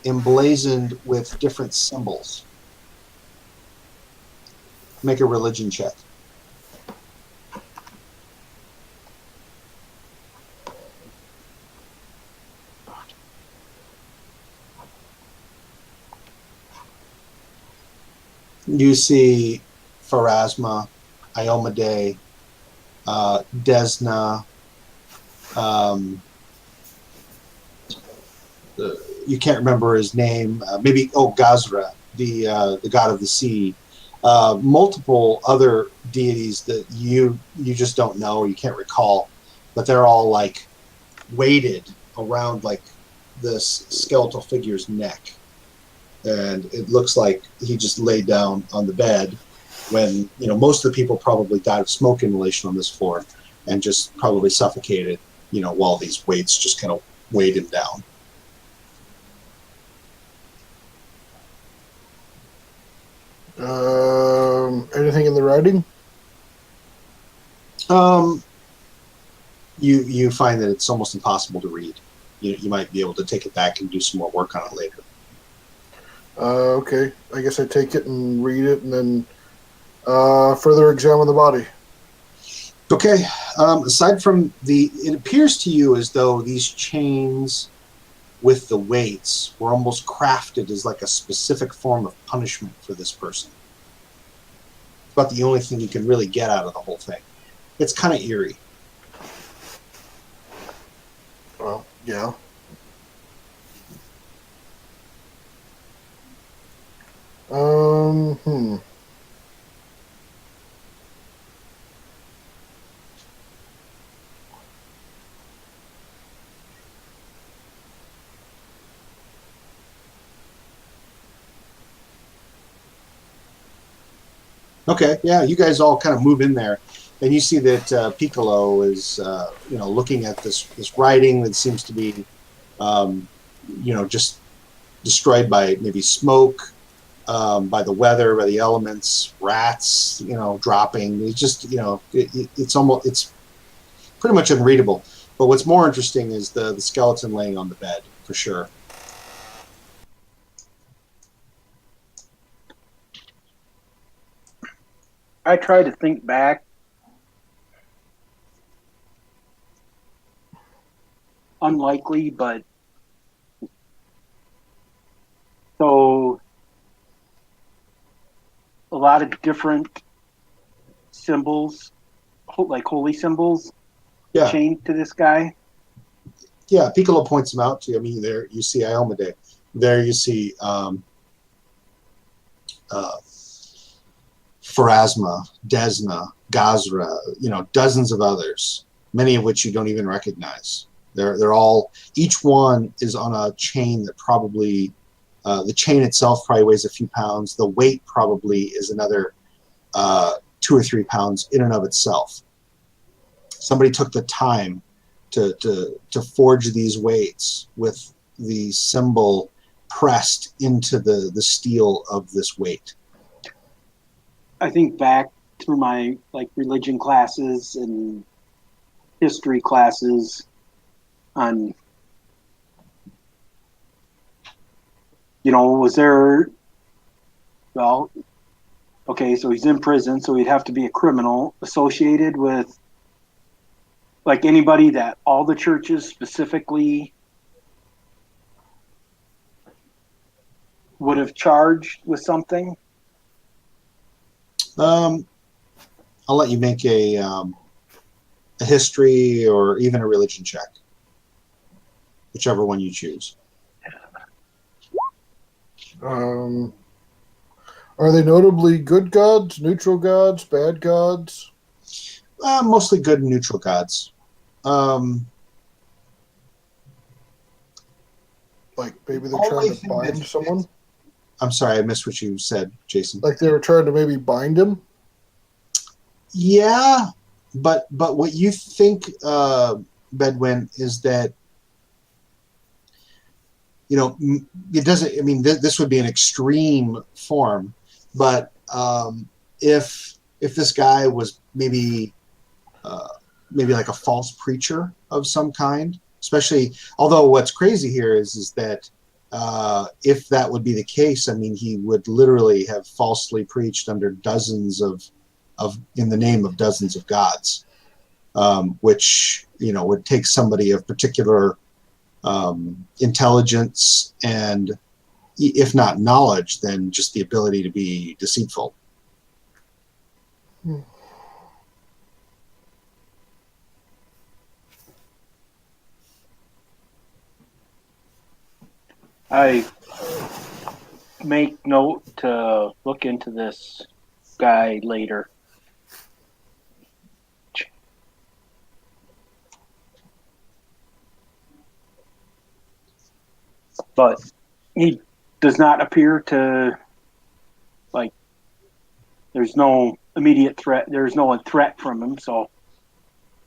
emblazoned with different symbols. Make a religion check. You see Pharasma, Iomade, Desna. You can't remember his name. Maybe Gazra, the god of the sea. Multiple other deities that you just don't know, you can't recall, but they're all like weighted around like this skeletal figure's neck, and it looks like he just laid down on the bed when most of the people probably died of smoke inhalation on this floor and just probably suffocated while these weights just kind of weighed him down. Anything in the writing? You find that it's almost impossible to read. You might be able to take it back and do some more work on it later. Okay, I guess I take it and read it, and then further examine the body. Okay. Aside from it appears to you as though these chains with the weights were almost crafted as like a specific form of punishment for this person. It's about the only thing you can really get out of the whole thing. It's kind of eerie. Well, yeah. Hmm. Okay, yeah, you guys all kind of move in there, and you see that Piccolo is, looking at this writing that seems to be, just destroyed by maybe smoke, by the weather, by the elements, rats, dropping. It's just, it's pretty much unreadable. But what's more interesting is the skeleton laying on the bed, for sure. I try to think back. Unlikely, but so a lot of different symbols, like holy symbols, Yeah, chained to this guy. yeah. Piccolo points them out to you. I mean, there you see Iomade. There you see Pharasma, Desna, Gazra, dozens of others, many of which you don't even recognize. They're all, each one is on a chain that probably, the chain itself probably weighs a few pounds. The weight probably is another 2 or 3 pounds in and of itself. Somebody took the time to forge these weights with the symbol pressed into the steel of this weight. I think back through my religion classes and history classes on Was there, well, okay, so he's in prison, so he'd have to be a criminal associated with, like, anybody that all the churches specifically would have charged with something. I'll let you make a history or even a religion check, whichever one you choose. Are they notably good gods, neutral gods, bad gods? Mostly good and neutral gods. Like maybe they're Only trying to thing bind that- someone? I'm sorry, I missed what you said, Jason. Like they were trying to maybe bind him? Yeah, but what you think, Bedwin, is that it doesn't. I mean, this would be an extreme form, but if this guy was maybe like a false preacher of some kind, especially, although what's crazy here is that if that would be the case, I mean, he would literally have falsely preached under dozens of in the name of dozens of gods, which would take somebody of particular intelligence and, if not knowledge, then just the ability to be deceitful. I make note to look into this guy later. But he does not appear to, like, there's no immediate threat. There's no threat from him. So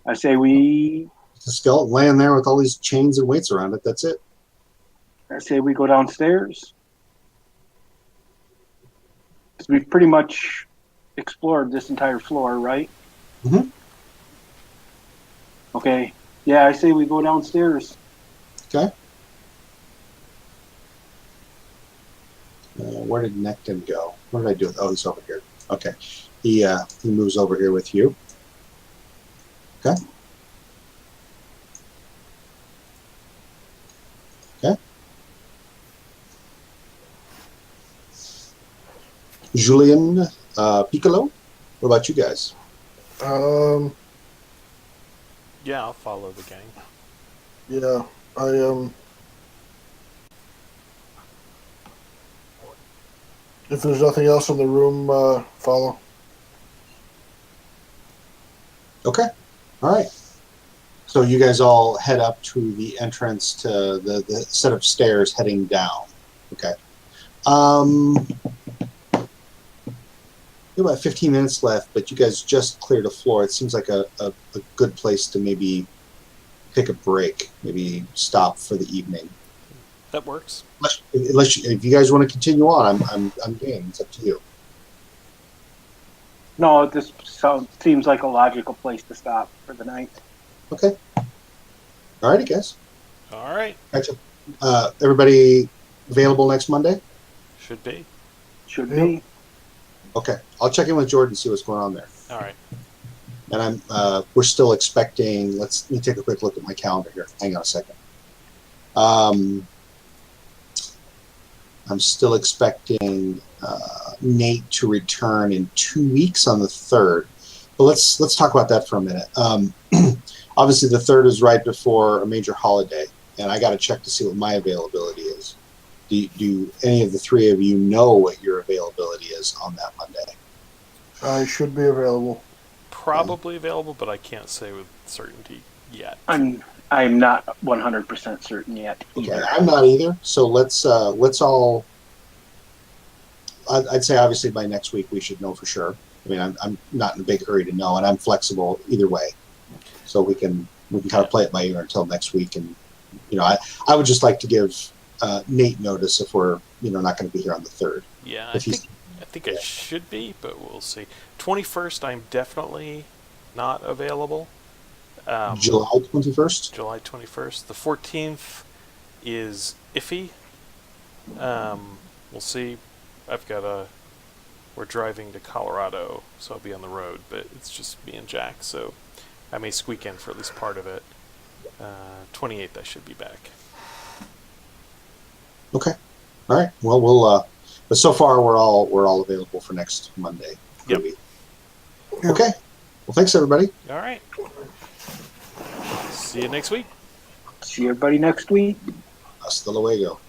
I say we The skeleton laying there with all these chains and weights around it. That's it. go downstairs. 'Cause we've pretty much explored this entire floor, right? Mm-hmm. Okay. Yeah, I say we go downstairs. Okay. Where did Necton go? What did I do? Oh, he's over here. Okay. He moves over here with you. Okay. Okay. Julien, Piccolo, what about you guys? Yeah, I'll follow the gang. Yeah, I if there's nothing else in the room, follow. Okay. All right. So you guys all head up to the entrance to the set of stairs heading down. Okay. We have about 15 minutes left, but you guys just cleared a floor. It seems like a good place to maybe take a break, maybe stop for the evening. That works. If you guys want to continue on, I'm game. It's up to you. No, this seems like a logical place to stop for the night. Okay. All righty, guys. All right. Gotcha. Everybody available next Monday? Should be. Should Yep. be. Okay. I'll check in with Jordan and see what's going on there. All right. And we're still expecting. Let me take a quick look at my calendar here. Hang on a second. I'm still expecting Nate to return in 2 weeks on the 3rd. But let's talk about that for a minute. Obviously, the 3rd is right before a major holiday, and I got to check to see what my availability is. Do any of the three of you know what your availability is on that Monday? I should be available. Probably available, but I can't say with certainty yet. I'm not 100% certain yet Okay, either. I'm not either. So let's all. I'd say obviously by next week we should know for sure. I mean, I'm not in a big hurry to know, and I'm flexible either way. So we can kind of play it by ear until next week, and I would just like to give Nate notice if we're not going to be here on the 3rd. Yeah, I think I should be, but we'll see. 21st, I'm definitely not available. July 21st. July 21st. The 14th is iffy. We'll see. I've got a. We're driving to Colorado, so I'll be on the road, but it's just me and Jack, so I may squeak in for at least part of it. 28th, I should be back. Okay. All right. Well, we'll. But so far, we're all available for next Monday. Yep. Okay. Well, thanks everybody. All right. See you next week. See everybody next week. Hasta luego.